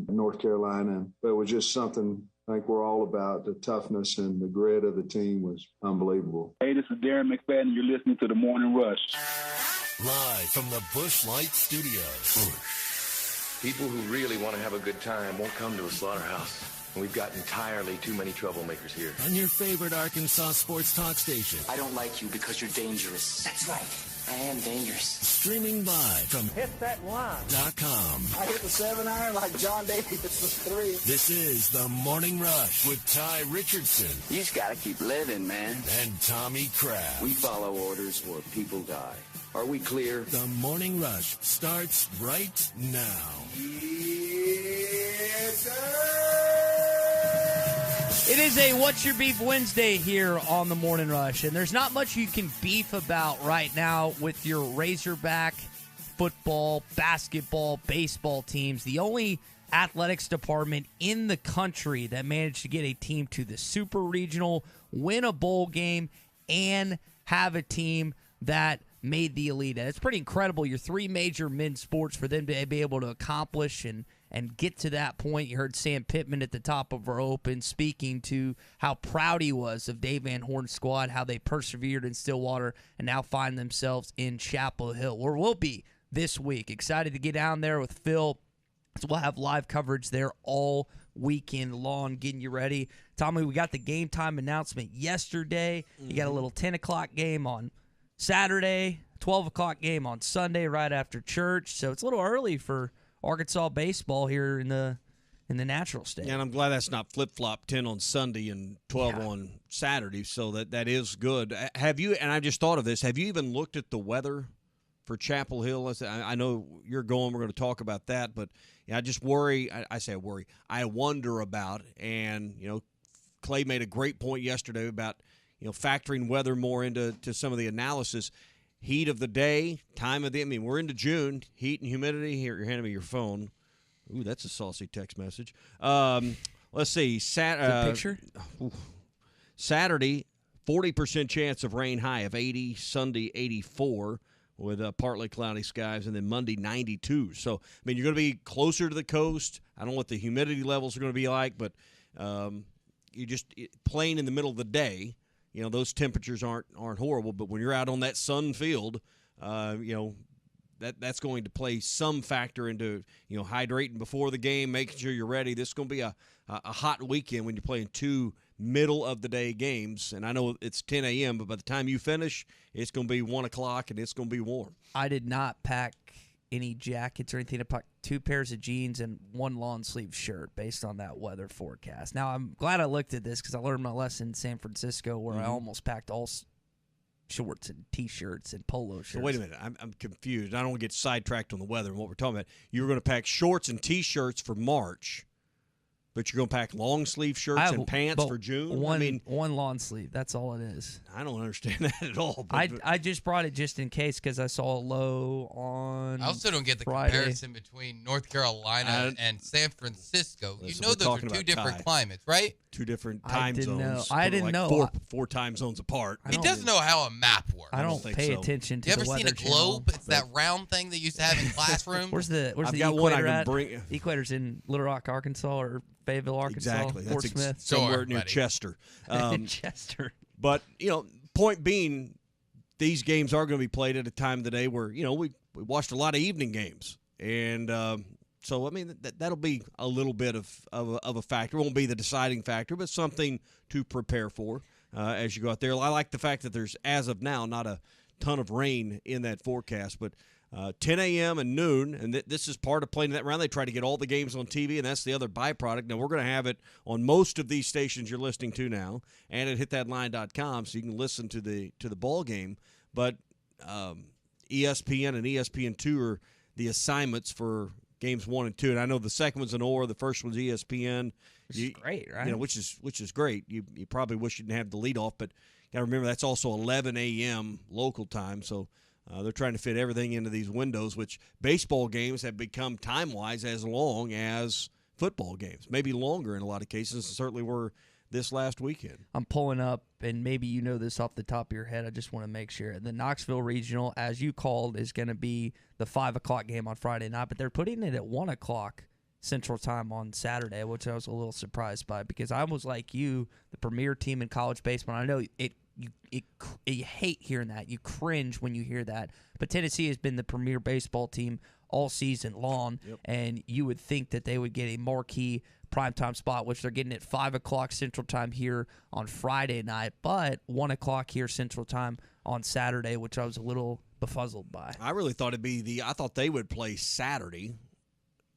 North Carolina. But it was just something I think we're all about. The toughness and the grit of the team was unbelievable. Hey, this is Darren McFadden. You're listening to The Morning Rush. Live from the Busch Light Studios. People who really want to have a good time won't come to a slaughterhouse. We've got entirely too many troublemakers here. On your favorite Arkansas sports talk station. I don't like you because you're dangerous. That's right. I am dangerous. Streaming live from HitThatLine.com. I hit the 7-iron like John Davis with 3. This is The Morning Rush with Ty Richardson. You just got to keep living, man. And Tommy Kraft. We follow orders or people die. Are we clear? The Morning Rush starts right now. Yes, sir. It is a What's Your Beef Wednesday here on the Morning Rush, and there's not much you can beef about right now with your Razorback football, basketball, baseball teams. The only athletics department in the country that managed to get a team to the Super Regional, win a bowl game, and have a team that made the Elite. And it's pretty incredible. Your three major men's sports for them to be able to accomplish and get to that point. You heard Sam Pittman at the top of our open speaking to how proud he was of Dave Van Horn's squad, how they persevered in Stillwater and now find themselves in Chapel Hill, where we'll be this week. Excited to get down there with Phil. So we'll have live coverage there all weekend long, getting you ready. Tommy, we got the game time announcement yesterday. You got a little 10 o'clock game on Saturday, 12 o'clock game on Sunday right after church. So it's a little early for Arkansas baseball here in the natural state. Yeah, and I'm glad that's not flip-flop, 10 on Sunday and 12 on Saturday, so that is good. Have you, and I just thought of this, have you even looked at the weather for Chapel Hill? I know you're going, we're going to talk about that, but I just worry, I wonder about, and, Clay made a great point yesterday about, factoring weather more into some of the analysis. Heat of the day, time of the, we're into June, heat and humidity. Here, you're handing me your phone. Ooh, that's a saucy text message. Let's see. Picture? Saturday, 40% chance of rain, high of 80. Sunday, 84 with partly cloudy skies. And then Monday, 92. So, you're going to be closer to the coast. I don't know what the humidity levels are going to be like, but you just playing in the middle of the day, those temperatures aren't horrible. But when you're out on that sun field, that's going to play some factor into, hydrating before the game, making sure you're ready. This is going to be a hot weekend when you're playing two middle-of-the-day games. And I know it's 10 a.m., but by the time you finish, it's going to be 1 o'clock, and it's going to be warm. I did not pack any jackets or anything. I packed 2 pairs of jeans and 1 long-sleeve shirt based on that weather forecast. Now, I'm glad I looked at this because I learned my lesson in San Francisco where I almost packed all shorts and T-shirts and polo shirts. So wait a minute. I'm confused. I don't want to get sidetracked on the weather and what we're talking about. You were going to pack shorts and T-shirts for March, but you're going to pack long-sleeve shirts and pants for June? One long sleeve. That's all it is. I don't understand that at all. I just brought it just in case because I saw a low on I also don't get the Friday. comparison between North Carolina and San Francisco. Listen, those are two different climates, right? Two different time zones. I didn't know. Four time zones apart. He doesn't know how a map works. I don't pay attention to the weather. You ever seen a globe? It's that round thing they used to have in classrooms. Where's the equator at? The equator's in Little Rock, Arkansas, or Fayetteville, Arkansas. Exactly. Fort Smith. Somewhere near Chester. Chester. But, point being, these games are going to be played at a time of the day where, we watched a lot of evening games. And so, that'll be a little bit of a factor. It won't be the deciding factor, but something to prepare for as you go out there. I like the fact that there's, as of now, not a ton of rain in that forecast, but 10 a.m. and noon, and this is part of playing that round. They try to get all the games on TV, and that's the other byproduct. Now, we're going to have it on most of these stations you're listening to now and at hitthatline.com, so you can listen to the ball game. But ESPN and ESPN2 are the assignments for games 1 and 2. And I know the second one's an OR, the first one's ESPN. Which is great, right? Which is great. You probably wish you didn't have the leadoff, but you got to remember that's also 11 a.m. local time, so they're trying to fit everything into these windows, which baseball games have become time-wise as long as football games, maybe longer in a lot of cases, certainly were this last weekend. I'm pulling up, and maybe you know this off the top of your head. I just want to make sure. The Knoxville Regional, as you called, is going to be the 5 o'clock game on Friday night, but they're putting it at 1 o'clock Central Time on Saturday, which I was a little surprised by because I was like you, the premier team in college baseball. I know you hate hearing that. You cringe when you hear that. But Tennessee has been the premier baseball team all season long, and you would think that they would get a marquee primetime spot, which they're getting at 5 o'clock Central Time here on Friday night, but 1 o'clock here Central Time on Saturday, which I was a little befuzzled by. I really thought I thought they would play Saturday,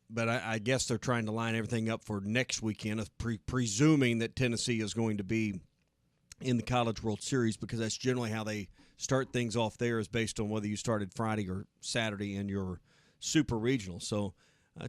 but I guess they're trying to line everything up for next weekend, presuming that Tennessee is going to be in the College World Series, because that's generally how they start things off there, is based on whether you started Friday or Saturday in your Super Regional. So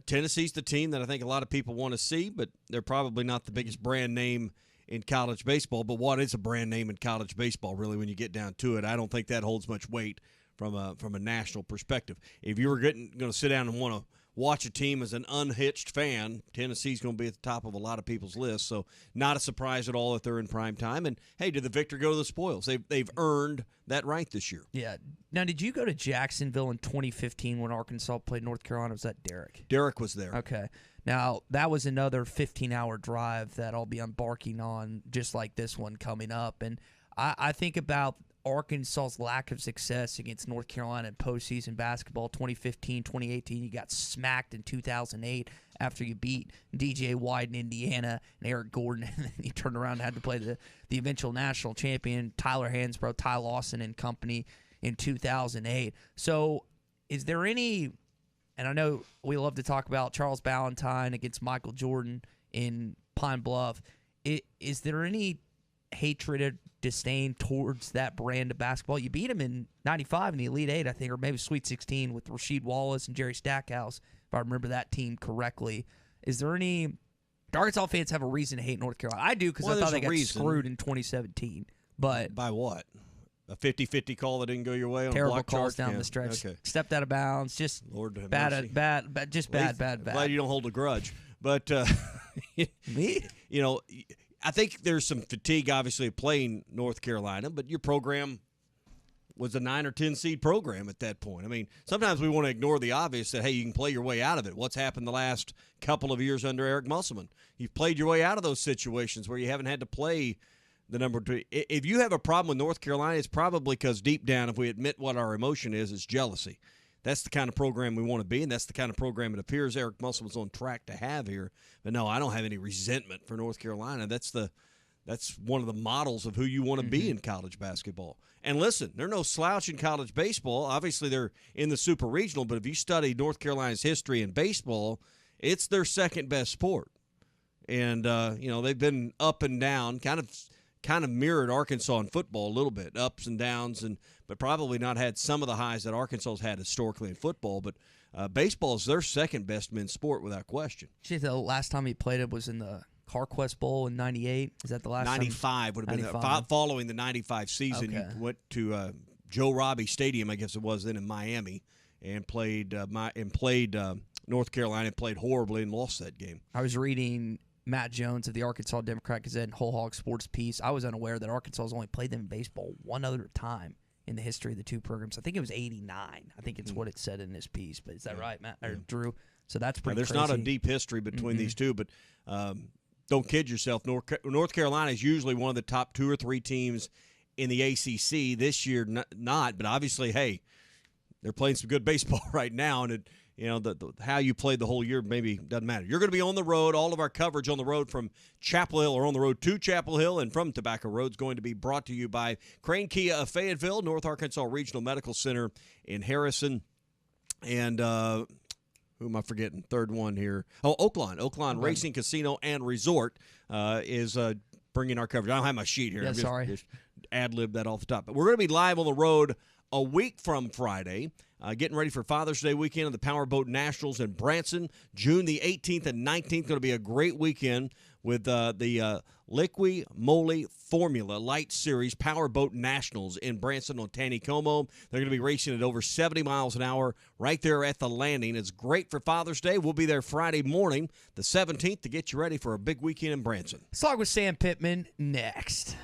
Tennessee's the team that I think a lot of people want to see, but they're probably not the biggest brand name in college baseball. But what is a brand name in college baseball, really, when you get down to it? I don't think that holds much weight from a national perspective. If you were going to sit down and want to watch a team as an unhitched fan, Tennessee's going to be at the top of a lot of people's lists. So not a surprise at all that they're in prime time. And, hey, did the victor go to the spoils? They've earned that right this year. Yeah. Now, did you go to Jacksonville in 2015 when Arkansas played North Carolina? Was that Derek? Derek was there. Okay. Now, that was another 15-hour drive that I'll be embarking on, just like this one coming up. And I think about Arkansas's lack of success against North Carolina in postseason basketball 2015, 2018. You got smacked in 2008 after you beat DJ White in Indiana and Eric Gordon, and then you turned around and had to play the eventual national champion Tyler Hansbrough, Ty Lawson and company in 2008. So is there any, and I know we love to talk about Charles Ballantyne against Michael Jordan in Pine Bluff, is there any hatred or disdain towards that brand of basketball? You beat him in 95 in the Elite Eight, I think, or maybe Sweet 16 with Rasheed Wallace and Jerry Stackhouse, if I remember that team correctly. Is there any – Arkansas fans have a reason to hate North Carolina? I do, because I thought they got screwed in 2017. But by what? A 50-50 call that didn't go your way on terrible block calls chart? down the stretch. Okay. Stepped out of bounds. Just Lord have bad. Glad you don't hold a grudge. But me, I think there's some fatigue, obviously, of playing North Carolina, but your program was a 9 or 10 seed program at that point. I mean, sometimes we want to ignore the obvious that, hey, you can play your way out of it. What's happened the last couple of years under Eric Musselman? You've played your way out of those situations where you haven't had to play the number 2. If you have a problem with North Carolina, it's probably because deep down, if we admit what our emotion is, it's jealousy. That's the kind of program we want to be, and that's the kind of program it appears Eric Musselman's on track to have here. But no, I don't have any resentment for North Carolina. That's one of the models of who you want to be in college basketball. And listen, they're no slouch in college baseball. Obviously, they're in the Super Regional, but if you study North Carolina's history in baseball, it's their second best sport. And they've been up and down, kind of mirrored Arkansas in football a little bit, ups and downs, but probably not had some of the highs that Arkansas has had historically in football. But baseball is their second best men's sport without question. The last time he played it was in the CarQuest Bowl in '98. Is that the last 95 time? Would have been following the 95 season. Okay. You went to Joe Robbie Stadium, I guess it was then, in Miami, and played North Carolina, and played horribly and lost that game. I was reading Matt Jones of the Arkansas Democrat Gazette and Whole Hog Sports piece. I was unaware that Arkansas has only played them in baseball one other time in the history of the two programs. I think it was '89. I think it's what it said in this piece. But is that right, Matt or Drew? So that's pretty. There's crazy. not a deep history between these two, but don't kid yourself. North Carolina is usually one of the top 2 or 3 teams in the ACC. This year, not. But obviously, hey, they're playing some good baseball right now, and how you played the whole year maybe doesn't matter. You're going to be on the road. All of our coverage on the road from Chapel Hill, or on the road to Chapel Hill and from Tobacco Road, is going to be brought to you by Crane Kia of Fayetteville, North Arkansas Regional Medical Center in Harrison, and who am I forgetting? Third one here. Oh, Oaklawn Racing Casino and Resort is bringing our coverage. I don't have my sheet here. Yeah, I'm just ad-lib that off the top. But we're going to be live on the road a week from Friday, getting ready for Father's Day weekend of the Powerboat Nationals in Branson, June the 18th and 19th. Going to be a great weekend with the Liqui Moly Formula Light Series Powerboat Nationals in Branson on Taneycomo. They're going to be racing at over 70 miles an hour right there at the landing. It's great for Father's Day. We'll be there Friday morning, the 17th, to get you ready for a big weekend in Branson. Let's talk with Sam Pittman next.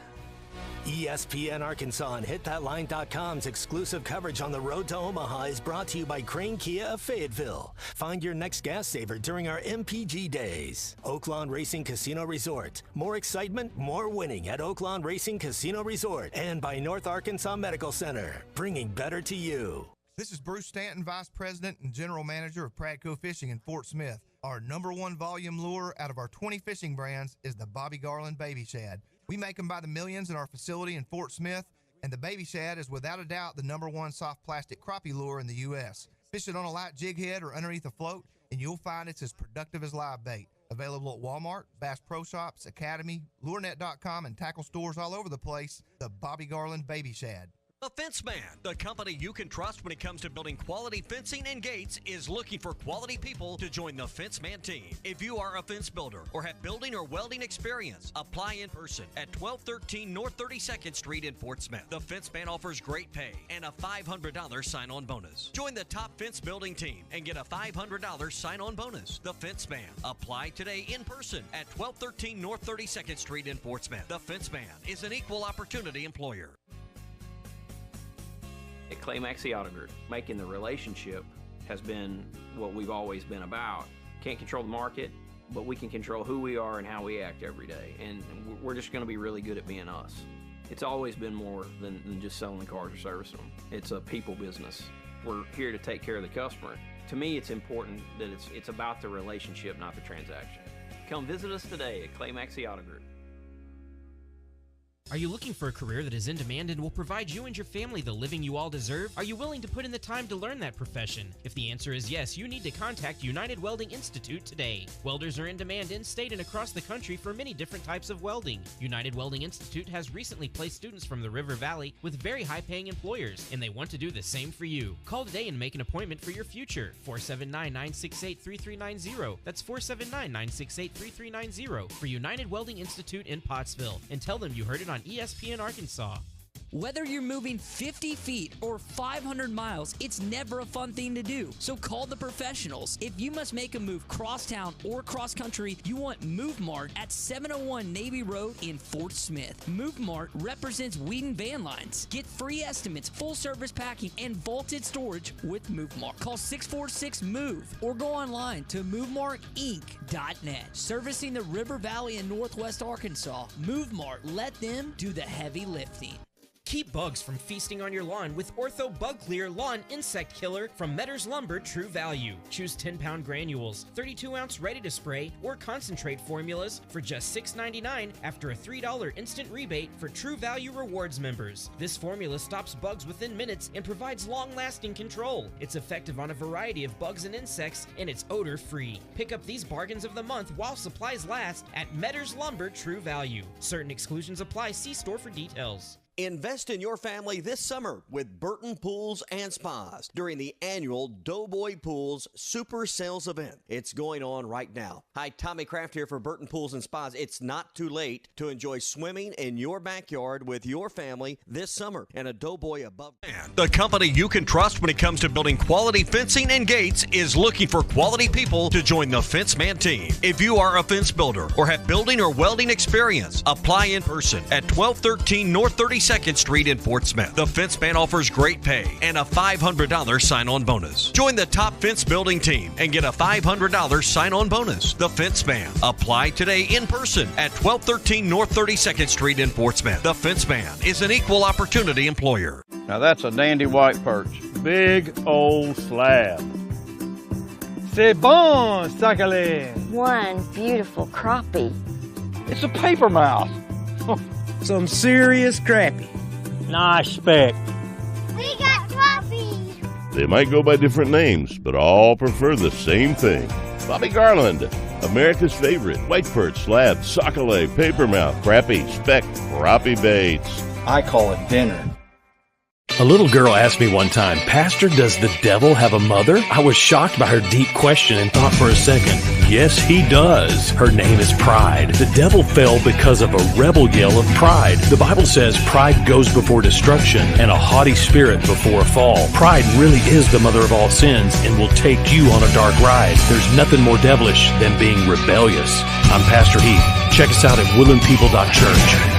ESPN Arkansas and HitThatLine.com's exclusive coverage on the road to Omaha is brought to you by Crane Kia of Fayetteville. Find your next gas saver during our MPG days. Oaklawn Racing Casino Resort. More excitement, more winning at Oaklawn Racing Casino Resort. And by North Arkansas Medical Center, bringing better to you. This is Bruce Stanton, Vice President and General Manager of Pradco Fishing in Fort Smith. Our #1 volume lure out of our 20 fishing brands is the Bobby Garland Baby Shad. We make them by the millions in our facility in Fort Smith, and the Baby Shad is without a doubt the #1 soft plastic crappie lure in the U.S. Fish it on a light jig head or underneath a float, and you'll find it's as productive as live bait. Available at Walmart, Bass Pro Shops, Academy, LureNet.com, and tackle stores all over the place. The Bobby Garland Baby Shad. The Fence Man, the company you can trust when it comes to building quality fencing and gates, is looking for quality people to join the Fence Man team. If you are a fence builder or have building or welding experience, apply in person at 1213 North 32nd Street in Fort Smith. The Fence Man offers great pay and a $500 sign-on bonus. Join the top fence building team and get a $500 sign-on bonus. The Fence Man. Apply today in person at 1213 North 32nd Street in Fort Smith. The Fence Man is an equal opportunity employer. At Clay Maxey Auto Group, making the relationship has been what we've always been about. Can't control the market, but we can control who we are and how we act every day. And we're just going to be really good at being us. It's always been more than just selling cars or servicing them. It's a people business. We're here to take care of the customer. To me, it's important that it's about the relationship, not the transaction. Come visit us today at Clay Maxey Auto Group. Are you looking for a career that is in demand and will provide you and your family the living you all deserve? Are you willing to put in the time to learn that profession? If the answer is yes, you need to contact United Welding Institute today. Welders are in demand in-state and across the country for many different types of welding. United Welding Institute has recently placed students from the River Valley with very high-paying employers, and they want to do the same for you. Call today and make an appointment for your future. 479-968-3390. That's 479-968-3390 for United Welding Institute in Pottsville, and tell them you heard it on ESPN Arkansas. Whether you're moving 50 feet or 500 miles, it's never a fun thing to do. So call the professionals. If you must make a move crosstown or cross country, you want Move Mart at 701 Navy Road in Fort Smith. Move Mart represents Whedon Van Lines. Get free estimates, full service packing, and vaulted storage with Move Mart. Call 646-MOVE or go online to MoveMartInc.net. Servicing the River Valley in Northwest Arkansas, Move Mart, let them do the heavy lifting. Keep bugs from feasting on your lawn with Ortho Bug Clear Lawn Insect Killer from Metters Lumber True Value. Choose 10-pound granules, 32-ounce ready-to-spray, or concentrate formulas for just $6.99 after a $3 instant rebate for True Value Rewards members. This formula stops bugs within minutes and provides long-lasting control. It's effective on a variety of bugs and insects, and it's odor-free. Pick up these bargains of the month while supplies last at Metters Lumber True Value. Certain exclusions apply. See store for details. Invest in your family this summer with Burton Pools and Spas during the annual Doughboy Pools Super Sales Event. It's going on right now. Hi, Tommy Kraft here for Burton Pools and Spas. It's not too late to enjoy swimming in your backyard with your family this summer and a Doughboy above. The company you can trust when it comes to building quality fencing and gates is looking for quality people to join the Fence Man team. If you are a fence builder or have building or welding experience, apply in person at 1213 North 32nd Street in Fort Smith. The Fence Man offers great pay and a $500 sign-on bonus. Join the top fence building team and get a $500 sign-on bonus. The Fence Man. Apply today in person at 1213 North 32nd Street in Fort Smith. The Fence Man is an equal opportunity employer. Now that's a dandy white perch. Big old slab. C'est bon, sacalé. One beautiful crappie. It's a paper mouth. Some serious crappie. Nice speck. We got crappies. They might go by different names, but all prefer the same thing. Bobby Garland, America's favorite white perch, slab, sockeye, papermouth, crappie, speck, crappie baits. I call it dinner. A little girl asked me one time, "Pastor, does the devil have a mother?" I was shocked by her deep question and thought for a second. Yes, he does. Her name is pride. The devil fell because of a rebel yell of pride. The Bible says pride goes before destruction and a haughty spirit before a fall. Pride really is the mother of all sins and will take you on a dark ride. There's nothing more devilish than being rebellious. I'm Pastor Heath. Check us out at woodlandpeople.church.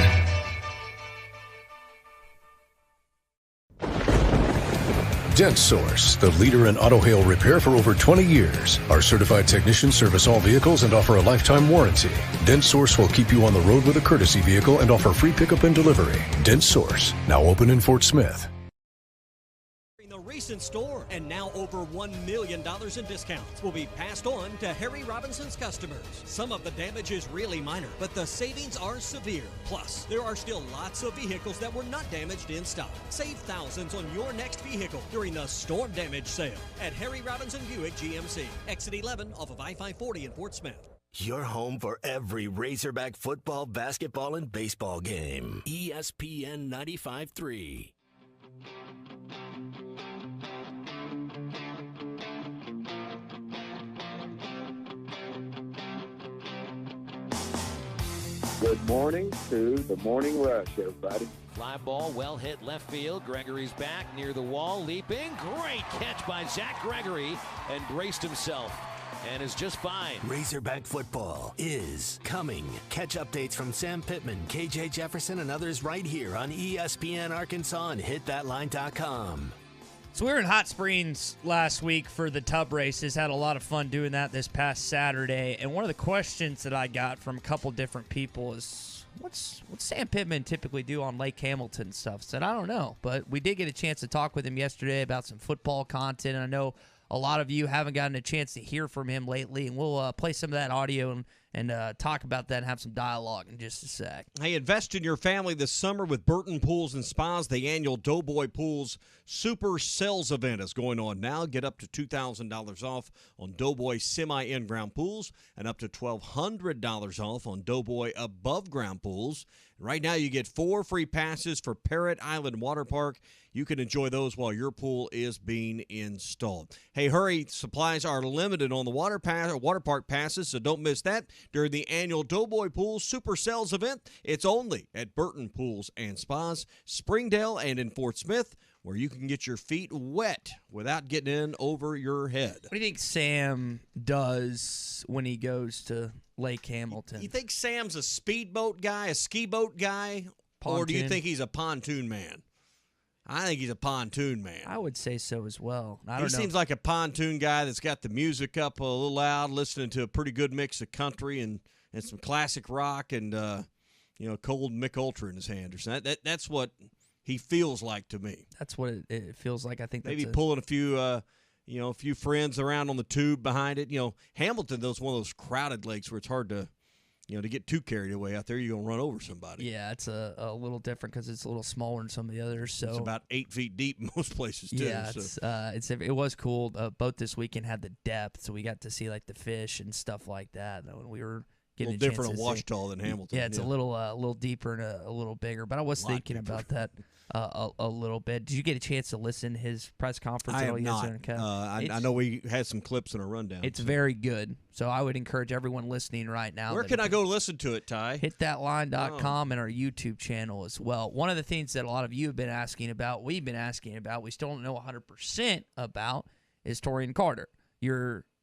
Dent Source, the leader in auto hail repair for over 20 years. Our certified technicians service all vehicles and offer a lifetime warranty. Dent Source will keep you on the road with a courtesy vehicle and offer free pickup and delivery. Dent Source, now open in Fort Smith. Recent store, and now over $1 million in discounts will be passed on to Harry Robinson's customers. Some of the damage is really minor, but the savings are severe. Plus, there are still lots of vehicles that were not damaged in stock. Save thousands on your next vehicle during the storm damage sale at Harry Robinson Buick GMC, exit 11 off of I-540 in Fort Smith. Your home for every Razorback football, basketball, and baseball game. ESPN 95.3. Good morning to the Morning Rush, everybody. Fly ball, well hit left field. Gregory's back near the wall, leaping. Great catch by Zach Gregory, and braced himself and is just fine. Razorback football is coming. Catch updates from Sam Pittman, KJ Jefferson, and others right here on ESPN Arkansas and hitthatline.com. So we were in Hot Springs last week for the tub races. Had a lot of fun doing that this past Saturday. And one of the questions that I got from a couple different people is, what's Sam Pittman typically do on Lake Hamilton stuff? I said, I don't know. But we did get a chance to talk with him yesterday about some football content. And I know a lot of you haven't gotten a chance to hear from him lately. And we'll play some of that audio and talk about that and have some dialogue in just a sec. Hey, invest in your family this summer with Burton Pools and Spas. The annual Doughboy Pools Super Sales Event is going on now. Get up to $2,000 off on Doughboy semi-in-ground pools and up to $1,200 off on Doughboy above-ground pools. Right now, you get 4 free passes for Parrot Island Water Park. You can enjoy those while your pool is being installed. Hey, hurry. Supplies are limited on the water park passes, so don't miss that during the annual Doughboy Pools Super Sales Event. It's only at Burton Pools and Spas, Springdale, and in Fort Smith, where you can get your feet wet without getting in over your head. What do you think Sam does when he goes to Lake Hamilton? You think Sam's a speedboat guy, a ski boat guy, Pontoon? Or do you think he's a pontoon man? I think he's a pontoon man. I would say so as well. He seems like a pontoon guy that's got the music up a little loud, listening to a pretty good mix of country and some classic rock and cold Mick Ultra in his hand or something. That's what he feels like to me. That's what it feels like. I think maybe pulling a few friends around on the tube behind it. Hamilton, though, is one of those crowded lakes where it's hard to get too carried away out there. You're going to run over somebody. Yeah, it's a little different because it's a little smaller than some of the others. So it's about 8 feet deep in most places, too. Yeah, it was cool. Boat this weekend had the depth, so we got to see, like, the fish and stuff like that. When we were getting a little different in Ouachita than Hamilton. Yeah, it's a little deeper and a little bigger. But I was thinking about that a little bit. Did you get a chance to listen to his press conference? I have not. I know we had some clips in a rundown. It's very good. So I would encourage everyone listening right now. Where can I go listen to it, Ty? Hitthatline.com and our YouTube channel as well. One of the things that a lot of you have been asking about, we've been asking about, we still don't know 100% about, is Torian Carter.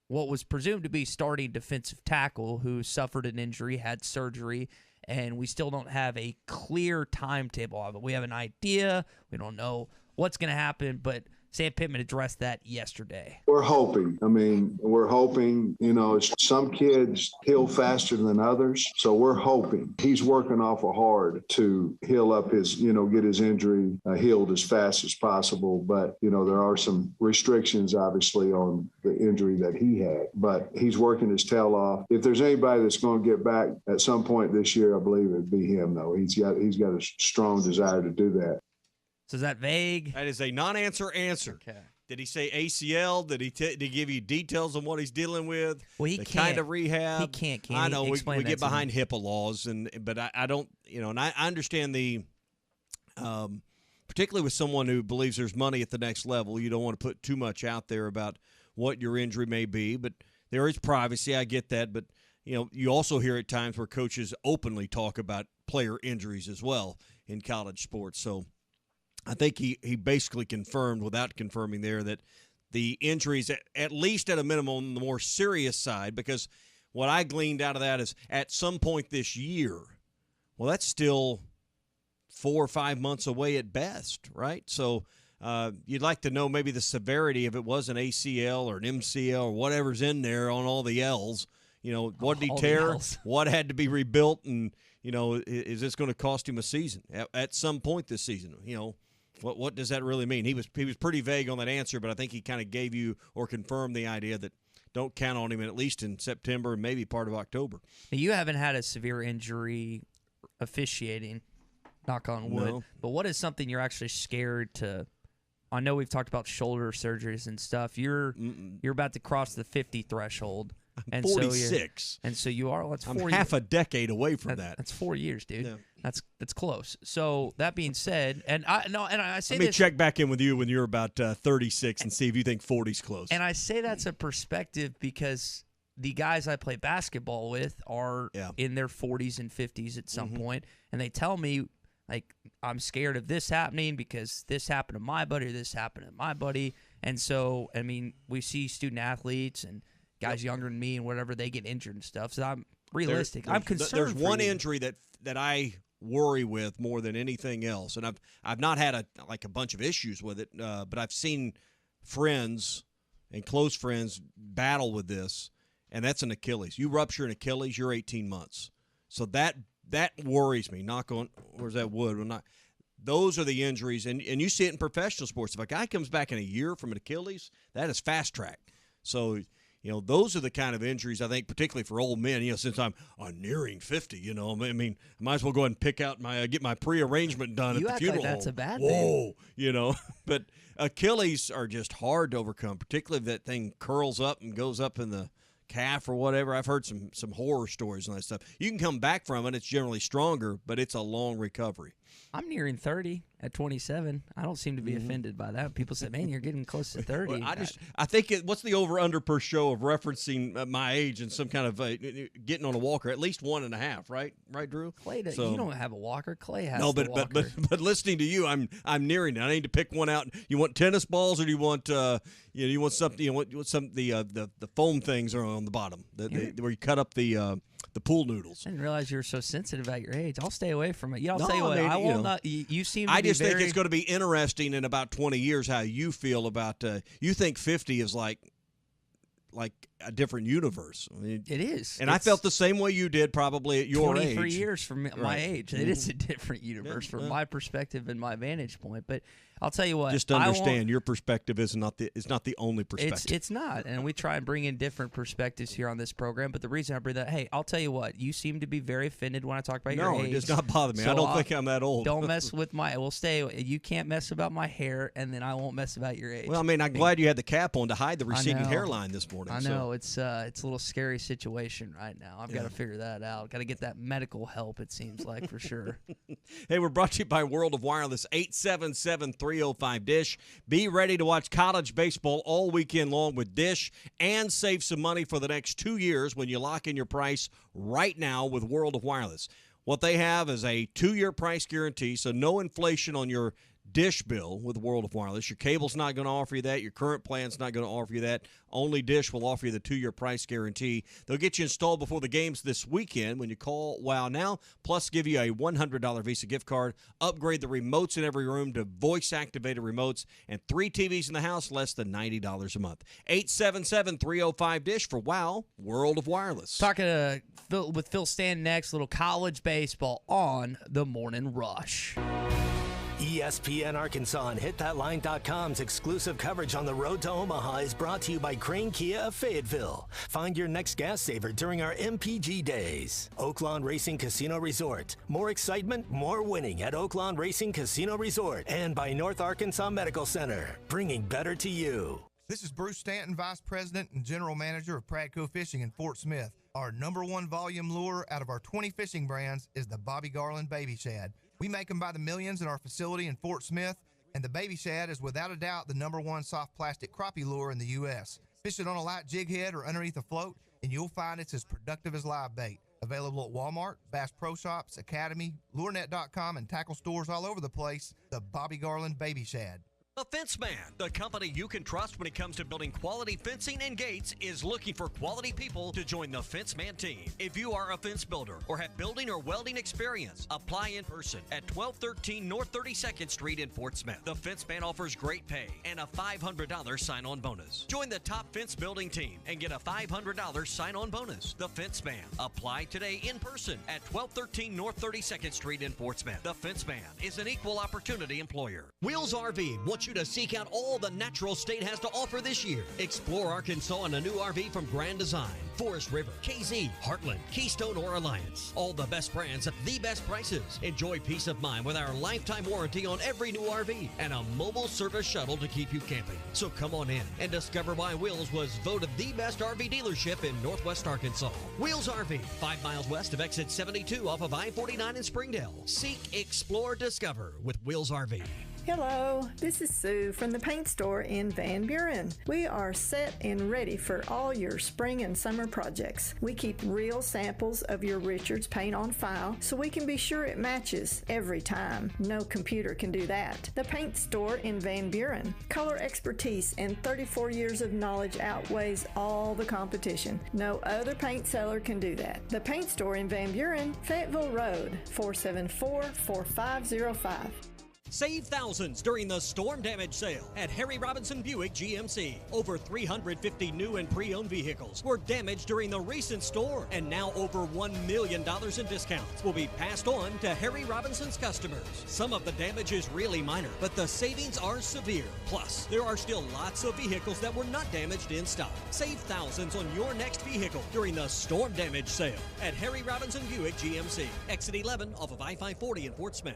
What was presumed to be starting defensive tackle who suffered an injury, had surgery, and we still don't have a clear timetable of it. We have an idea. We don't know what's going to happen, but Sam Pittman addressed that yesterday. We're hoping. Some kids heal faster than others, so we're hoping. He's working awful hard to heal up his, get his injury healed as fast as possible. But, there are some restrictions, obviously, on the injury that he had. But he's working his tail off. If there's anybody that's going to get back at some point this year, I believe it'd be him, though. He's got a strong desire to do that. So is that vague? That is a non-answer answer. Okay. Did he say ACL? Did he give you details on what he's dealing with? Well, he the can't. Kind of rehab? He can't. Can I know we get behind me? HIPAA laws, but I don't. And I understand the, particularly with someone who believes there's money at the next level, you don't want to put too much out there about what your injury may be. But there is privacy. I get that, but you also hear at times where coaches openly talk about player injuries as well in college sports. So I think he basically confirmed, without confirming there, that the injuries, at least at a minimum, on the more serious side, because what I gleaned out of that is at some point this year, well, that's still 4 or 5 months away at best, right? So You'd like to know maybe the severity if it was an ACL or an MCL or whatever's in there on all the L's. What did he tear? What had to be rebuilt? And, is this going to cost him a season at some point this season? What does that really mean? He was pretty vague on that answer, but I think he kind of gave you or confirmed the idea that don't count on him at least in September and maybe part of October. You haven't had a severe injury officiating, knock on wood. No. But what is something you're actually scared to? I know we've talked about shoulder surgeries and stuff. You're about to cross the 50 threshold. I'm 46. So you are. That's 4 I'm years. half a decade away from that. That's 4 years, dude. Yeah. That's close. So that being said, I say Let me this, check back in with you when you're about 36 and see if you think 40's close. and I say that's a perspective because the guys I play basketball with are in their 40s and 50s at some point, and they tell me, like, I'm scared of this happening because this happened to my buddy or this happened to my buddy. And so, I mean, we see student athletes and guys younger than me and whatever, they get injured and stuff. So I'm realistic. I'm concerned. There's for one you. injury that I worry with more than anything else, and I've not had a bunch of issues with it, but I've seen friends and close friends battle with this, and that's an Achilles. You rupture an Achilles, you're 18 months. So that worries me. Knock on, where's that wood? Those are the injuries, and you see it in professional sports. If a guy comes back in a year from an Achilles, that is fast track. So, those are the kind of injuries, I think, particularly for old men, since I'm nearing 50, I mean, I might as well go ahead and pick out get my pre-arrangement done at the funeral like that's home. a bad thing. Whoa, but Achilles are just hard to overcome, particularly if that thing curls up and goes up in the calf or whatever. I've heard some horror stories on that stuff. You can come back from it. It's generally stronger, but it's a long recovery. I'm nearing 30 at 27. I don't seem to be offended by that. People say, man, you're getting close to 30. Well, I think what's the over-under per show of referencing my age and some kind of getting on a walker? At least 1.5, right? Right, Drew? Clay, you don't have a walker. Clay has the walker. But listening to you, I'm nearing it. I need to pick one out. You want tennis balls, or do you want you want something? You want some the foam things are on the bottom where you cut up the pool noodles. I didn't realize you were so sensitive about your age. I'll stay away from it. I'll tell you what. I will not. You seem. I just think it's going to be interesting in about 20 years how you feel about. You think 50 is like a different universe. I mean, it is, and I felt the same way you did probably at your 23 age. years from my age. It is a different universe from my perspective and my vantage point. But I'll tell you what. Just understand your perspective is not the only perspective. It's not, and we try and bring in different perspectives here on this program. But the reason I bring that, hey, I'll tell you what. You seem to be very offended when I talk about your age. No, it does not bother me. So I don't think I'm that old. Don't mess with we'll stay. You can't mess about my hair, and then I won't mess about your age. Well, I mean, I'm glad you had the cap on to hide the receding hairline this morning. I know it's a little scary situation right now. I've got to figure that out. Got to get that medical help. It seems like for sure. Hey, we're brought to you by World of Wireless. 877-305-DISH. Be ready to watch college baseball all weekend long with Dish and save some money for the next 2 years when you lock in your price right now with World of Wireless. What they have is a 2-year price guarantee, so no inflation on your Dish bill with World of Wireless. Your cable's not going to offer you that. Your current plan's not going to offer you that. Only Dish will offer you the 2-year price guarantee. They'll get you installed before the games this weekend when you call WOW Now, plus give you a $100 Visa gift card, upgrade the remotes in every room to voice-activated remotes, and 3 TVs in the house, less than $90 a month. 877-305-DISH for WOW, World of Wireless. Talking with Phil Stanton next, little college baseball on the Morning Rush. ESPN Arkansas and HitThatLine.com's exclusive coverage on the road to Omaha is brought to you by Crane Kia of Fayetteville. Find your next gas saver during our MPG days. Oaklawn Racing Casino Resort. More excitement, more winning at Oaklawn Racing Casino Resort. And by North Arkansas Medical Center, bringing better to you. This is Bruce Stanton, Vice President and General Manager of Pradco Fishing in Fort Smith. Our #1 volume lure out of our 20 fishing brands is the Bobby Garland Baby Shad. We make them by the millions in our facility in Fort Smith, and the Baby Shad is without a doubt the #1 soft plastic crappie lure in the U.S. Fish it on a light jig head or underneath a float, and you'll find it's as productive as live bait. Available at Walmart, Bass Pro Shops, Academy, LureNet.com, and tackle stores all over the place. The Bobby Garland Baby Shad. The Fence Man, the company you can trust when it comes to building quality fencing and gates, is looking for quality people to join the Fence Man team. If you are a fence builder or have building or welding experience, apply in person at 1213 North 32nd Street in Fort Smith. The Fence Man offers great pay and a $500 sign-on bonus. Join the top fence building team and get a $500 sign-on bonus. The Fence Man. Apply today in person at 1213 North 32nd Street in Fort Smith. The Fence Man is an equal opportunity employer. Wheels RV wants you to seek out all the natural state has to offer this year. Explore Arkansas in a new RV from Grand Design, Forest River, KZ, Heartland, Keystone, or Alliance. All the best brands at the best prices. Enjoy peace of mind with our lifetime warranty on every new RV and a mobile service shuttle to keep you camping. So come on in and discover why Wheels was voted the best RV dealership in Northwest Arkansas. Wheels RV, 5 miles west of exit 72 off of I-49 in Springdale. Seek, explore, discover with Wheels RV. Hello, this is Sue from the paint store in Van Buren. We are set and ready for all your spring and summer projects. We keep real samples of your Richards paint on file so we can be sure it matches every time. No computer can do that. The paint store in Van Buren. Color expertise and 34 years of knowledge outweighs all the competition. No other paint seller can do that. The paint store in Van Buren, Fayetteville Road, 474-4505. Save thousands during the storm damage sale at Harry Robinson Buick GMC. Over 350 new and pre-owned vehicles were damaged during the recent storm, and now over $1 million in discounts will be passed on to Harry Robinson's customers. Some of the damage is really minor, but the savings are severe. Plus, there are still lots of vehicles that were not damaged in stock. Save thousands on your next vehicle during the storm damage sale at Harry Robinson Buick GMC. Exit 11 off of I-540 in Fort Smith.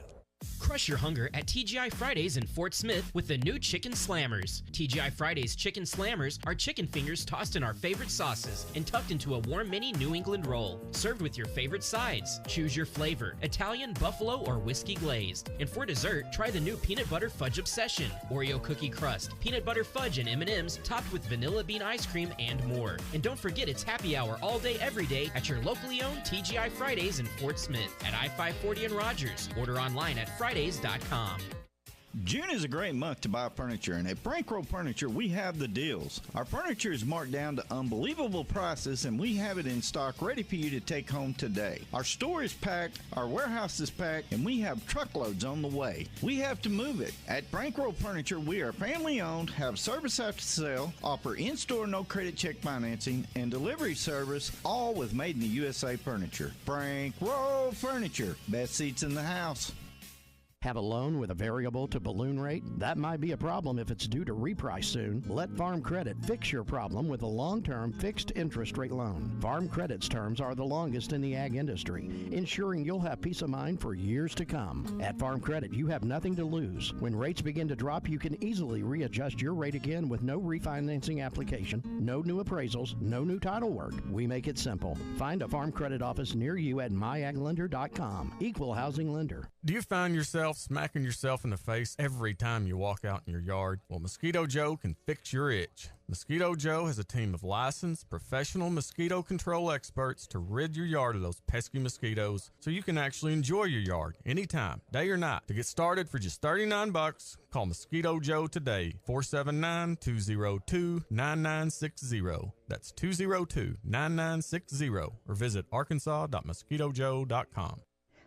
Crush your hunger at TGI Fridays in Fort Smith with the new Chicken Slammers. TGI Fridays Chicken Slammers are chicken fingers tossed in our favorite sauces and tucked into a warm mini New England roll. Served with your favorite sides. Choose your flavor, Italian, buffalo, or whiskey glazed. And for dessert, try the new Peanut Butter Fudge Obsession. Oreo cookie crust, peanut butter fudge, and M&Ms topped with vanilla bean ice cream and more. And don't forget it's happy hour all day every day at your locally owned TGI Fridays in Fort Smith at I-540 and Rogers. Order online at Fridays.com. June is a great month to buy furniture, and at Bankroll Furniture, we have the deals. Our furniture is marked down to unbelievable prices, and we have it in stock ready for you to take home today. Our store is packed, our warehouse is packed, and we have truckloads on the way. We have to move it. At Bankroll Furniture, we are family-owned, have service after sale, offer in-store no-credit check financing, and delivery service, all with made-in-the-USA furniture. Bankroll Furniture, best seats in the house. Have a loan with a variable to balloon rate? That might be a problem if it's due to reprice soon. Let Farm Credit fix your problem with a long-term fixed interest rate loan. Farm Credit's terms are the longest in the ag industry, ensuring you'll have peace of mind for years to come. At Farm Credit, you have nothing to lose. When rates begin to drop, you can easily readjust your rate again with no refinancing application, no new appraisals, no new title work. We make it simple. Find a Farm Credit office near you at myaglender.com. Equal housing lender. Do you find yourself smacking yourself in the face every time you walk out in your yard? Well, Mosquito Joe can fix your itch. Mosquito Joe has a team of licensed, professional mosquito control experts to rid your yard of those pesky mosquitoes so you can actually enjoy your yard anytime, day or night. To get started for just $39, call Mosquito Joe today, 479-202-9960. That's 202-9960, or visit arkansas.mosquitojoe.com.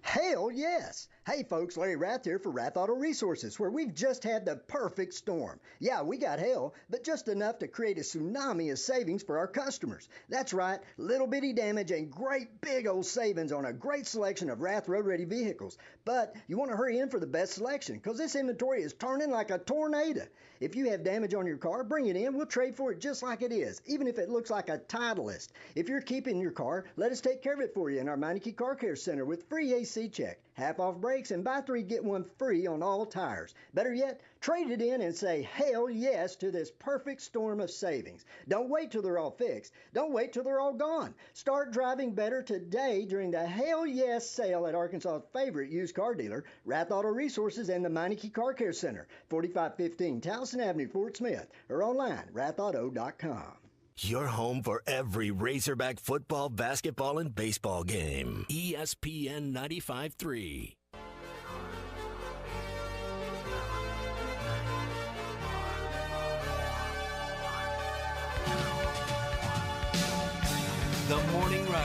Hell yes! Hey folks, Larry Rath here for Rath Auto Resources, where we've just had the perfect storm. Yeah, we got hail, but just enough to create a tsunami of savings for our customers. That's right, little bitty damage and great big old savings on a great selection of Rath road-ready vehicles. But you want to hurry in for the best selection, because this inventory is turning like a tornado. If you have damage on your car, bring it in. We'll trade for it just like it is, even if it looks like a Titleist. If you're keeping your car, let us take care of it for you in our Meineke Car Care Center with free AC check, half-off brakes, and buy 3, get 1 free on all tires. Better yet, trade it in and say hell yes to this perfect storm of savings. Don't wait till they're all fixed. Don't wait till they're all gone. Start driving better today during the Hell Yes sale at Arkansas's favorite used car dealer, Rath Auto Resources and the Meineke Car Care Center, 4515 Towson Avenue, Fort Smith, or online, rathauto.com. Your home for every Razorback football, basketball, and baseball game. ESPN 95.3.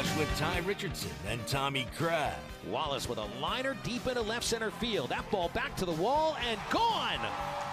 Rush with Ty Richardson and Tommy Kraft. Wallace with a liner deep into left center field. That ball back to the wall and gone.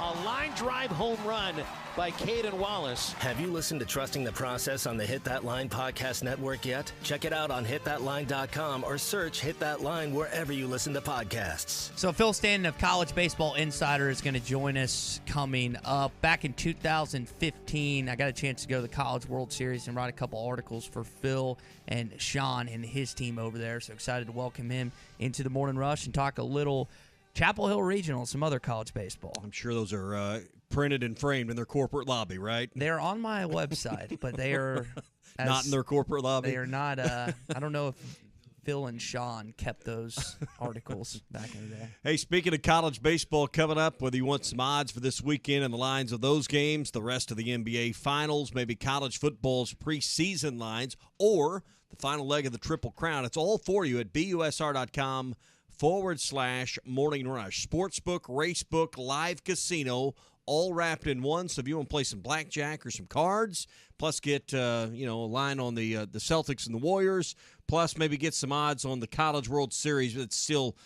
A line drive home run by Caden Wallace. Have you listened to Trusting the Process on the Hit That Line podcast network yet? Check it out on hitthatline.com or search Hit That Line wherever you listen to podcasts. So Phil Stanton of College Baseball Insider is going to join us coming up. Back in 2015, I got a chance to go to the College World Series and write a couple articles for Phil and Sean and his team over there. So excited to welcome him into the Morning Rush and talk a little Chapel Hill Regional, some other college baseball. I'm sure those are printed and framed in their corporate lobby, right? They're on my website, but they are not in their corporate lobby. They are not. I don't know if Phil and Sean kept those articles back in the day. Hey, speaking of college baseball coming up, whether you want some odds for this weekend and the lines of those games, the rest of the NBA Finals, maybe college football's preseason lines, or the final leg of the Triple Crown, it's all for you at busr.com/Morning Rush. Sportsbook, racebook, live casino, all wrapped in one. So if you want to play some blackjack or some cards, plus get a line on the Celtics and the Warriors, plus maybe get some odds on the College World Series that's still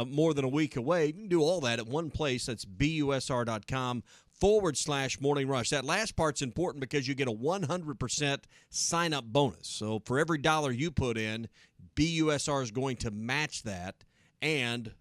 more than a week away. You can do all that at one place. That's busr.com/Morning Rush. That last part's important because you get a 100% sign-up bonus. So for every dollar you put in, BUSR is going to match that and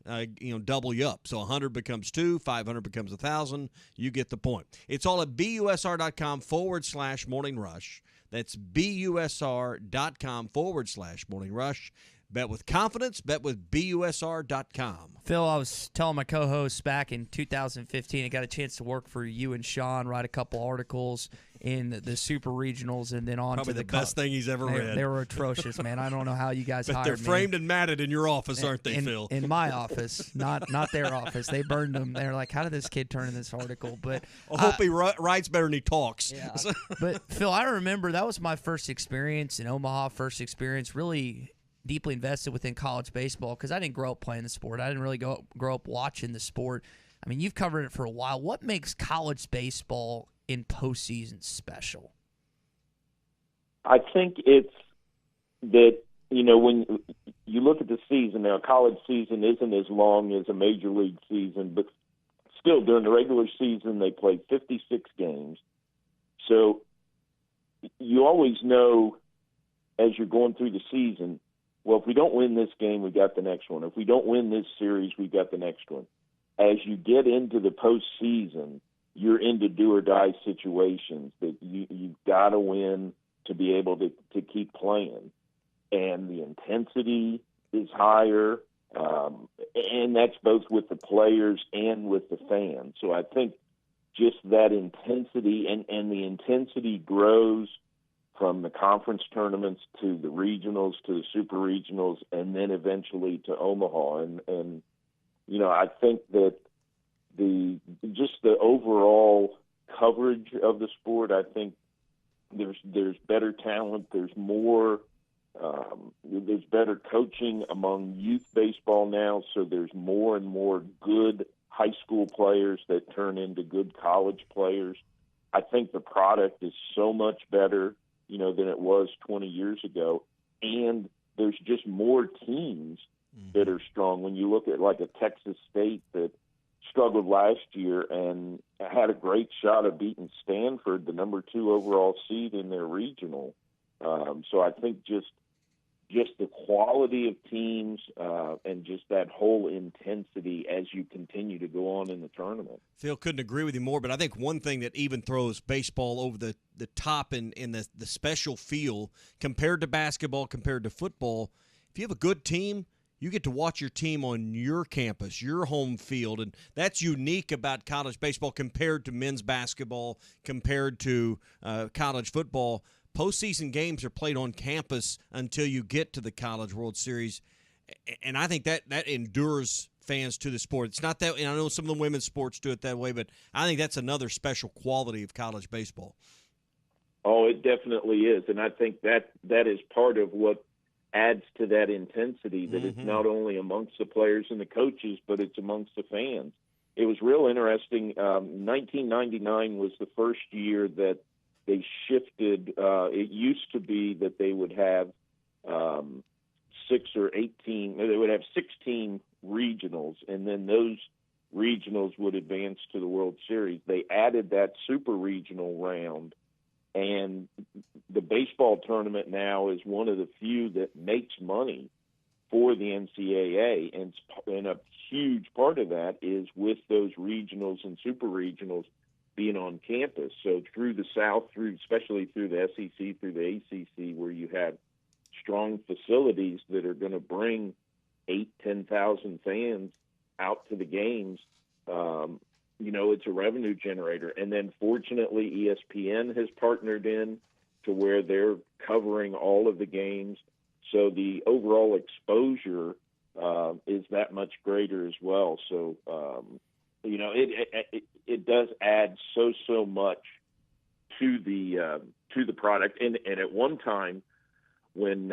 double you up. So 100 becomes 2, 500 becomes 1,000. You get the point. It's all at busr.com/Morning Rush. That's busr.com/Morning Rush. Bet with confidence. Bet with busr.com. Phil, I was telling my co-hosts back in 2015, I got a chance to work for you and Sean, write a couple articles in the super regionals, and then on Probably to the best thing he's ever read. They were atrocious, man. I don't know how you guys but hired me. They're framed and matted in your office, aren't they, Phil? In my office, not their office. They burned them. They're like, how did this kid turn in this article? But I hope he writes better than he talks. Yeah. But, Phil, I remember that was my first experience in Omaha, really deeply invested within college baseball because I didn't grow up playing the sport. I didn't really grow up watching the sport. I mean, you've covered it for a while. What makes college baseball in postseason special? I think it's that, when you look at the season, now college season isn't as long as a major league season, but still during the regular season they play 56 games. So you always know as you're going through the season, well, if we don't win this game, we got the next one. If we don't win this series, we got the next one. As you get into the postseason, you're into do-or-die situations that you've got to win to be able to keep playing. And the intensity is higher, and that's both with the players and with the fans. So I think just that intensity, and the intensity grows from the conference tournaments to the regionals to the super regionals and then eventually to Omaha. And I think that the overall coverage of the sport, I think there's better talent, there's more, there's better coaching among youth baseball now, so there's more and more good high school players that turn into good college players. I think the product is so much better than it was 20 years ago. And there's just more teams that are strong. When you look at like a Texas State that struggled last year and had a great shot of beating Stanford, the number 2 overall seed in their regional. So I think just the quality of teams and just that whole intensity as you continue to go on in the tournament. Phil, couldn't agree with you more, but I think one thing that even throws baseball over the top in the special feel compared to basketball, compared to football, if you have a good team, you get to watch your team on your campus, your home field, and that's unique about college baseball compared to men's basketball, compared to college football. Postseason games are played on campus until you get to the College World Series, and I think that endures fans to the sport. It's not that, and I know some of the women's sports do it that way, but I think that's another special quality of college baseball. Oh, it definitely is, and I think that is part of what adds to that intensity, that it's not only amongst the players and the coaches, but it's amongst the fans. It was real interesting. 1999 was the first year that they shifted. It used to be that they would have 6 or 18. They would have 16 regionals, and then those regionals would advance to the World Series. They added that super regional round, and the baseball tournament now is one of the few that makes money for the NCAA, and a huge part of that is with those regionals and super regionals being on campus. So through the South, especially through the SEC, through the ACC, where you have strong facilities that are going to bring 8,000-10,000 fans out to the games, it's a revenue generator. And then fortunately, ESPN has partnered in to where they're covering all of the games. So the overall exposure is that much greater as well. So, it does add so much to the product. And at one time, when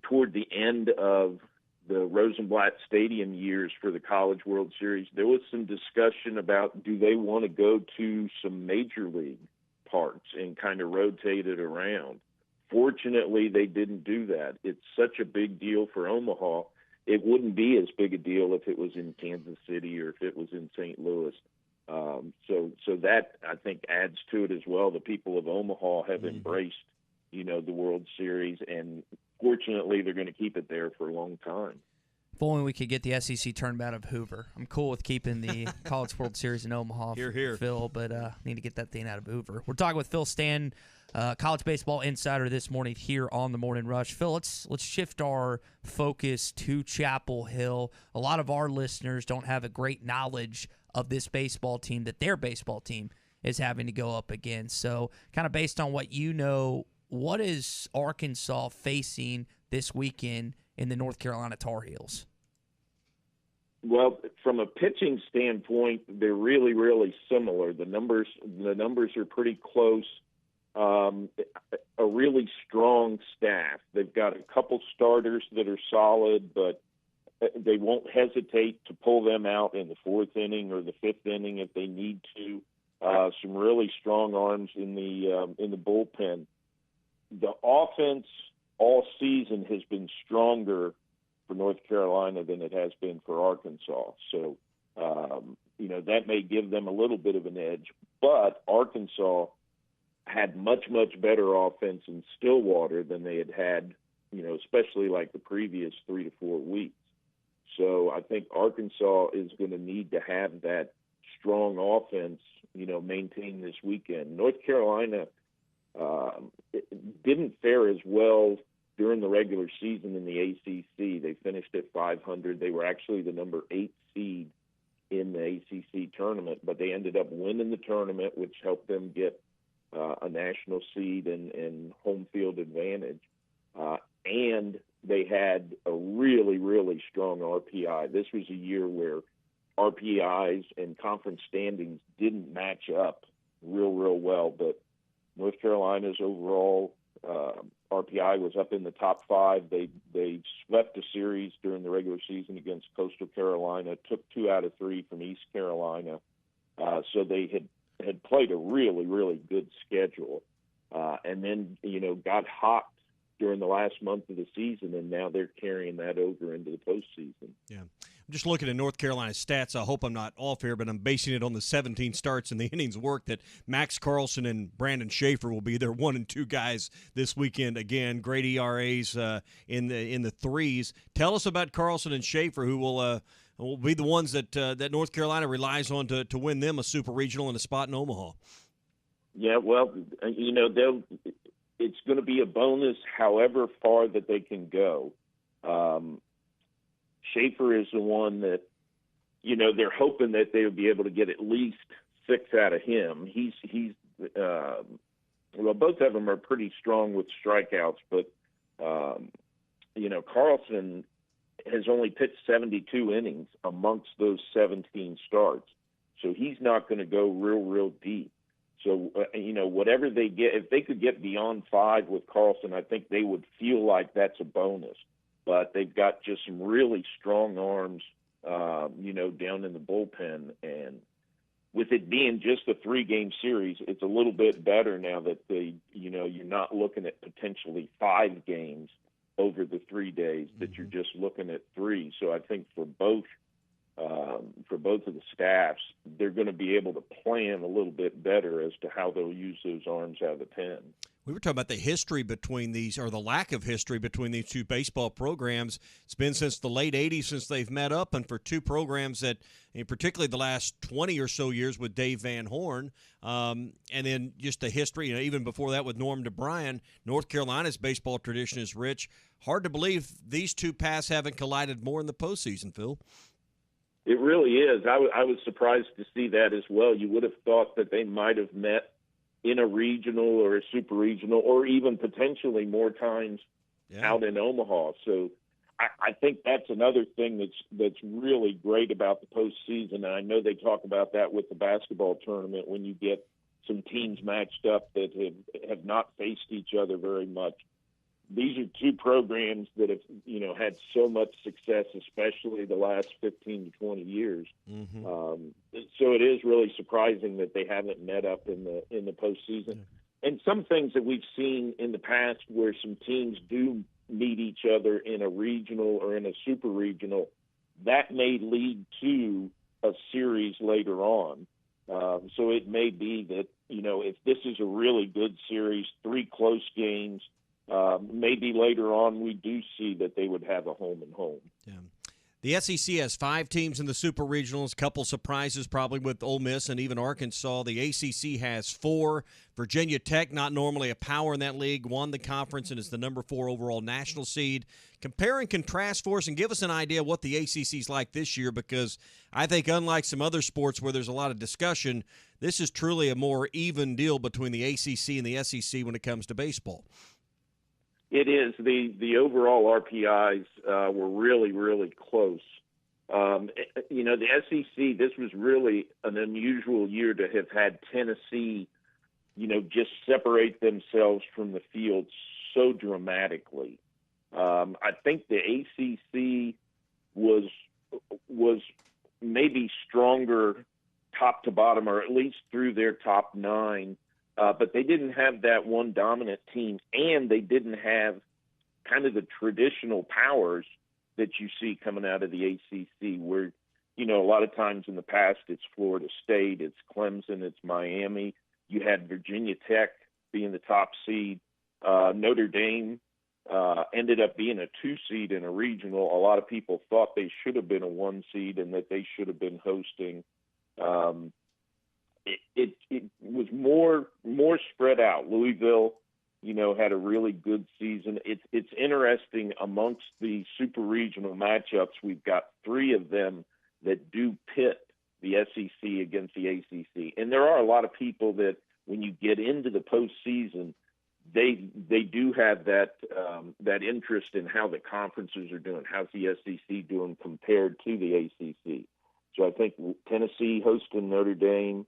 toward the end of the Rosenblatt Stadium years for the College World Series, there was some discussion about, do they want to go to some major league parts and kind of rotate it around. Fortunately, they didn't do that. It's such a big deal for Omaha. It wouldn't be as big a deal if it was in Kansas City or if it was in St. Louis. So that, I think, adds to it as well. The people of Omaha have embraced, the World Series, and fortunately, they're going to keep it there for a long time. If only we could get the SEC tournament out of Hoover. I'm cool with keeping the College World Series in Omaha, here. Phil, but need to get that thing out of Hoover. We're talking with Phil Stanton, college baseball insider this morning here on the Morning Rush. Phil, let's shift our focus to Chapel Hill. A lot of our listeners don't have a great knowledge of this baseball team that their baseball team is having to go up against. So kind of based on what you know, what is Arkansas facing this weekend in the North Carolina Tar Heels? Well, from a pitching standpoint, they're really, really similar. The numbers are pretty close. A really strong staff. They've got a couple starters that are solid, but they won't hesitate to pull them out in the fourth inning or the fifth inning if they need to. Some really strong arms in the bullpen. The offense all season has been stronger for North Carolina than it has been for Arkansas. So, that may give them a little bit of an edge. But Arkansas had much, much better offense in Stillwater than they had, especially like the previous 3 to 4 weeks. So I think Arkansas is going to need to have that strong offense, maintained this weekend. North Carolina didn't fare as well during the regular season in the ACC. They finished at 500. They were actually the number 8 seed in the ACC tournament, but they ended up winning the tournament, which helped them get a national seed and home field advantage. And they had a really, really strong RPI. This was a year where RPIs and conference standings didn't match up real well, but North Carolina's overall RPI was up in the top 5. They swept a series during the regular season against Coastal Carolina, took 2 out of 3 from East Carolina. So they had played a really, really good schedule. And then, got hot during the last month of the season, and now they're carrying that over into the postseason. Yeah. I'm just looking at North Carolina's stats. I hope I'm not off here, but I'm basing it on the 17 starts and the innings work that Max Carlson and Brandon Schaefer will be their 1 and 2 guys this weekend. Again, great ERAs in the 3s. Tell us about Carlson and Schaefer, who will be the ones that North Carolina relies on to win them a super regional and a spot in Omaha. Yeah, well, it's going to be a bonus however far that they can go. Schaefer is the one that, they're hoping that they would be able to get at least 6 out of him. Both of them are pretty strong with strikeouts, but, Carlson has only pitched 72 innings amongst those 17 starts. So he's not going to go real deep. So, whatever they get, if they could get beyond 5 with Carlson, I think they would feel like that's a bonus. But they've got just some really strong arms, down in the bullpen. And with it being just a 3-game series, it's a little bit better now that you're not looking at potentially 5 games. over the 3 days, that you're just looking at 3. So I think for both of the staffs, they're going to be able to plan a little bit better as to how they'll use those arms out of the pen. We were talking about the history between these, or the lack of history between these two baseball programs. It's been since the late 80s since they've met up, and for two programs that, particularly the last 20 or so years with Dave Van Horn, and then just the history, even before that with Norm DeBryan, North Carolina's baseball tradition is rich. Hard to believe these two paths haven't collided more in the postseason, Phil. It really is. I was surprised to see that as well. You would have thought that they might have met in a regional or a super regional, or even potentially more times out in Omaha. So I think that's another thing that's really great about the postseason. And I know they talk about that with the basketball tournament when you get some teams matched up that have not faced each other very much. These are two programs that have, had so much success, especially the last 15 to 20 years. Mm-hmm. So it is really surprising that they haven't met up in the postseason. Yeah. And some things that we've seen in the past where some teams do meet each other in a regional or in a super regional, that may lead to a series later on. So it may be that, if this is a really good series, 3 close games, maybe later on we do see that they would have a home and home. Yeah. The SEC has 5 teams in the Super Regionals, a couple surprises probably with Ole Miss and even Arkansas. The ACC has 4. Virginia Tech, not normally a power in that league, won the conference and is the number 4 overall national seed. Compare and contrast for us and give us an idea what the ACC is like this year, because I think unlike some other sports where there's a lot of discussion, this is truly a more even deal between the ACC and the SEC when it comes to baseball. It is. The overall RPIs were really, really close. The SEC, this was really an unusual year to have had Tennessee, just separate themselves from the field so dramatically. I think the ACC was maybe stronger top to bottom, or at least through their top 9. But they didn't have that one dominant team, and they didn't have kind of the traditional powers that you see coming out of the ACC, where, a lot of times in the past it's Florida State, it's Clemson, it's Miami. You had Virginia Tech being the top seed. Notre Dame ended up being a 2 seed in a regional. A lot of people thought they should have been a 1 seed and that they should have been hosting. It was more spread out. Louisville, had a really good season. It's interesting amongst the super regional matchups. We've got 3 of them that do pit the SEC against the ACC, and there are a lot of people that when you get into the postseason, they do have that interest in how the conferences are doing. How's the SEC doing compared to the ACC? So I think Tennessee hosting Notre Dame,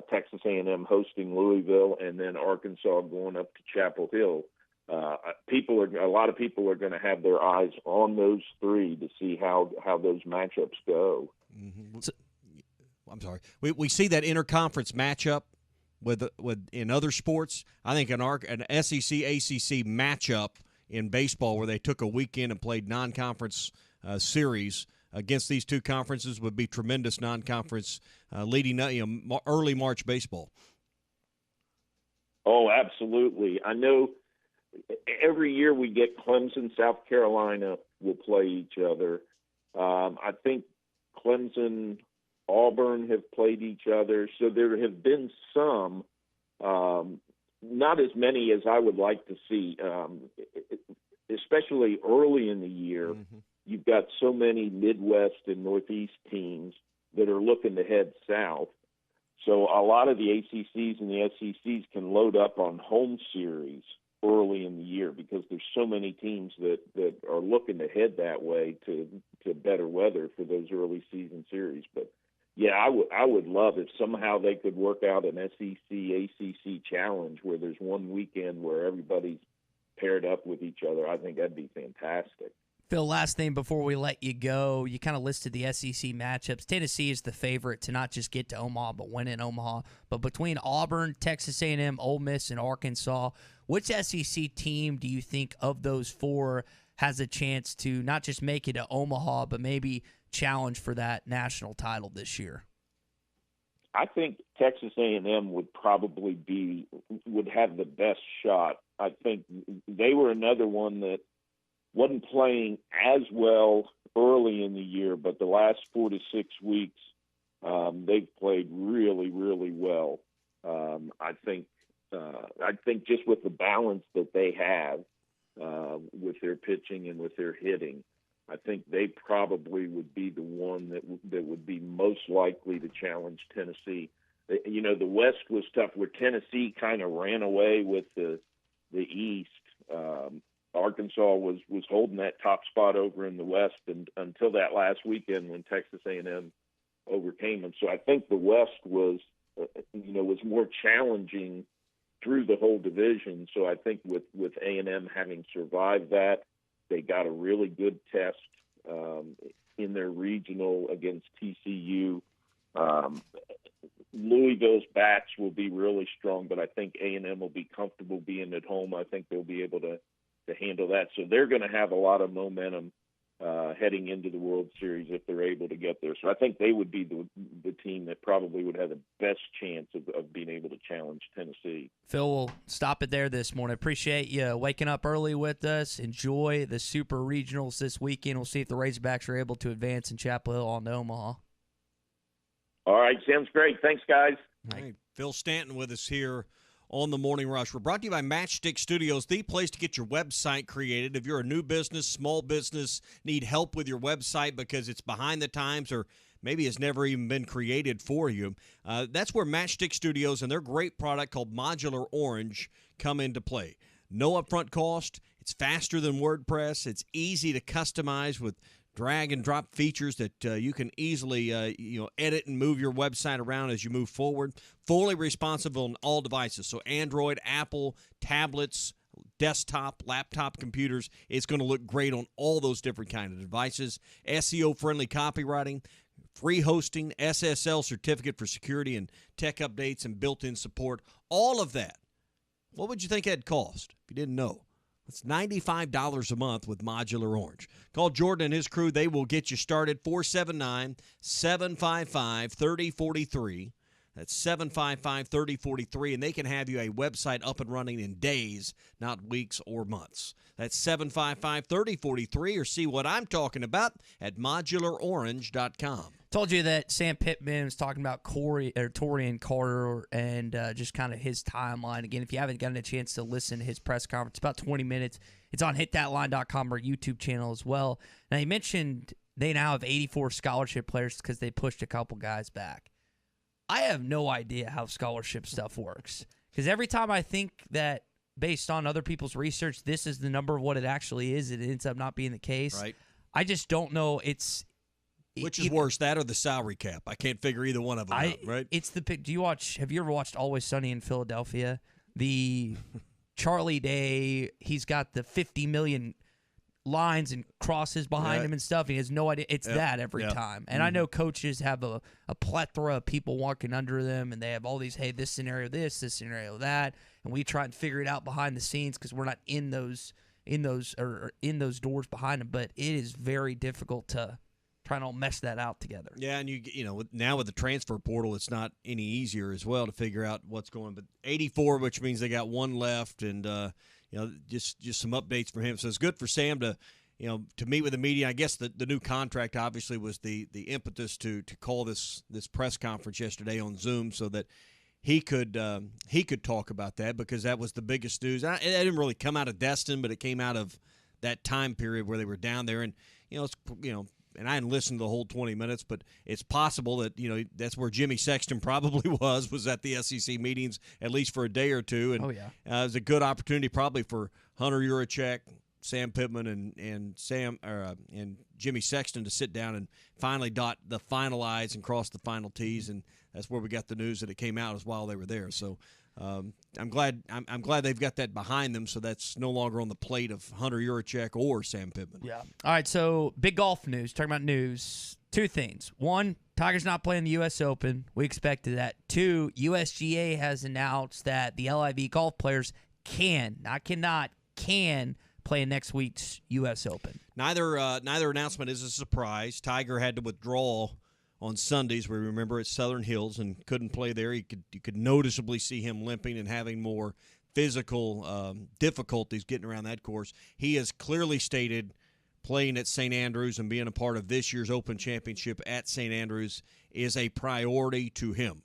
Texas A&M hosting Louisville, and then Arkansas going up to Chapel Hill. A lot of people are going to have their eyes on those 3 to see how those matchups go. Mm-hmm. I'm sorry. We see that interconference matchup with in other sports. I think an SEC ACC matchup in baseball where they took a weekend and played non-conference series against these two conferences would be tremendous non-conference leading early March baseball. Oh, absolutely. I know every year we get Clemson, South Carolina will play each other. I think Clemson, Auburn have played each other. So there have been some, not as many as I would like to see, especially early in the year. Mm-hmm. You've got so many Midwest and Northeast teams that are looking to head south. So a lot of the ACCs and the SECs can load up on home series early in the year because there's so many teams that are looking to head that way to better weather for those early season series. But, yeah, I would love if somehow they could work out an SEC-ACC challenge where there's one weekend where everybody's paired up with each other. I think that'd be fantastic. Phil, last thing before we let you go, you kind of listed the SEC matchups. Tennessee is the favorite to not just get to Omaha, but win in Omaha. But between Auburn, Texas A&M, Ole Miss, and Arkansas, which SEC team do you think of those four has a chance to not just make it to Omaha, but maybe challenge for that national title this year? I think Texas A&M would have the best shot. I think they were another one that wasn't playing as well early in the year, but the last 4 to 6 weeks, they've played really, really well. I think just with the balance that they have with their pitching and with their hitting, I think they probably would be the one that would be most likely to challenge Tennessee. You know, the West was tough, where Tennessee kind of ran away with the East. Arkansas was holding that top spot over in the West until that last weekend when Texas A&M overcame them. So I think the West was more challenging through the whole division. So I think with A&M having survived that, they got a really good test in their regional against TCU. Louisville's bats will be really strong, but I think A&M will be comfortable being at home. I think they'll be able to handle that. So they're going to have a lot of momentum heading into the World Series if they're able to get there. So I think they would be the team that probably would have the best chance of being able to challenge Tennessee. Phil, we'll stop it there this morning. Appreciate you waking up early with us. Enjoy the Super Regionals this weekend. We'll see if the Razorbacks are able to advance in Chapel Hill on to Omaha. All right, sounds great. Thanks, guys. All right, Phil Stanton with us here on the Morning Rush. We're brought to you by Matchstick Studios, the place to get your website created. If you're a new business, small business, need help with your website because it's behind the times or maybe it's never even been created for you, that's where Matchstick Studios and their great product called Modular Orange come into play. No upfront cost. It's faster than WordPress. It's easy to customize with drag and drop features that you can easily edit and move your website around as you move forward. Fully responsive on all devices, so Android, Apple, tablets, desktop, laptop computers. It's going to look great on all those different kinds of devices. SEO-friendly copywriting, free hosting, SSL certificate for security and tech updates, and built-in support. All of that. What would you think that'd cost if you didn't know? It's $95 a month with Modular Orange. Call Jordan and his crew. They will get you started. 479-755-3043. That's 755-3043, and they can have you a website up and running in days, not weeks or months. That's 755-3043, or see what I'm talking about at modularorange.com. Told you that Sam Pittman was talking about Torian Carter and just kind of his timeline. Again, if you haven't gotten a chance to listen to his press conference, about 20 minutes. It's on hitthatline.com or YouTube channel as well. Now, he mentioned they now have 84 scholarship players because they pushed a couple guys back. I have no idea how scholarship stuff works because every time I think that based on other people's research, this is the number of what it actually is, it ends up not being the case. Right. I just don't know. Which is worse, that or the salary cap? I can't figure either one of them out, right? It's the pick. Have you ever watched Always Sunny in Philadelphia? The Charlie Day, he's got the 50 million lines and crosses behind him and stuff. He has no idea. It's that every time. And I know coaches have a plethora of people walking under them, and they have all these, hey, this scenario this scenario that, and we try and figure it out behind the scenes because we're not in those doors behind them. But it is very difficult to trying to mess that out together. Yeah, and now with the transfer portal, it's not any easier as well to figure out what's going. But 84, which means they got one left, and just some updates for him. So it's good for Sam to meet with the media. I guess the new contract obviously was the impetus to call this press conference yesterday on Zoom so that he could talk about that because that was the biggest news. It didn't really come out of Destin, but it came out of that time period where they were down there, and and I hadn't listened to the whole 20 minutes, but it's possible that, that's where Jimmy Sexton probably was at the SEC meetings, at least for a day or two. And it was a good opportunity probably for Hunter Yurachek, Sam Pittman, and Jimmy Sexton to sit down and finally dot the final I's and cross the final T's. And that's where we got the news that it came out as while they were there. So I'm glad they've got that behind them, so that's no longer on the plate of Hunter Yurachek or Sam Pittman. Yeah. All right, so big golf news. Talking about news, two things. One, Tiger's not playing the U.S. Open. We expected that. Two, USGA has announced that the LIV golf players can play next week's U.S. Open. Neither announcement is a surprise. Tiger had to withdraw on Sundays. We remember at Southern Hills and couldn't play there. You could noticeably see him limping and having more physical difficulties getting around that course. He has clearly stated playing at St. Andrews and being a part of this year's Open Championship at St. Andrews is a priority to him.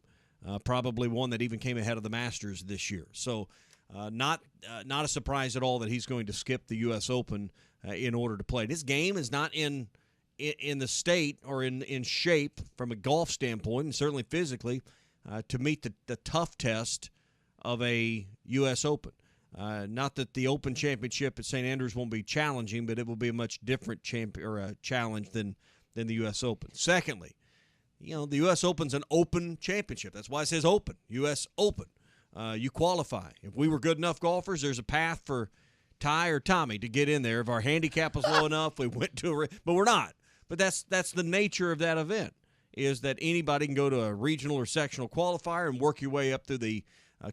Probably one that even came ahead of the Masters this year. So not a surprise at all that he's going to skip the U.S. Open in order to play. His game is not in the state or in shape from a golf standpoint, and certainly physically, to meet the tough test of a U.S. Open. Not that the Open Championship at St. Andrews won't be challenging, but it will be a much different challenge than the U.S. Open. Secondly, the U.S. Open's an open championship. That's why it says Open, U.S. Open. You qualify. If we were good enough golfers, there's a path for Ty or Tommy to get in there. If our handicap was low enough, we went to but we're not. But that's the nature of that event, is that anybody can go to a regional or sectional qualifier and work your way up through the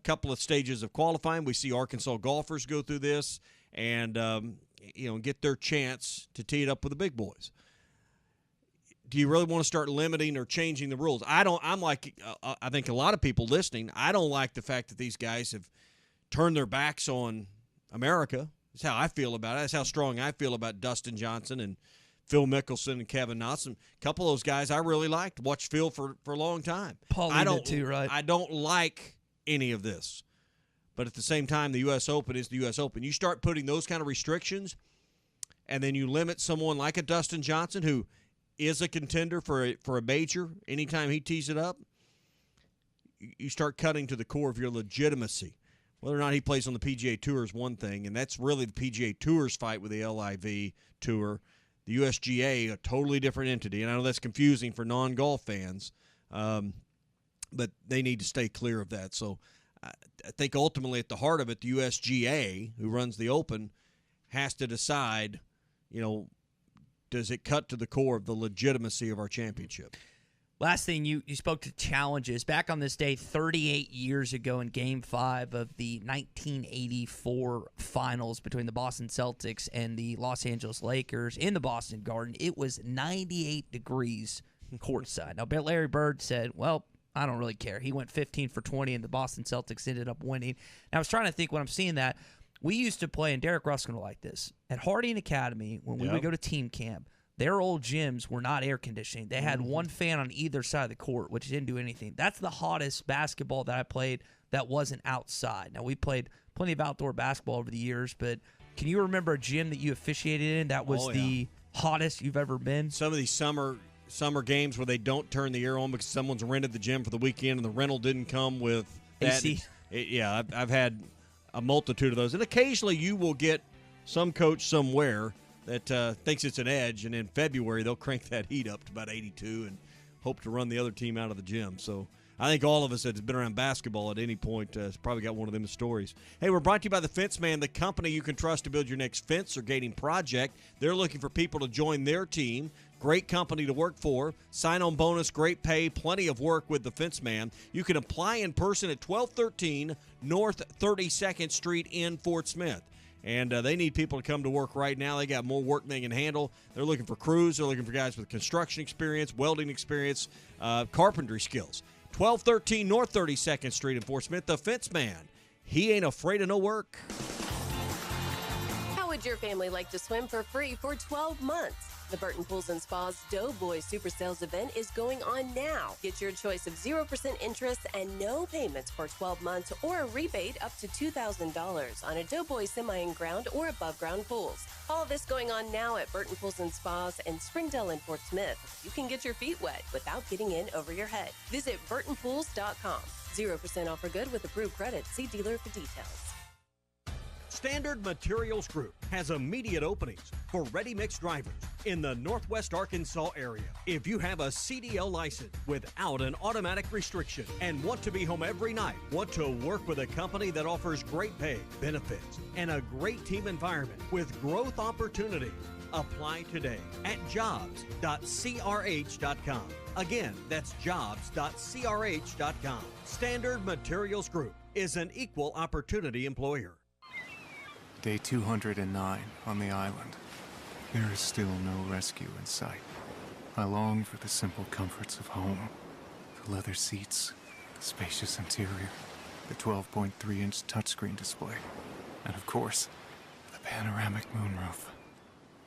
couple of stages of qualifying. We see Arkansas golfers go through this and get their chance to tee it up with the big boys. Do you really want to start limiting or changing the rules? I'm like I think a lot of people listening, I don't like the fact that these guys have turned their backs on America. That's how I feel about it. That's how strong I feel about Dustin Johnson and Phil Mickelson and Kevin Knotson. A couple of those guys I really liked. Watched Phil for a long time. Paulie did too, right? I don't like any of this. But at the same time, the U.S. Open is the U.S. Open. You start putting those kind of restrictions, and then you limit someone like a Dustin Johnson, who is a contender for a major anytime he tees it up, you start cutting to the core of your legitimacy. Whether or not he plays on the PGA Tour is one thing, and that's really the PGA Tour's fight with the LIV Tour. The USGA, a totally different entity, and I know that's confusing for non-golf fans, but they need to stay clear of that. So I think ultimately at the heart of it, the USGA, who runs the Open, has to decide, does it cut to the core of the legitimacy of our championship? Last thing, you spoke to challenges. Back on this day 38 years ago in Game 5 of the 1984 finals between the Boston Celtics and the Los Angeles Lakers in the Boston Garden, it was 98 degrees courtside. Now, Larry Bird said, well, I don't really care. He went 15 for 20, and the Boston Celtics ended up winning. And I was trying to think when I'm seeing that, we used to play, and Derek Ruskin like this, at Harding Academy when we would go to team camp. Their old gyms were not air conditioning. They had one fan on either side of the court, which didn't do anything. That's the hottest basketball that I played that wasn't outside. Now, we played plenty of outdoor basketball over the years, but can you remember a gym that you officiated in that was the hottest you've ever been? Some of these summer games where they don't turn the air on because someone's rented the gym for the weekend and the rental didn't come with that. AC. I've had a multitude of those. And occasionally you will get some coach somewhere that thinks it's an edge, and in February they'll crank that heat up to about 82 and hope to run the other team out of the gym. So I think all of us that's been around basketball at any point has probably got one of them stories. Hey, we're brought to you by the Fence Man, the company you can trust to build your next fence or gating project. They're looking for people to join their team. Great company to work for. Sign-on bonus, great pay, plenty of work with the Fence Man. You can apply in person at 1213 North 32nd Street in Fort Smith. And they need people to come to work right now. They got more work than they can handle. They're looking for crews. They're looking for guys with construction experience, welding experience, carpentry skills. 1213 North 32nd Street in Fort Smith. The Fence Man. He ain't afraid of no work. How would your family like to swim for free for 12 months? The Burton Pools and Spa's Doughboy Super Sales event is going on now. Get your choice of 0% interest and no payments for 12 months or a rebate up to $2,000 on a Doughboy semi-in-ground or above-ground pools. All this going on now at Burton Pools and Spas in Springdale and Fort Smith. You can get your feet wet without getting in over your head. Visit burtonpools.com. 0% offer good with approved credit. See dealer for details. Standard Materials Group has immediate openings for ready-mix drivers in the Northwest Arkansas area. If you have a CDL license without an automatic restriction and want to be home every night, want to work with a company that offers great pay, benefits, and a great team environment with growth opportunities, apply today at jobs.crh.com. Again, that's jobs.crh.com. Standard Materials Group is an equal opportunity employer. Day 209 on the island. There is still no rescue in sight. I long for the simple comforts of home. The leather seats, the spacious interior, the 12.3-inch touchscreen display, and of course, the panoramic moonroof.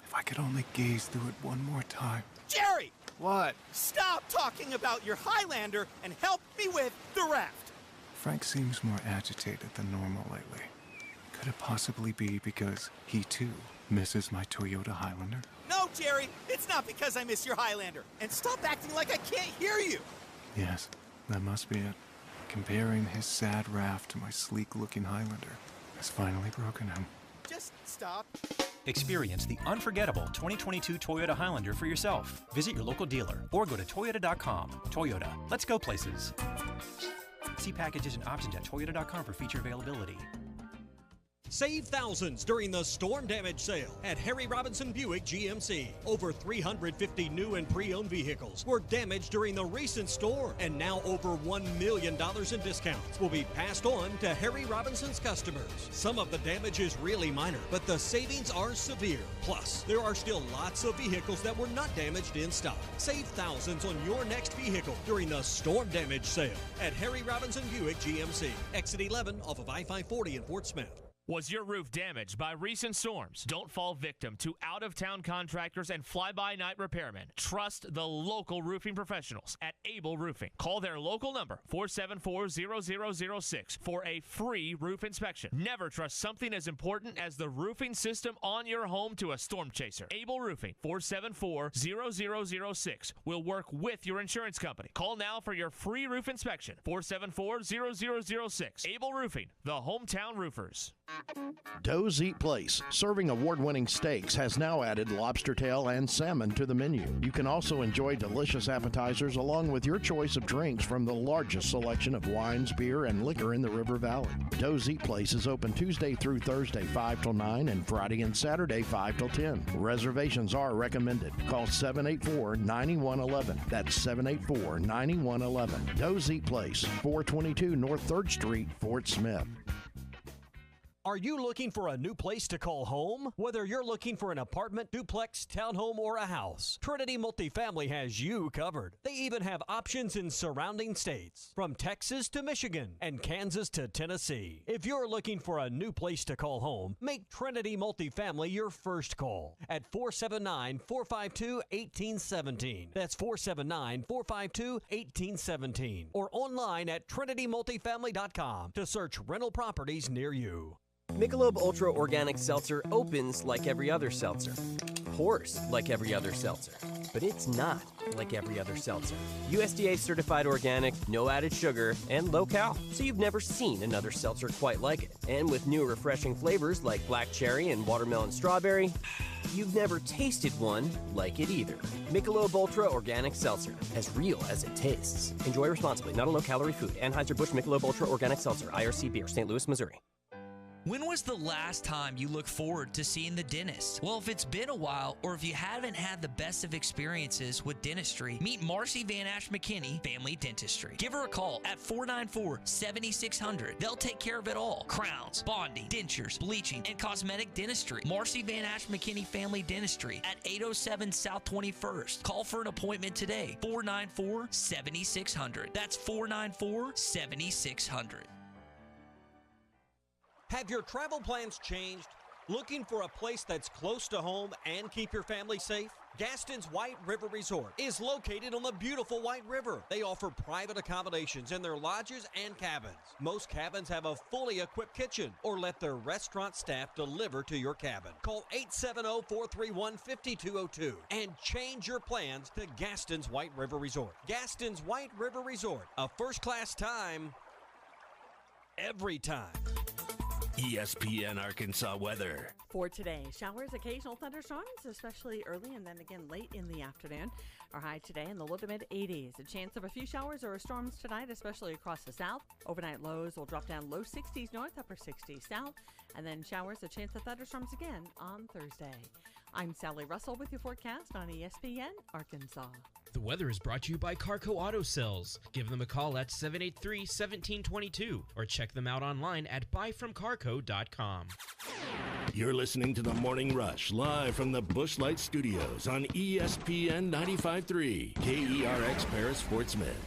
If I could only gaze through it one more time. Jerry! What? Stop talking about your Highlander and help me with the raft. Frank seems more agitated than normal lately. Could it possibly be because he too misses my Toyota Highlander? No, Jerry, it's not because I miss your Highlander. And stop acting like I can't hear you. Yes, that must be it. Comparing his sad raft to my sleek-looking Highlander has finally broken him. Just stop. Experience the unforgettable 2022 Toyota Highlander for yourself. Visit your local dealer or go to toyota.com. Toyota, let's go places. See packages and options at toyota.com for feature availability. Save thousands during the storm damage sale at Harry Robinson Buick GMC. Over 350 new and pre-owned vehicles were damaged during the recent storm, and now over $1 million in discounts will be passed on to Harry Robinson's customers. Some of the damage is really minor, but the savings are severe. Plus, there are still lots of vehicles that were not damaged in stock. Save thousands on your next vehicle during the storm damage sale at Harry Robinson Buick GMC. Exit 11 off of I-540 in Fort Smith. Was your roof damaged by recent storms? Don't fall victim to out-of-town contractors and fly-by-night repairmen. Trust the local roofing professionals at Able Roofing. Call their local number, 474-0006, for a free roof inspection. Never trust something as important as the roofing system on your home to a storm chaser. Able Roofing, 474-0006, will work with your insurance company. Call now for your free roof inspection, 474-0006. Able Roofing, the hometown roofers. Doe's Eat Place, serving award-winning steaks, has now added lobster tail and salmon to the menu. You can also enjoy delicious appetizers along with your choice of drinks from the largest selection of wines, beer, and liquor in the River Valley. Doe's Eat Place is open Tuesday through Thursday 5 till 9 and Friday and Saturday 5 till 10. Reservations are recommended. Call 784-9111. That's 784-9111. Doe's Eat Place, 422 North 3rd Street, Fort Smith. Are you looking for a new place to call home? Whether you're looking for an apartment, duplex, townhome, or a house, Trinity Multifamily has you covered. They even have options in surrounding states, from Texas to Michigan and Kansas to Tennessee. If you're looking for a new place to call home, make Trinity Multifamily your first call at 479-452-1817. That's 479-452-1817. Or online at trinitymultifamily.com to search rental properties near you. Michelob Ultra Organic Seltzer opens like every other seltzer, pours like every other seltzer, but it's not like every other seltzer. USDA certified organic, no added sugar, and low cal, so you've never seen another seltzer quite like it. And with new refreshing flavors like black cherry and watermelon strawberry, you've never tasted one like it either. Michelob Ultra Organic Seltzer, as real as it tastes. Enjoy responsibly, not a low-calorie food. Anheuser-Busch Michelob Ultra Organic Seltzer, IRC Beer, St. Louis, Missouri. When was the last time you looked forward to seeing the dentist? Well, if it's been a while, or if you haven't had the best of experiences with dentistry, meet Marcy Van Ash McKinney Family Dentistry. Give her a call at 494-7600. They'll take care of it all. Crowns, bonding, dentures, bleaching, and cosmetic dentistry. Marcy Van Ash McKinney Family Dentistry at 807 South 21st. Call for an appointment today. 494-7600. That's 494-7600. Have your travel plans changed? Looking for a place that's close to home and keep your family safe? Gaston's White River Resort is located on the beautiful White River. They offer private accommodations in their lodges and cabins. Most cabins have a fully equipped kitchen or let their restaurant staff deliver to your cabin. Call 870-431-5202 and change your plans to Gaston's White River Resort. Gaston's White River Resort, a first-class time, every time. ESPN Arkansas weather. For today, showers, occasional thunderstorms, especially early and then again late in the afternoon. Our high today in the low to mid 80s. A chance of a few showers or storms tonight, especially across the south. Overnight lows will drop down low 60s north, upper 60s south. And then showers, a chance of thunderstorms again on Thursday. I'm Sally Russell with your forecast on ESPN Arkansas. The weather is brought to you by Carco Auto Sales. Give them a call at 783-1722 or check them out online at buyfromcarco.com. You're listening to The Morning Rush live from the Busch Light Studios on ESPN 95.3 KERX Paris Fort Smith.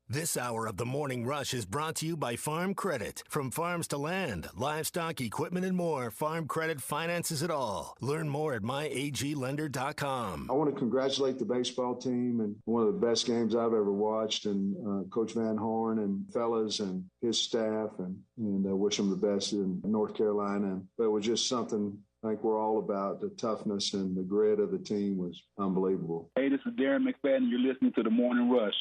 This hour of The Morning Rush is brought to you by Farm Credit. From farms to land, livestock, equipment, and more, Farm Credit finances it all. Learn more at myaglender.com. I want to congratulate the baseball team and one of the best games I've ever watched, and Coach Van Horn and fellas and his staff, and wish them the best in North Carolina. But it was just something I think we're all about. The toughness and the grit of the team was unbelievable. Hey, this is Darren McFadden. You're listening to The Morning Rush.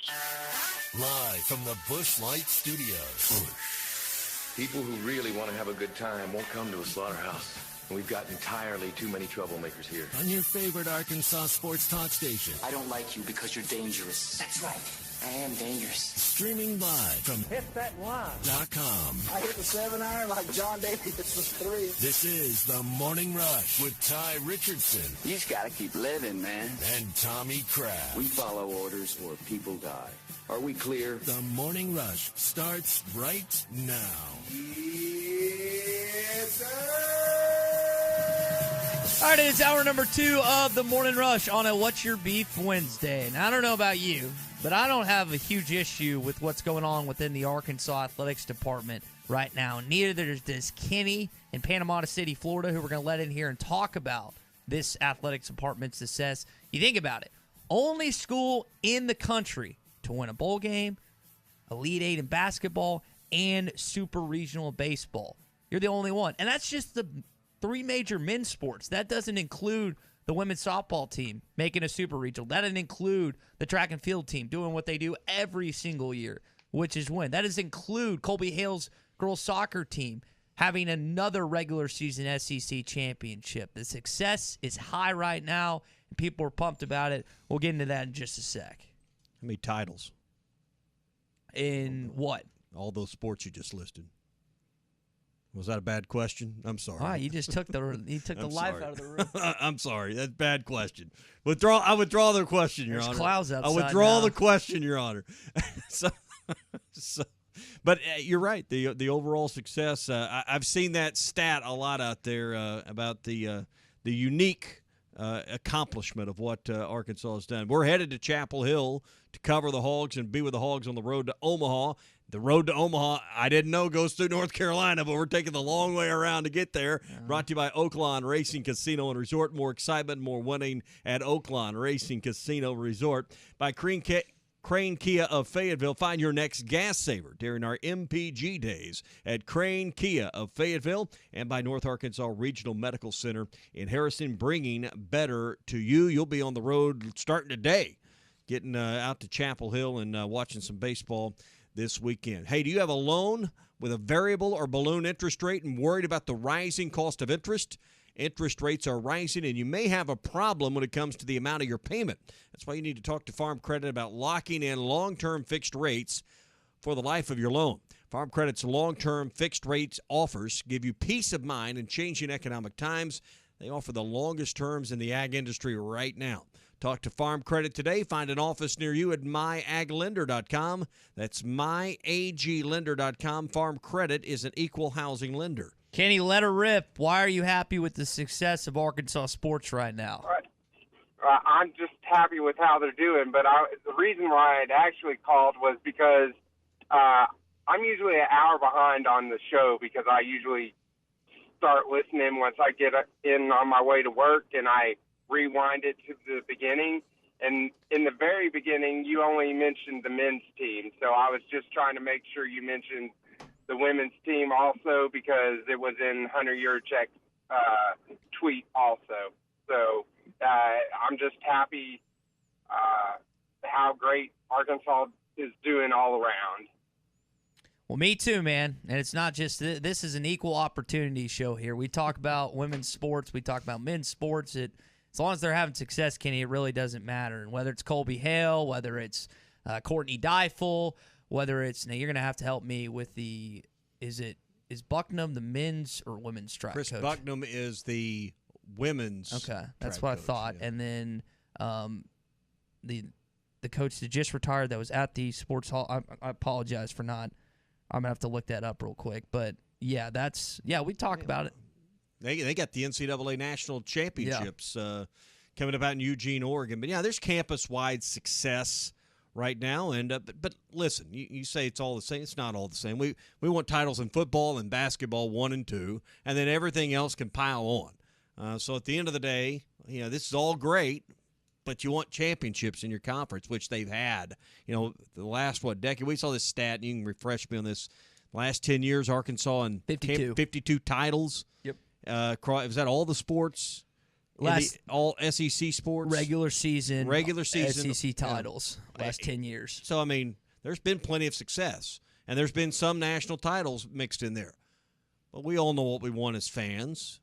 Live from the Busch Light Studios. People who really want to have a good time won't come to a slaughterhouse. And we've got entirely too many troublemakers here. On your favorite Arkansas sports talk station. I don't like you because you're dangerous. That's right. I am dangerous. Streaming live from hitthatline.com. .com. I hit the 7-iron like John Daly hits the 3. This is The Morning Rush with Ty Richardson. You just got to keep living, man. And Tommy Kraft. We follow orders or people die. Are we clear? The Morning Rush starts right now. Yes, sir. All right, it's hour number 2 of the Morning Rush on a What's Your Beef Wednesday. And I don't know about you, but I don't have a huge issue with what's going on within the Arkansas Athletics Department right now. Neither does Kenny in Panama City, Florida, who we're going to let in here and talk about this athletics department's success. You think about it. Only school in the country to win a bowl game, Elite 8 in basketball, and Super Regional baseball. You're the only one. And that's just the 3 major men's sports. That doesn't include the women's softball team making a Super Regional. That doesn't include the track and field team doing what they do every single year, which is win. That doesn't include Colby Hale's girls soccer team having another regular season SEC championship. The success is high right now, and people are pumped about it. We'll get into that in just a sec. How many titles? In what? All those sports you just listed. Was that a bad question? I'm sorry. Wow, you just took the life out of the room. I'm sorry. That's a bad question. I withdraw the question, Your There's Honor. clouds outside I withdraw now. the question, Your Honor. But you're right. The overall success. I've seen that stat a lot out there about the unique accomplishment of what Arkansas has done. We're headed to Chapel Hill to cover the Hogs and be with the Hogs on the road to Omaha. The road to Omaha, I didn't know, goes through North Carolina, but we're taking the long way around to get there. Brought to you by Oaklawn Racing Casino and Resort. More excitement, more winning at Oaklawn Racing Casino Resort. By Crane Kia of Fayetteville. Find your next gas saver during our MPG days at Crane Kia of Fayetteville. And by North Arkansas Regional Medical Center in Harrison, bringing better to you. You'll be on the road starting today, getting out to Chapel Hill and watching some baseball this weekend. Hey, do you have a loan with a variable or balloon interest rate and worried about the rising cost of interest? Interest rates are rising, and you may have a problem when it comes to the amount of your payment. That's why you need to talk to Farm Credit about locking in long-term fixed rates for the life of your loan. Farm Credit's long-term fixed rates offers give you peace of mind in changing economic times. They offer the longest terms in the ag industry right now. Talk to Farm Credit today. Find an office near you at myaglender.com. That's myaglender.com. Farm Credit is an equal housing lender. Kenny, let her rip. Why are you happy with the success of Arkansas sports right now? I'm just happy with how they're doing, but the reason why I'd actually called was because I'm usually an hour behind on the show because I usually start listening once I get in on my way to work, and I rewind it to the beginning. And in the very beginning, you only mentioned the men's team, so I was just trying to make sure you mentioned the women's team also because it was in Hunter Yurchek's tweet also. So I'm just happy how great Arkansas is doing all around. Well, me too, man. And it's not just this is an equal opportunity show here. We talk about women's sports. We talk about men's sports. As long as they're having success, Kenny, it really doesn't matter. And whether it's Colby Hale, whether it's Courtney Deifel, whether it's – now you're going to have to help me with the – is Bucknam the men's or women's track Chris coach? Bucknam is the women's that's track what coach, I thought. yeah. And then the coach that just retired that was at the sports hall – I apologize for not – I'm going to have to look that up real quick. But, yeah, we talk about it. They got the NCAA National Championships coming up out in Eugene, Oregon. But, yeah, there's campus-wide success right now. And but listen, you say it's all the same. It's not all the same. We want titles in football and basketball 1 and 2, and then everything else can pile on. So at the end of the day, this is all great, but you want championships in your conference, which they've had. The last, decade? We saw this stat, and you can refresh me on this. Last 10 years, Arkansas and 52 titles. Yep. Was that all the sports? All SEC sports? Regular season SEC Yeah. titles last 10 years. So, I mean, there's been plenty of success, and there's been some national titles mixed in there. But we all know what we want as fans.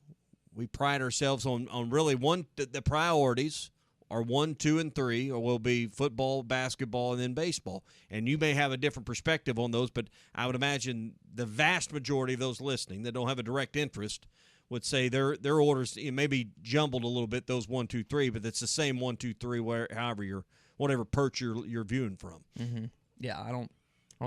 We pride ourselves on really the priorities are 1, 2, and 3, or will be football, basketball, and then baseball. And you may have a different perspective on those, but I would imagine the vast majority of those listening that don't have a direct interest would say their orders may be jumbled a little bit, those 1, 2, 3, but it's the same 1, 2, 3, whatever perch you're viewing from. Mm-hmm. Yeah, I don't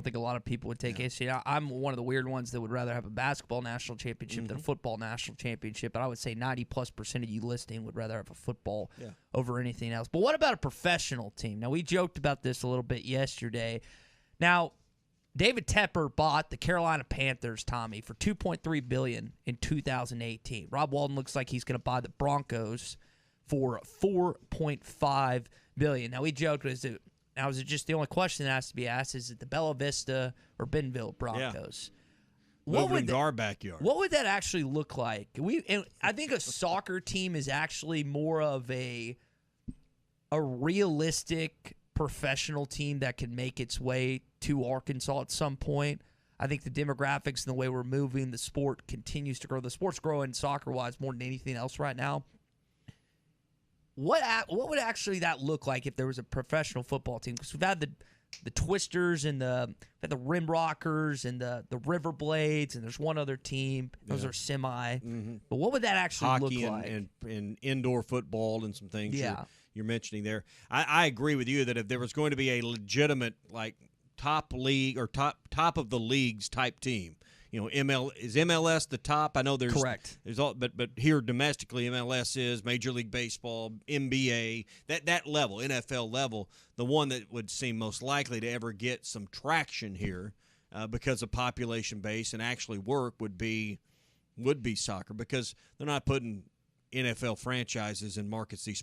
think a lot of people would take AC. I'm one of the weird ones that would rather have a basketball national championship than a football national championship, but I would say 90+% of you listening would rather have a football over anything else. But what about a professional team? Now, we joked about this a little bit yesterday. Now, David Tepper bought the Carolina Panthers, Tommy, for $2.3 billion in 2018. Rob Walton looks like he's going to buy the Broncos for $4.5 billion. Now, we joked, is it just the only question that has to be asked? Is it the Bella Vista or Bentonville Broncos? Moving into our backyard. What would that actually look like? I think a soccer team is actually more of a realistic professional team that can make its way to Arkansas at some point. I think the demographics and the way we're moving, the sport continues to grow. The sport's growing soccer-wise more than anything else right now. What would actually that look like if there was a professional football team? Because we've had the Twisters and the Rim Rockers and the River Blades, and there's one other team. Those are semi. Mm-hmm. But what would that actually look like? Hockey and indoor football and some things you're mentioning there. I agree with you that if there was going to be a legitimate top league or top of the leagues type team. Is MLS the top? I know there's correct. There's all, but here domestically, MLS is Major League Baseball, NBA, that level, NFL level. The one that would seem most likely to ever get some traction here, because of population base and actually work would be soccer, because they're not putting NFL franchises in markets these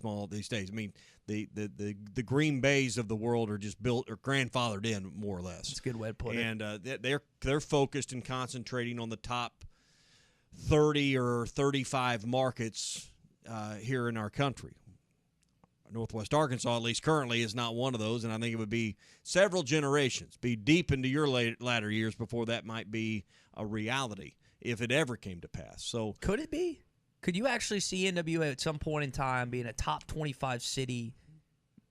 days. I mean, the Green Bays of the world are just built or grandfathered in, more or less. That's a good way to put it. And they're focused and concentrating on the top 30 or 35 markets here in our country. Northwest Arkansas, at least currently, is not one of those, and I think it would be several generations, be deep into your latter years before that might be a reality, if it ever came to pass. So could it be? Could you actually see NWA at some point in time being a top 25 city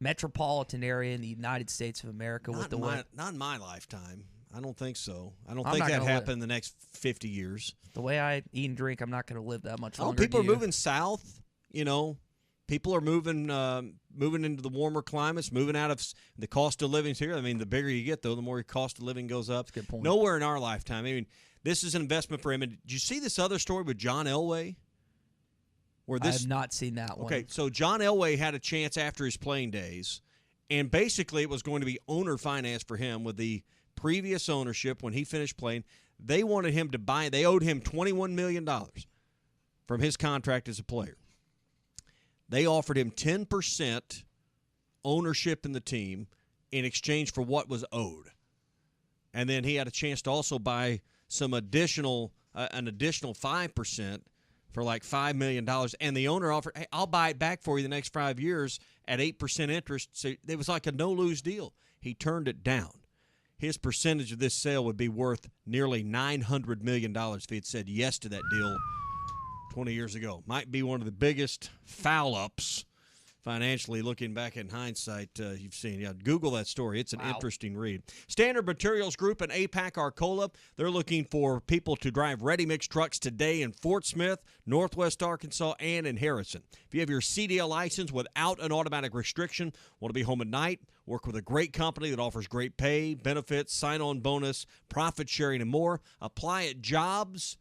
metropolitan area in the United States of America? Not in my lifetime. I don't think so. I don't think that happened in the next 50 years. The way I eat and drink, I'm not going to live that much longer. People are moving south. People are moving into the warmer climates, moving out of the cost of living here. I mean, the bigger you get, though, the more your cost of living goes up. That's a good point. Nowhere in our lifetime. I mean, this is an investment for him. And did you see this other story with John Elway? I have not seen that one. Okay, so John Elway had a chance after his playing days, and basically it was going to be owner finance for him with the previous ownership when he finished playing. They wanted him to buy. They owed him $21 million from his contract as a player. They offered him 10% ownership in the team in exchange for what was owed. And then he had a chance to also buy some an additional 5%. For like $5 million, and the owner offered, "Hey, I'll buy it back for you the next 5 years at 8% interest." So it was like a no-lose deal. He turned it down. his percentage of this sale would be worth nearly $900 million if he had said yes to that deal 20 years ago. Might be one of the biggest foul-ups financially, looking back in hindsight, you've seen. Yeah, Google that story. It's an interesting read. Standard Materials Group and APAC Arcola, they're looking for people to drive ready-mix trucks today in Fort Smith, Northwest Arkansas, and in Harrison. If you have your CDL license without an automatic restriction, want to be home at night, work with a great company that offers great pay, benefits, sign-on bonus, profit sharing, and more, apply at jobs.crh.com.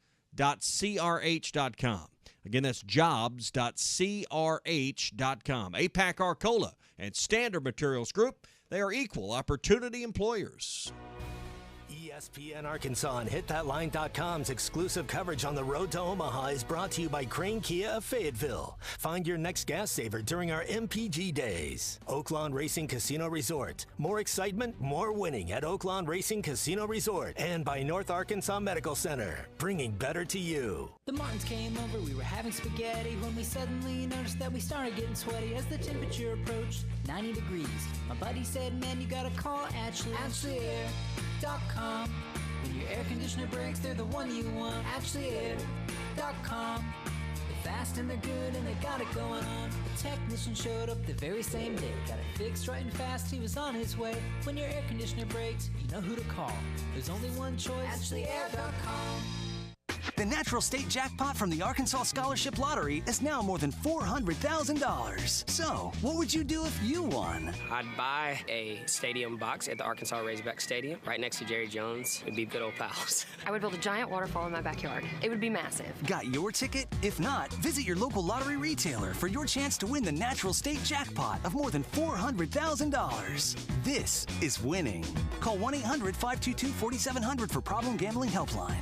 Again, that's jobs.crh.com. APAC Arcola and Standard Materials Group, they are equal opportunity employers. ESPN Arkansas and HitThatLine.com's exclusive coverage on the road to Omaha is brought to you by Crane Kia of Fayetteville. Find your next gas saver during our MPG days. Oaklawn Racing Casino Resort. More excitement, more winning at Oaklawn Racing Casino Resort. And by North Arkansas Medical Center, bringing better to you. The Martins came over, we were having spaghetti when we suddenly noticed that we started getting sweaty as the temperature approached 90 degrees. My buddy said, man, you gotta call AshleyAir.com. When your air conditioner breaks, they're the one you want. AshleyAir.com. They're fast and they're good and they got it going on. The technician showed up the very same day. Got it fixed right and fast, he was on his way. When your air conditioner breaks, you know who to call. There's only one choice. AshleyAir.com. The natural state jackpot from the Arkansas Scholarship Lottery is now more than $400,000. So, what would you do if you won? I'd buy a stadium box at the Arkansas Razorback Stadium, right next to Jerry Jones. We'd be good old pals. I would build a giant waterfall in my backyard. It would be massive. Got your ticket? If not, visit your local lottery retailer for your chance to win the natural state jackpot of more than $400,000. This is winning. Call 1-800-522-4700 for Problem Gambling Helpline.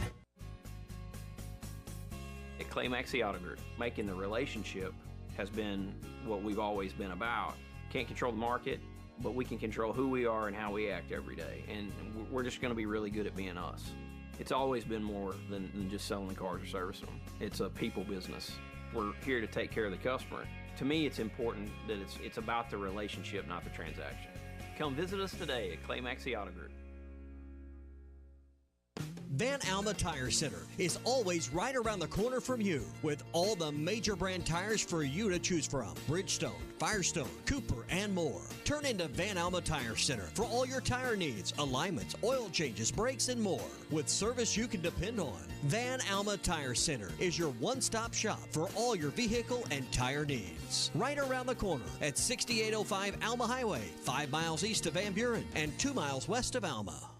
At Clay Maxey Auto Group, making the relationship has been what we've always been about. Can't control the market, but we can control who we are and how we act every day. And we're just going to be really good at being us. It's always been more than just selling the cars or servicing them. It's a people business. We're here to take care of the customer. To me, it's important that it's about the relationship, not the transaction. Come visit us today at Clay Maxey Auto Group. Van Alma Tire Center is always right around the corner from you with all the major brand tires for you to choose from. Bridgestone, Firestone, Cooper, and more. Turn into Van Alma Tire Center for all your tire needs, alignments, oil changes, brakes, and more. With service you can depend on. Van Alma Tire Center is your one-stop shop for all your vehicle and tire needs. Right around the corner at 6805 Alma Highway, 5 miles east of Van Buren and 2 miles west of Alma.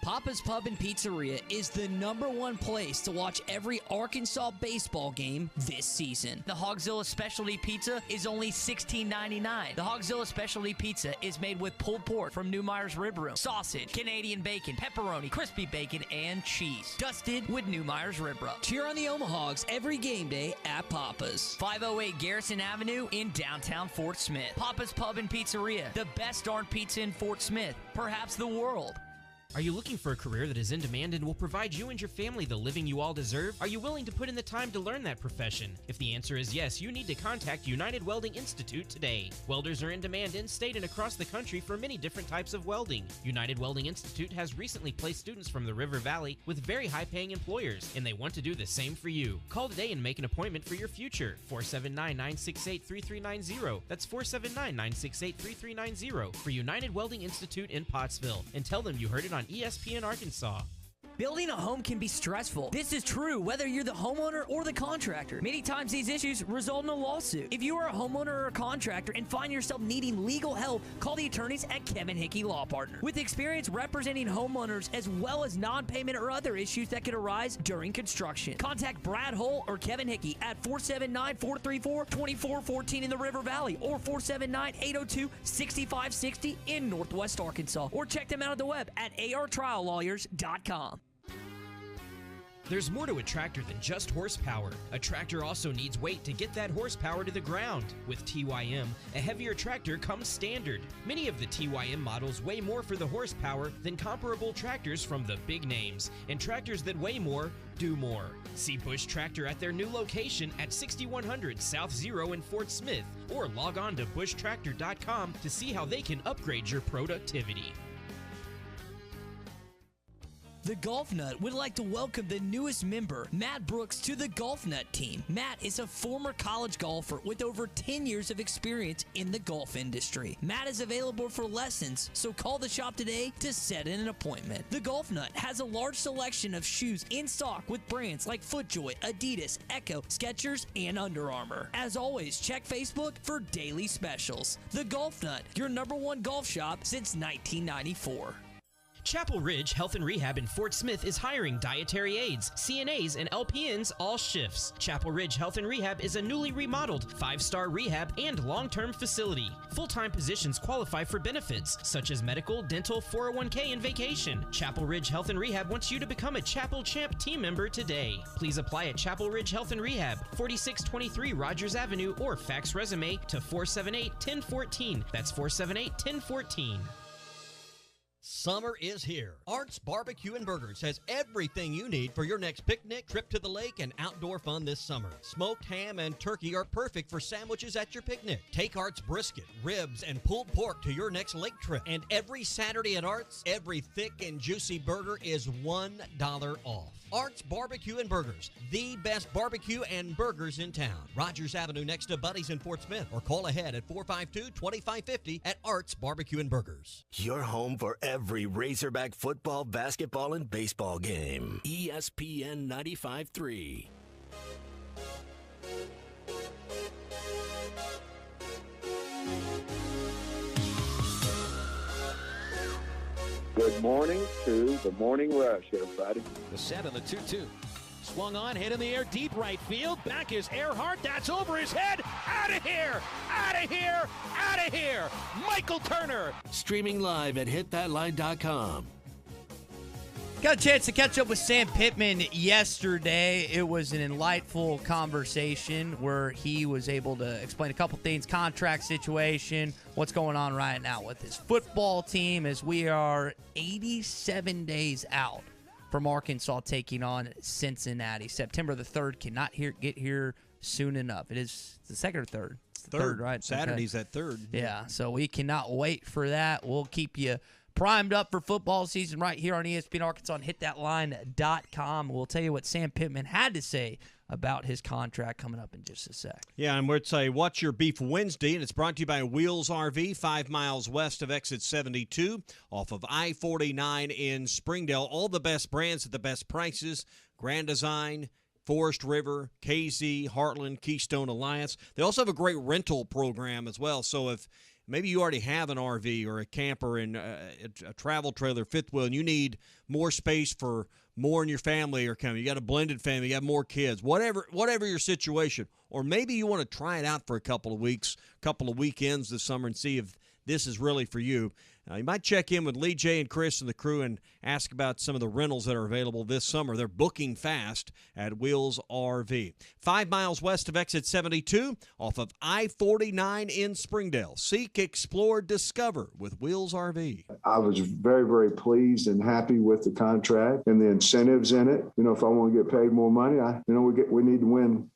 Papa's Pub and Pizzeria is the #1 place to watch every Arkansas baseball game this season. The Hogzilla Specialty Pizza is only $16.99. The Hogzilla Specialty Pizza is made with pulled pork from Neumeyer's Rib Room, sausage, Canadian bacon, pepperoni, crispy bacon, and cheese. Dusted with Neumeyer's Rib Rub. Cheer on the Omahogs every game day at Papa's. 508 Garrison Avenue in downtown Fort Smith. Papa's Pub and Pizzeria, the best darn pizza in Fort Smith, perhaps the world. Are you looking for a career that is in demand and will provide you and your family the living you all deserve? Are you willing to put in the time to learn that profession? If the answer is yes, you need to contact United Welding Institute today. Welders are in demand in-state and across the country for many different types of welding. United Welding Institute has recently placed students from the River Valley with very high-paying employers, and they want to do the same for you. Call today and make an appointment for your future. 479-968-3390. That's 479-968-3390 for United Welding Institute in Pottsville, and tell them you heard it on ESPN Arkansas. Building a home can be stressful. This is true whether you're the homeowner or the contractor. Many times these issues result in a lawsuit. If you are a homeowner or a contractor and find yourself needing legal help, call the attorneys at Kevin Hickey Law Partner. With experience representing homeowners as well as non-payment or other issues that could arise during construction. Contact Brad Hull or Kevin Hickey at 479-434-2414 in the River Valley or 479-802-6560 in Northwest Arkansas. Or check them out on the web at artriallawyers.com. There's more to a tractor than just horsepower. A tractor also needs weight to get that horsepower to the ground. With TYM, a heavier tractor comes standard. Many of the TYM models weigh more for the horsepower than comparable tractors from the big names. And tractors that weigh more do more. See Bush Tractor at their new location at 6100 South Zero in Fort Smith, or log on to bushtractor.com to see how they can upgrade your productivity. The Golf Nut would like to welcome the newest member, Matt Brooks, to the Golf Nut team. Matt is a former college golfer with over 10 years of experience in the golf industry. Matt is available for lessons, so call the shop today to set in an appointment. The Golf Nut has a large selection of shoes in stock with brands like FootJoy, Adidas, Echo, Skechers, and Under Armour. As always, check Facebook for daily specials. The Golf Nut, your #1 golf shop since 1994. Chapel Ridge Health and Rehab in Fort Smith is hiring dietary aides, CNAs, and LPNs all shifts. Chapel Ridge Health and Rehab is a newly remodeled 5-star rehab and long-term facility. Full-time positions qualify for benefits, such as medical, dental, 401k, and vacation. Chapel Ridge Health and Rehab wants you to become a Chapel Champ team member today. Please apply at Chapel Ridge Health and Rehab, 4623 Rogers Avenue, or fax resume to 478-1014. That's 478-1014. Summer is here. Art's Barbecue and Burgers has everything you need for your next picnic, trip to the lake, and outdoor fun this summer. Smoked ham and turkey are perfect for sandwiches at your picnic. Take Art's brisket, ribs, and pulled pork to your next lake trip. And every Saturday at Art's, every thick and juicy burger is $1 off. Art's Barbecue and Burgers, the best barbecue and burgers in town. Rogers Avenue next to Buddy's in Fort Smith, or call ahead at 452-2550 at Art's Barbecue and Burgers. Your home for every Razorback football, basketball, and baseball game. ESPN 95.3. Good morning to the Morning Rush, everybody. The set on the 2-2. Swung on, hit in the air, deep right field. Back is Earhart. That's over his head. Out of here! Out of here! Out of here! Michael Turner. Streaming live at hitthatline.com. Got a chance to catch up with Sam Pittman yesterday. It was an enlightful conversation where he was able to explain a couple things, contract situation, what's going on right now with his football team as we are 87 days out from Arkansas taking on Cincinnati. September the 3rd, cannot get here soon enough. It is the 2nd or 3rd? It's the 3rd, right? Saturday's that 3rd. Yeah, so we cannot wait for that. We'll keep you primed up for football season right here on ESPN Arkansas and hitthatline.com. We'll tell you what Sam Pittman had to say about his contract coming up in just a sec. Yeah, and we're say Watch Your Beef Wednesday, and it's brought to you by Wheels RV, 5 miles west of exit 72 off of I-49 in Springdale. All the best brands at the best prices, Grand Design, Forest River, KZ, Heartland, Keystone Alliance. They also have a great rental program as well, so if maybe you already have an RV or a camper and a travel trailer, fifth wheel, and you need more space for more in your family or coming. You got a blended family, you got more kids, whatever your situation. Or maybe you want to try it out for a couple of weeks, couple of weekends this summer and see if this is really for you. You might check in with Lee J and Chris and the crew and ask about some of the rentals that are available this summer. They're booking fast at Wheels RV. 5 miles west of exit 72 off of I-49 in Springdale. Seek, explore, discover with Wheels RV. I was very, very pleased and happy with the contract and the incentives in it. You know, if I want to get paid more money, we need to win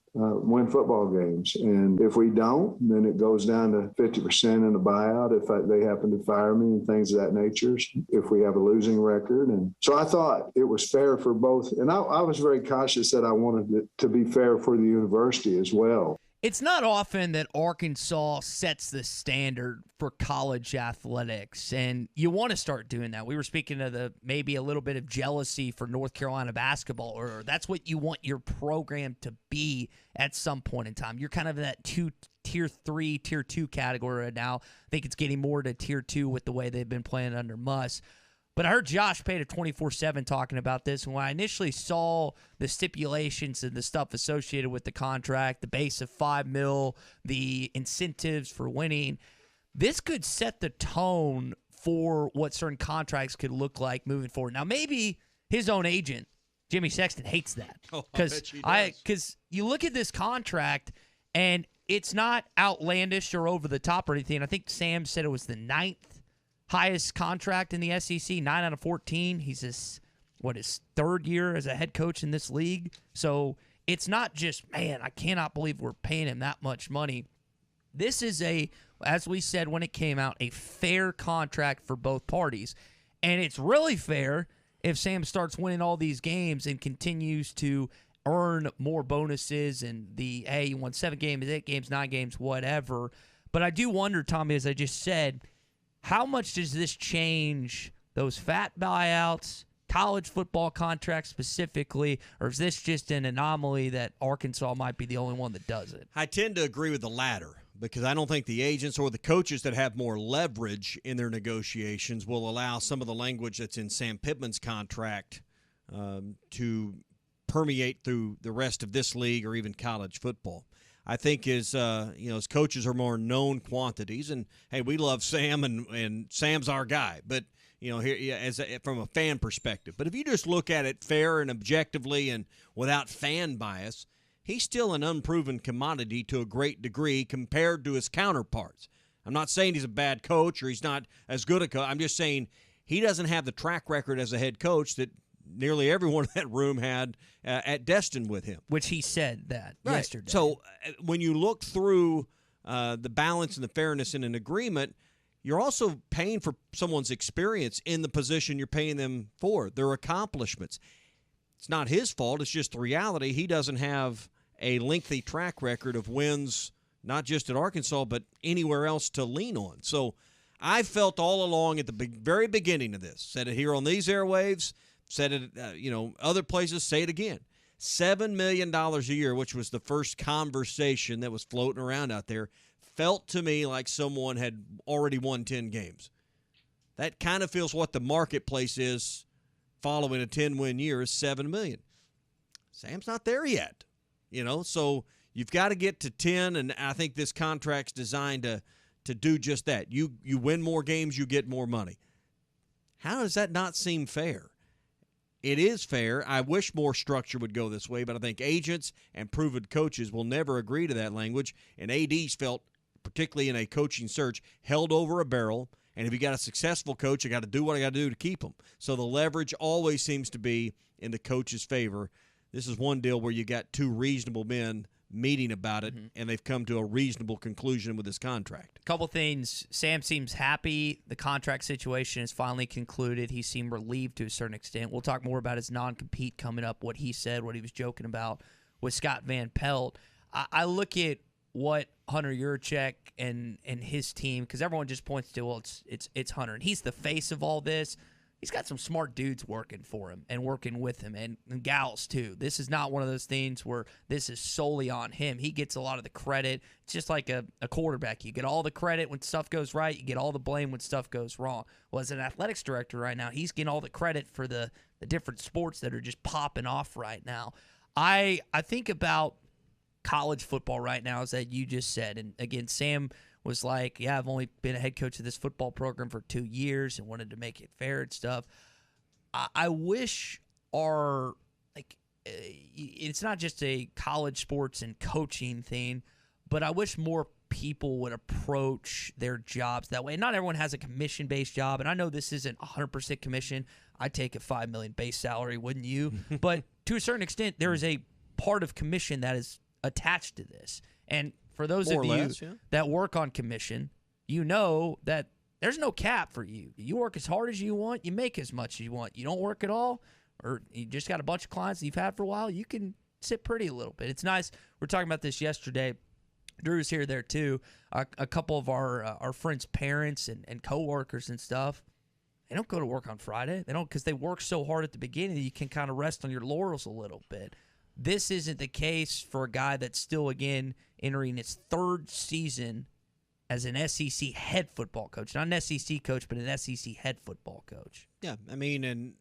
football games. And if we don't, then it goes down to 50% in the buyout if they happen to fire me and things of that nature, if we have a losing record. And so I thought it was fair for both. And I was very cautious that I wanted it to be fair for the university as well. It's not often that Arkansas sets the standard for college athletics, and you want to start doing that. We were speaking of maybe a little bit of jealousy for North Carolina basketball, or that's what you want your program to be at some point in time. You're kind of in that tier 3, tier 2 category right now. I think it's getting more to tier 2 with the way they've been playing under Muss. But I heard Josh Pate of 24/7 talking about this, and when I initially saw the stipulations and the stuff associated with the contract, the base of $5 million, the incentives for winning, this could set the tone for what certain contracts could look like moving forward. Now, maybe his own agent, Jimmy Sexton, hates that. Because you look at this contract, and it's not outlandish or over the top or anything. I think Sam said it was the 9th highest contract in the SEC, 9 out of 14. He's his 3rd year as a head coach in this league. So it's not just, man, I cannot believe we're paying him that much money. This is as we said when it came out, a fair contract for both parties. And it's really fair if Sam starts winning all these games and continues to earn more bonuses and hey, you won 7 games, 8 games, 9 games, whatever. But I do wonder, Tommy, as I just said, how much does this change those fat buyouts, college football contracts specifically, or is this just an anomaly that Arkansas might be the only one that does it? I tend to agree with the latter because I don't think the agents or the coaches that have more leverage in their negotiations will allow some of the language that's in Sam Pittman's contract to permeate through the rest of this league or even college football. I think as coaches are more known quantities, and hey, we love Sam and Sam's our guy, but from a fan perspective. But if you just look at it fair and objectively and without fan bias, he's still an unproven commodity to a great degree compared to his counterparts. I'm not saying he's a bad coach or he's not as good a coach. I'm just saying he doesn't have the track record as a head coach that nearly everyone in that room had at Destin with him. Which he said that yesterday. So when you look through the balance and the fairness in an agreement, you're also paying for someone's experience in the position you're paying them for, their accomplishments. It's not his fault. It's just the reality. He doesn't have a lengthy track record of wins, not just at Arkansas, but anywhere else to lean on. So I felt all along at the very beginning of this, said it here on these airwaves, said it other places, say it again. $7 million a year, which was the first conversation that was floating around out there, felt to me like someone had already won 10 games. That kind of feels what the marketplace is following a 10-win year is $7 million. Sam's not there yet, so you've got to get to 10, and I think this contract's designed to do just that. You win more games, you get more money. How does that not seem fair? It is fair. I wish more structure would go this way, but I think agents and proven coaches will never agree to that language, and ADs felt, particularly in a coaching search, held over a barrel, and if you got a successful coach, I got to do what I got to do to keep them. So the leverage always seems to be in the coach's favor. This is one deal where you got two reasonable men meeting about it, and they've come to a reasonable conclusion with this contract. Couple things. Sam seems happy. The contract situation is finally concluded. He seemed relieved to a certain extent. We'll talk more about his non-compete coming up, what he said, what he was joking about with Scott Van Pelt. I look at what Hunter Yurachek and his team, because everyone just points to, well, it's Hunter, and he's the face of all this. He's got some smart dudes working for him and working with him, and gals too. This is not one of those things where this is solely on him. He gets a lot of the credit. It's just like a quarterback. You get all the credit when stuff goes right. You get all the blame when stuff goes wrong. Well, as an athletics director right now, he's getting all the credit for the different sports that are just popping off right now. I think about college football right now, as that you just said. And again, Sam was like, yeah, I've only been a head coach of this football program for 2 years and wanted to make it fair and stuff. I wish it's not just a college sports and coaching thing, but I wish more people would approach their jobs that way. And not everyone has a commission-based job, and I know this isn't 100% commission. I'd take a $5 million base salary, wouldn't you? But to a certain extent, there is a part of commission that is attached to this. And for those of you that work on commission, you know that there's no cap for you. You work as hard as you want, you make as much as you want. You don't work at all, or you just got a bunch of clients that you've had for a while, you can sit pretty a little bit. It's nice. We were talking about this yesterday. Drew's here there too. A couple of our friends' parents and coworkers and stuff, they don't go to work on Friday. They don't, because they work so hard at the beginning that you can kind of rest on your laurels a little bit. This isn't the case for a guy that's still, again, entering his 3rd season as an SEC head football coach. Not an SEC coach, but an SEC head football coach. Yeah, I mean, and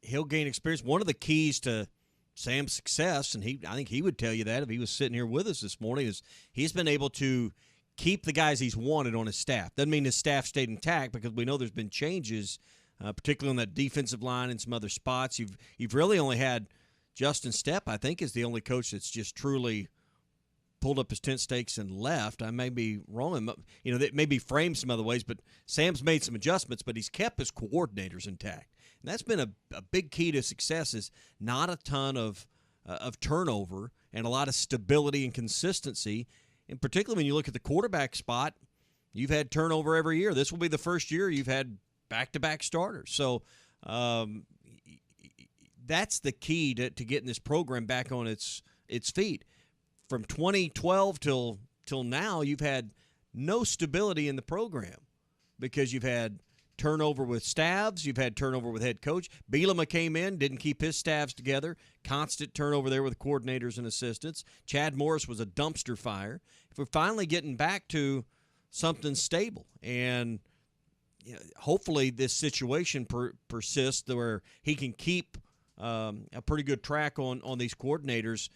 he'll gain experience. One of the keys to Sam's success, and I think he would tell you that if he was sitting here with us this morning, is he's been able to keep the guys he's wanted on his staff. Doesn't mean his staff stayed intact, because we know there's been changes, particularly on that defensive line and some other spots. You've really only had Justin Stepp, I think, is the only coach that's just truly pulled up his tent stakes and left. I may be wrong. That may be framed some other ways, but Sam's made some adjustments, but he's kept his coordinators intact. And that's been a big key to success, is not a ton of turnover and a lot of stability and consistency. And particularly when you look at the quarterback spot, you've had turnover every year. This will be the first year you've had back-to-back starters. So that's the key to getting this program back on its feet. From 2012 till now, you've had no stability in the program because you've had turnover with staffs, you've had turnover with head coach. Bielema came in, didn't keep his staffs together. Constant turnover there with coordinators and assistants. Chad Morris was a dumpster fire. If we're finally getting back to something stable, and hopefully this situation persists where he can keep a pretty good track on these coordinators.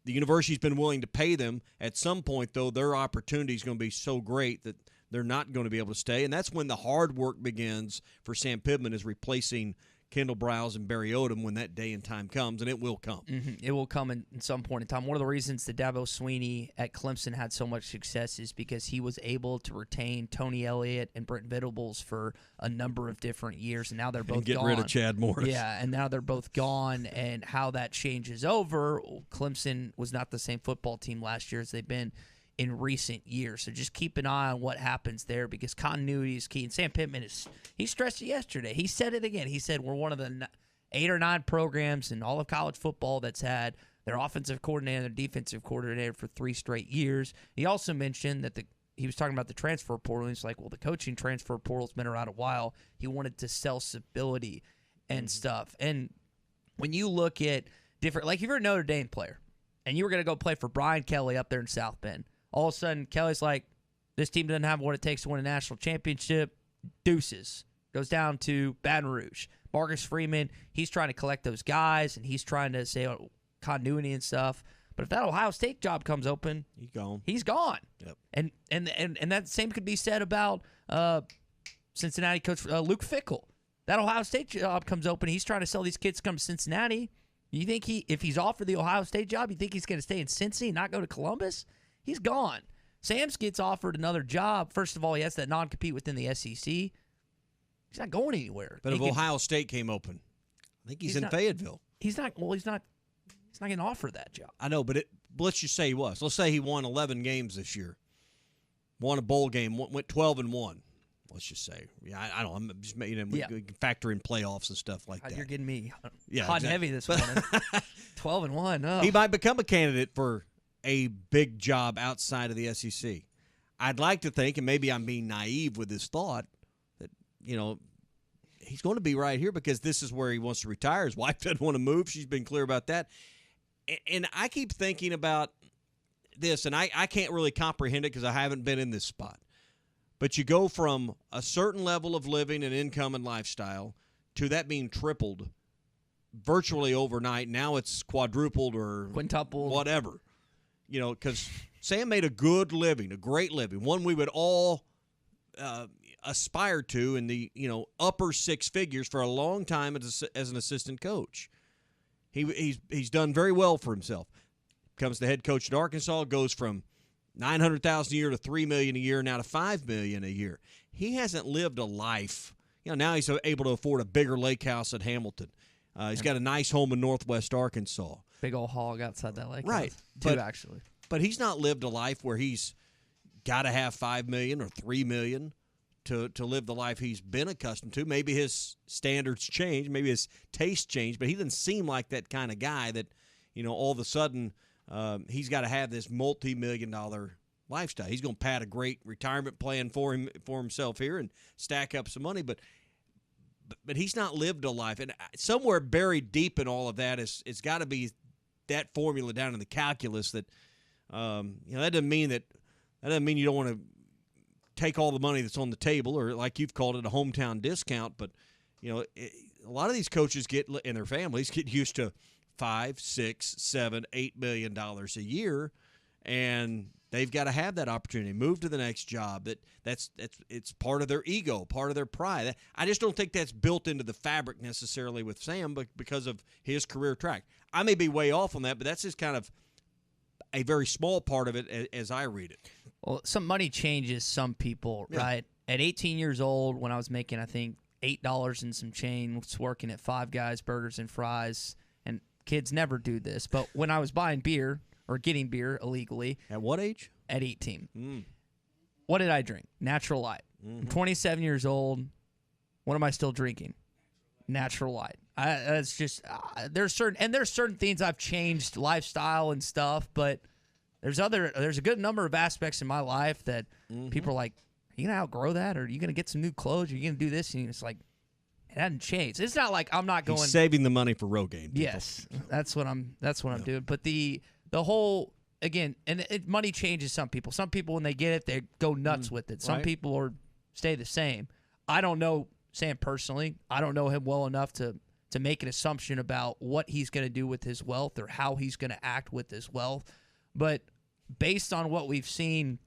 The university's been willing to pay them. At some point, though, their opportunity is going to be so great that they're not going to be able to stay. And that's when the hard work begins for Sam Pittman, is replacing Kendall Browse and Barry Odom when that day and time comes, and it will come. It will come in some point in time. One of the reasons that Dabo Swinney at Clemson had so much success is because he was able to retain Tony Elliott and Brent Venables for a number of different years, and now they're both get gone. rid of Chad Morris. Yeah, and now they're both gone, and how that changes over. Clemson was not the same football team last year as they've been in recent years. So just keep an eye on what happens there, because continuity is key. And Sam Pittman, he stressed it yesterday. He said it again. He said we're one of the 8 or 9 programs in all of college football that's had their offensive coordinator and their defensive coordinator for 3 straight years. He also mentioned that he was talking about the transfer portal. He's like, well, the coaching transfer portal's been around a while. He wanted to sell stability and stuff. And when you look at different, like if you're a Notre Dame player and you were going to go play for Brian Kelly up there in South Bend, all of a sudden, Kelly's like, this team doesn't have what it takes to win a national championship. Deuces. Goes down to Baton Rouge. Marcus Freeman, he's trying to collect those guys, and he's trying to say continuity and stuff. But if that Ohio State job comes open, he's gone. Yep. And that same could be said about Cincinnati coach Luke Fickell. That Ohio State job comes open, he's trying to sell these kids to come to Cincinnati. You think if he's offered the Ohio State job, you think he's going to stay in Cincy and not go to Columbus? He's gone. Sam's gets offered another job. First of all, he has that non-compete within the SEC. He's not going anywhere. But if Ohio State came open, I think he's in Fayetteville. He's not getting offered that job. I know, but let's just say he was. Let's say he won 11 games this year, won a bowl game, went 12-1. Let's just say. Yeah, I don't know. I'm just we can factor in playoffs and stuff like that. You're getting me hot and heavy this morning. 12-1. Oh. He might become a candidate for a big job outside of the SEC. I'd like to think, and maybe I'm being naive with this thought, that, he's going to be right here because this is where he wants to retire. His wife doesn't want to move. She's been clear about that. And I keep thinking about this, and I can't really comprehend it because I haven't been in this spot. But you go from a certain level of living and income and lifestyle to that being tripled virtually overnight. Now it's quadrupled or quintupled, whatever. Because Sam made a good living, a great living, one we would all aspire to in the upper 6 figures for a long time as an assistant coach. He's done very well for himself. Becomes the head coach at Arkansas, goes from $900,000 a year to $3 million a year, now to $5 million a year. He hasn't lived a life. Now he's able to afford a bigger lake house at Hamilton. He's got a nice home in Northwest Arkansas. Big old hog outside that lake. Right. Two, actually. But he's not lived a life where he's got to have $5 million or $3 million to live the life he's been accustomed to. Maybe his standards change. Maybe his taste changed. But he doesn't seem like that kind of guy that, all of a sudden he's got to have this multi-million-dollar lifestyle. He's going to pad a great retirement plan for himself here and stack up some money. But he's not lived a life. And somewhere buried deep in all of that it's got to be that formula down in the calculus that that doesn't mean you don't want to take all the money that's on the table, or like you've called it, a hometown discount. But a lot of these coaches and their families get used to $5, $6, $7, $8 million a year, and they've got to have that opportunity, move to the next job. It's part of their ego, part of their pride. I just don't think that's built into the fabric necessarily with Sam, but because of his career track. I may be way off on that, but that's just kind of a very small part of it as I read it. Well, some money changes some people, right? At 18 years old, when I was making, I think, $8 and some change, was working at Five Guys Burgers and Fries, and kids never do this, but when I was buying beer or getting beer illegally. At what age? At 18. What did I drink? Natural Light. I'm 27 years old. What am I still drinking? Natural Light. It's just there's certain things I've changed, lifestyle and stuff, but there's a good number of aspects in my life that people are like, are you gonna outgrow that, or are you gonna get some new clothes, or are you gonna do this? And it's like, it hasn't changed. It's not like I'm not going. He's saving the money for Rogaine. Yes, that's what I'm doing. But the whole again, and money changes some people. Some people when they get it, they go nuts with it. Some people stay the same. I don't know Sam personally. I don't know him well enough to make an assumption about what he's going to do with his wealth or how he's going to act with his wealth. But based on what we've seen,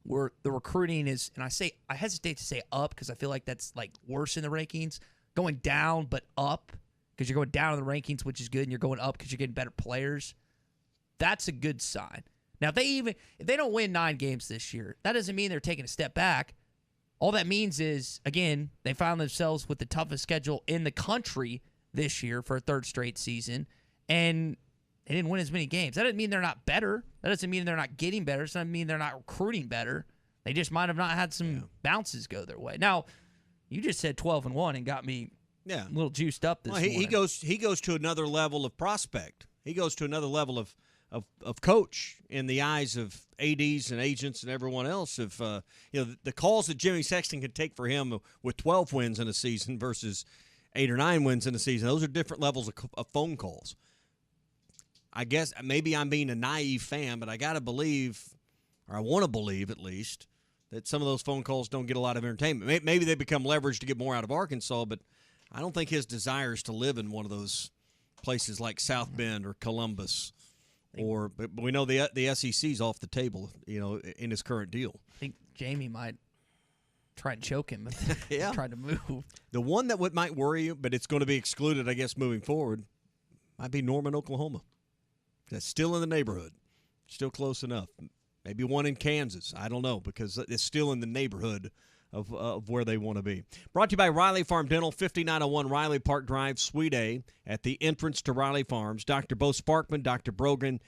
where the recruiting is, and I hesitate to say up because I feel like that's like worse in the rankings, going down but up because you're going down in the rankings, which is good, and you're going up because you're getting better players. That's a good sign. Now, if they don't win 9 games this year, that doesn't mean they're taking a step back. All that means is, again, they found themselves with the toughest schedule in the country this year for a 3rd straight season, and they didn't win as many games. That doesn't mean they're not better. That doesn't mean they're not getting better. It doesn't mean they're not recruiting better. They just might have not had some bounces go their way. Now, you just said 12-1 and got me a little juiced up this morning. He goes to another level of prospect. He goes to another level of coach in the eyes of ADs and agents and everyone else. If the calls that Jimmy Sexton could take for him with 12 wins in a season versus 8 or 9 wins in a season, those are different levels of phone calls. I guess maybe I'm being a naive fan, but I got to believe, or I want to believe at least, that some of those phone calls don't get a lot of entertainment. Maybe they become leverage to get more out of Arkansas, but I don't think his desire is to live in one of those places like South Bend or Columbus. But we know the SEC's off the table, in his current deal. I think Jamie might try and choke him if try to move. The one that might worry you, but it's going to be excluded, I guess, moving forward, might be Norman, Oklahoma. That's still in the neighborhood, still close enough. Maybe one in Kansas. I don't know, because it's still in the neighborhood of where they want to be. Brought to you by Riley Farm Dental, 5901 Riley Park Drive, Suite A, at the entrance to Riley Farms. Dr. Bo Sparkman, Dr. Brogan,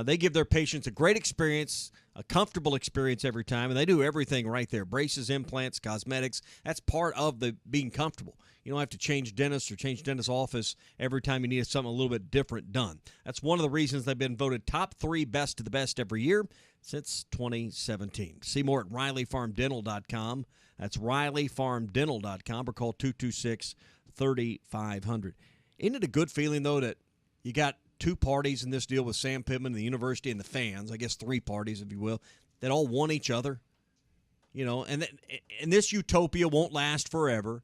they give their patients a great experience, a comfortable experience every time, and they do everything right there. Braces, implants, cosmetics. That's part of the being comfortable. You don't have to change dentist or change dentist office every time you need something a little bit different done. That's one of the reasons they've been voted top 3 best of the best every year since 2017. See more at RileyFarmDental.com. That's RileyFarmDental.com, or call 226-3500. Isn't it a good feeling, though, that you got 2 parties in this deal with Sam Pittman, the university, and the fans, I guess 3 parties, if you will, that all want each other? And this utopia won't last forever.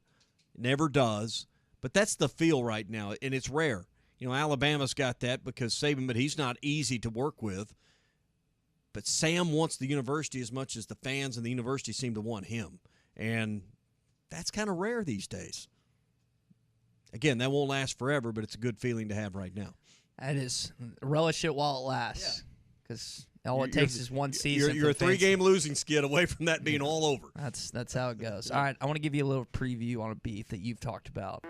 It never does. But that's the feel right now, and it's rare. Alabama's got that because Saban, but he's not easy to work with. But Sam wants the university as much as the fans and the university seem to want him. And that's kind of rare these days. Again, that won't last forever, but it's a good feeling to have right now. That is. Relish it while it lasts. Because all it takes is one season. You're a 3-game losing skid away from that being all over. That's how it goes. All right, I want to give you a little preview on a beef that you've talked about.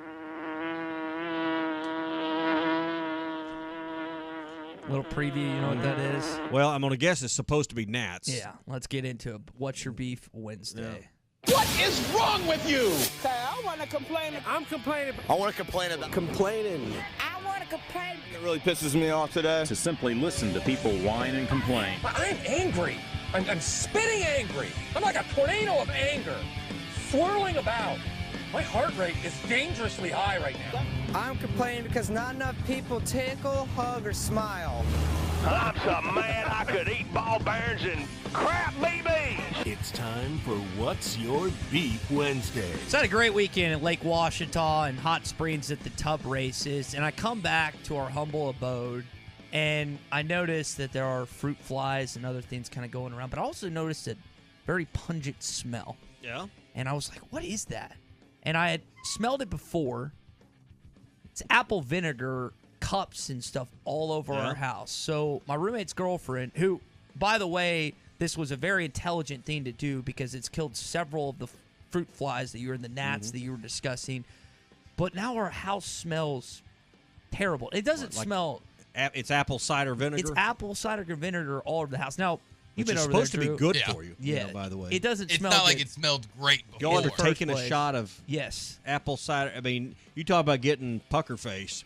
Little preview, you know what that is? Well, I'm going to guess it's supposed to be gnats. Yeah, let's get into it. What's your beef Wednesday? What is wrong with you? I want to complain. I'm complaining. I want to complain about complaining. I want to complain. It really pisses me off today. To simply listen to people whine and complain. I'm angry. I'm spitting angry. I'm like a tornado of anger, swirling about. My heart rate is dangerously high right now. I'm complaining because not enough people tickle, hug, or smile. I'm so mad I could eat ball bearings and crap BBs. It's time for What's Your Beef Wednesday. It's had a great weekend at Lake Washita and Hot Springs at the tub races, and I come back to our humble abode, and I noticed that there are fruit flies and other things kind of going around, but I also noticed a very pungent smell. Yeah? And I was like, what is that? And I had smelled it before. It's apple vinegar cups and stuff all over our house. So my roommate's girlfriend, who, by the way, this was a very intelligent thing to do because it's killed several of the fruit flies that you were in the gnats that you were discussing. But now our house smells terrible. It doesn't smell. It's apple cider vinegar? It's apple cider vinegar all over the house. Now, Which been is over supposed there, to be Drew. good Yeah. for you. Yeah, By the way, it doesn't It's smell not good. like it smelled great before. y'all are first taking a place. shot of Yes. apple cider. I mean, you talk about getting pucker face.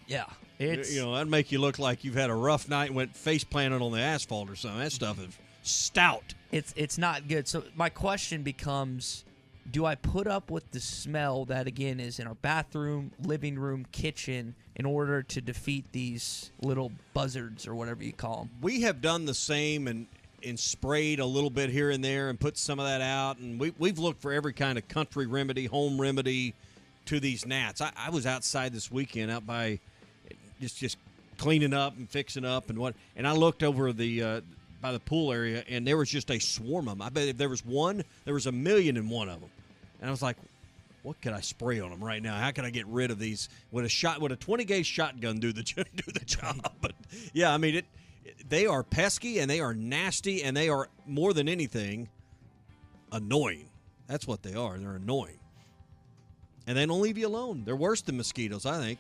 Yeah. It's That'd make you look like you've had a rough night and went face planted on the asphalt or something. That stuff is stout. it's not good. So my question becomes, do I put up with the smell that, again, is in our bathroom, living room, kitchen in order to defeat these little buzzards or whatever you call them? We have done the same and sprayed a little bit here and there and put some of that out. And we've looked for every kind of country remedy, home remedy to these gnats. I was outside this weekend out by just cleaning up and fixing up and I looked over the by the pool area, and there was just a swarm of them. I bet if there was one, there was 1,000,001 of them. And I was like, what could I spray on them right now? How can I get rid of these? Would a 20-gauge shotgun do the job? But yeah, I mean, they are pesky and they are nasty and they are, more than anything, annoying. That's what they are. They're annoying. And they don't leave you alone. They're worse than mosquitoes, I think.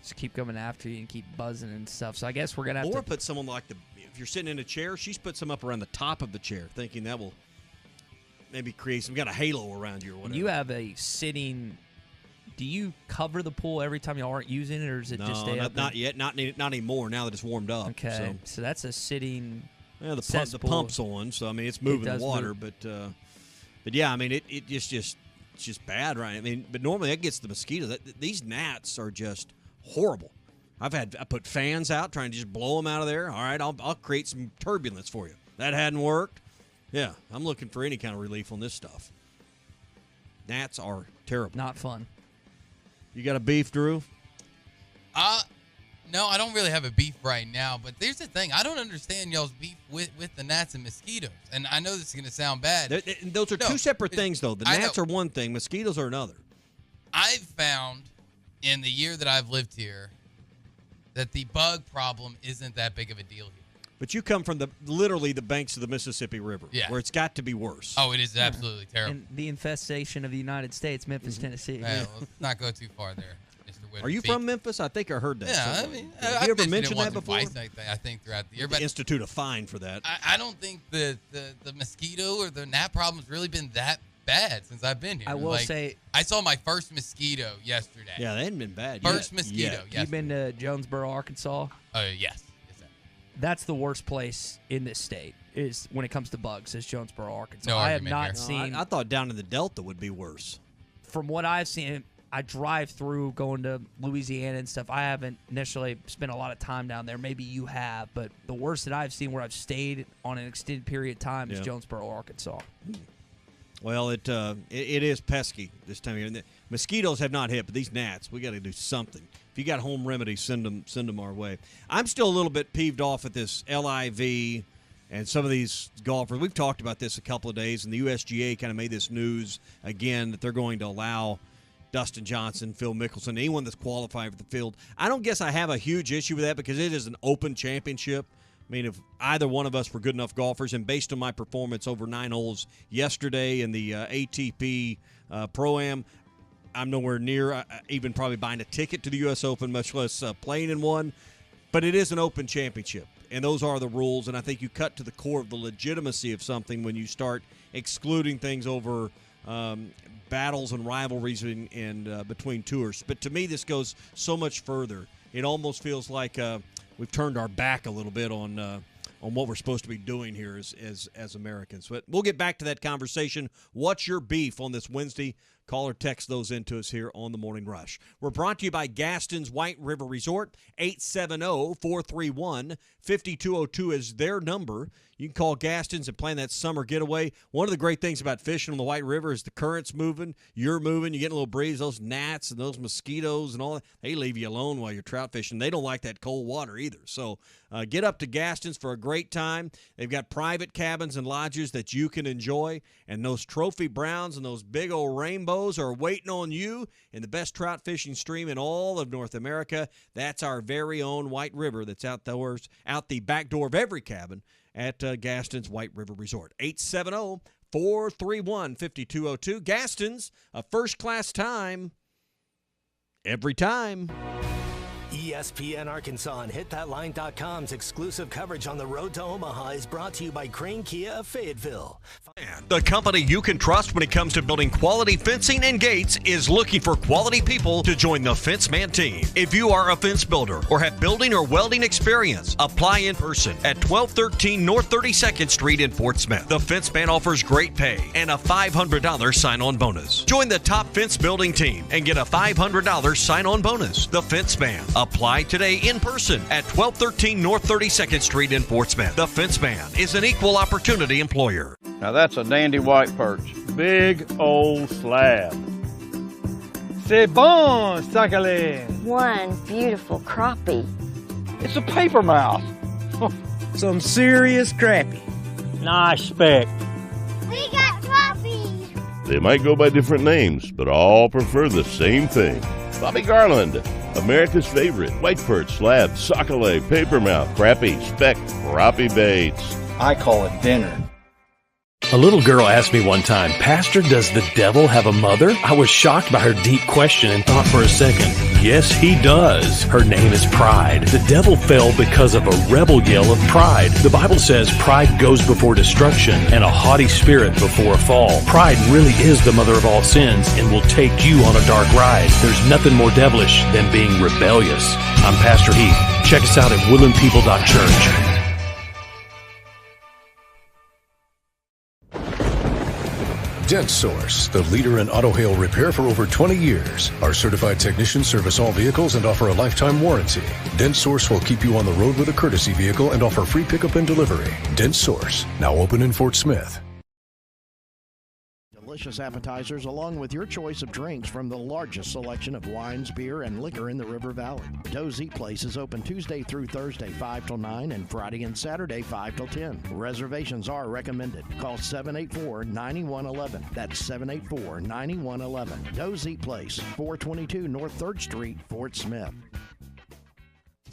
Just keep coming after you and keep buzzing and stuff. So I guess we're going to have to put someone like if you're sitting in a chair, she's put some up around the top of the chair, thinking that will maybe create some kind of halo around you or whatever. You have a sitting. Do you cover the pool every time y'all aren't using it, or is it just stay up? Not yet. Not anymore. Now that it's warmed up. Okay, so that's a sitting. Yeah, the pump's on, so I mean it's moving the water, move. but yeah, I mean it's just bad, right? I mean, but normally that gets the mosquitoes. These gnats are just horrible. I put fans out trying to just blow them out of there. All right, I'll create some turbulence for you. That hadn't worked. Yeah, I'm looking for any kind of relief on this stuff. Gnats are terrible. Not fun. You got a beef, Drew? No, I don't really have a beef right now, but there's the thing. I don't understand y'all's beef with the gnats and mosquitoes. And I know this is going to sound bad. Those are two separate things, though. The gnats are one thing. Mosquitoes are another. I've found in the year that I've lived here that the bug problem isn't that big of a deal here. But you come from literally the banks of the Mississippi River, where it's got to be worse. Oh, it is absolutely terrible. And the infestation of the United States, Memphis, Tennessee. Well, let's not go too far there, Mr. Whitaker. Are you from Memphis? I think I heard that. Yeah, somewhere. I mean, have you ever mentioned that before? Twice, I think throughout the year. But institute a fine for that. I don't think the mosquito or the gnat problem's really been that bad since I've been here. I will say, I saw my first mosquito yesterday. Yeah, they hadn't been bad. First mosquito. Yeah. You've been to Jonesboro, Arkansas? Yes. That's the worst place in this state is when it comes to bugs is Jonesboro, Arkansas. No I have argument not here. seen. I thought down in the Delta would be worse. From what I've seen, I drive through going to Louisiana and stuff. I haven't initially spent a lot of time down there. Maybe you have, but the worst that I've seen where I've stayed on an extended period of time is Jonesboro, Arkansas. Well, it is pesky this time of year. And the mosquitoes have not hit, but these gnats, we got to do something. If you got home remedies, send them our way. I'm still a little bit peeved off at this LIV and some of these golfers. We've talked about this a couple of days, and the USGA kind of made this news again that they're going to allow Dustin Johnson, Phil Mickelson, anyone that's qualified for the field. I don't guess I have a huge issue with that because it is an open championship. I mean, if either one of us were good enough golfers, and based on my performance over 9 holes yesterday in the ATP Pro-Am, I'm nowhere near even probably buying a ticket to the U.S. Open, much less playing in one. But it is an open championship, and those are the rules. And I think you cut to the core of the legitimacy of something when you start excluding things over battles and rivalries in between tours. But to me, this goes so much further. It almost feels like we've turned our back a little bit on what we're supposed to be doing here as Americans. But we'll get back to that conversation. What's your beef on this Wednesday? Call or text those into us here on The Morning Rush. We're brought to you by Gaston's White River Resort. 870-431-5202 is their number. You can call Gaston's and plan that summer getaway. One of the great things about fishing on the White River is the current's moving, you're moving, you get a little breeze. Those gnats and those mosquitoes and all that, they leave you alone while you're trout fishing. They don't like that cold water either. So get up to Gaston's for a great time. They've got private cabins and lodges that you can enjoy, and those trophy browns and those big old rainbows are waiting on you in the best trout fishing stream in all of North America. That's our very own White River that's out the back door of every cabin at Gaston's White River Resort. 870-431-5202. Gaston's, a first-class time every time. ESPN Arkansas and HitThatLine.com's exclusive coverage on the road to Omaha is brought to you by Crane Kia of Fayetteville. The company you can trust when it comes to building quality fencing and gates is looking for quality people to join the Fenceman team. If you are a fence builder or have building or welding experience, apply in person at 1213 North 32nd Street in Fort Smith. The Fenceman offers great pay and a $500 sign-on bonus. Join the top fence building team and get a $500 sign-on bonus. The Fenceman. Apply today in person at 1213 North 32nd Street in Fort Smith. The Fenceman is an equal opportunity employer. Now that's a dandy white perch. Big old slab. C'est bon, sacalé. One beautiful crappie. It's a paper mouth. Some serious crappie. Nice speck. We got crappies. They might go by different names, but all prefer the same thing. Bobby Garland, America's favorite white perch, slab, sockeye, papermouth, crappie, speck, crappie baits. I call it dinner. A little girl asked me one time, "Pastor, does the devil have a mother?" I was shocked by her deep question and thought for a second. Yes, he does. Her name is pride. The devil fell because of a rebel yell of pride. The Bible says pride goes before destruction and a haughty spirit before a fall. Pride really is the mother of all sins and will take you on a dark ride. There's nothing more devilish than being rebellious. I'm Pastor Heath. Check us out at woodlandpeople.church. Dent Source, the leader in auto hail repair for over 20 years. Our certified technicians service all vehicles and offer a lifetime warranty. Dent Source will keep you on the road with a courtesy vehicle and offer free pickup and delivery. Dent Source, now open in Fort Smith. Delicious appetizers along with your choice of drinks from the largest selection of wines, beer, and liquor in the River Valley. Doe's Eat Place is open Tuesday through Thursday 5 till 9 and Friday and Saturday 5 till 10. Reservations are recommended. Call 784-9111. That's 784-9111. Doe's Eat Place, 422 North 3rd Street, Fort Smith.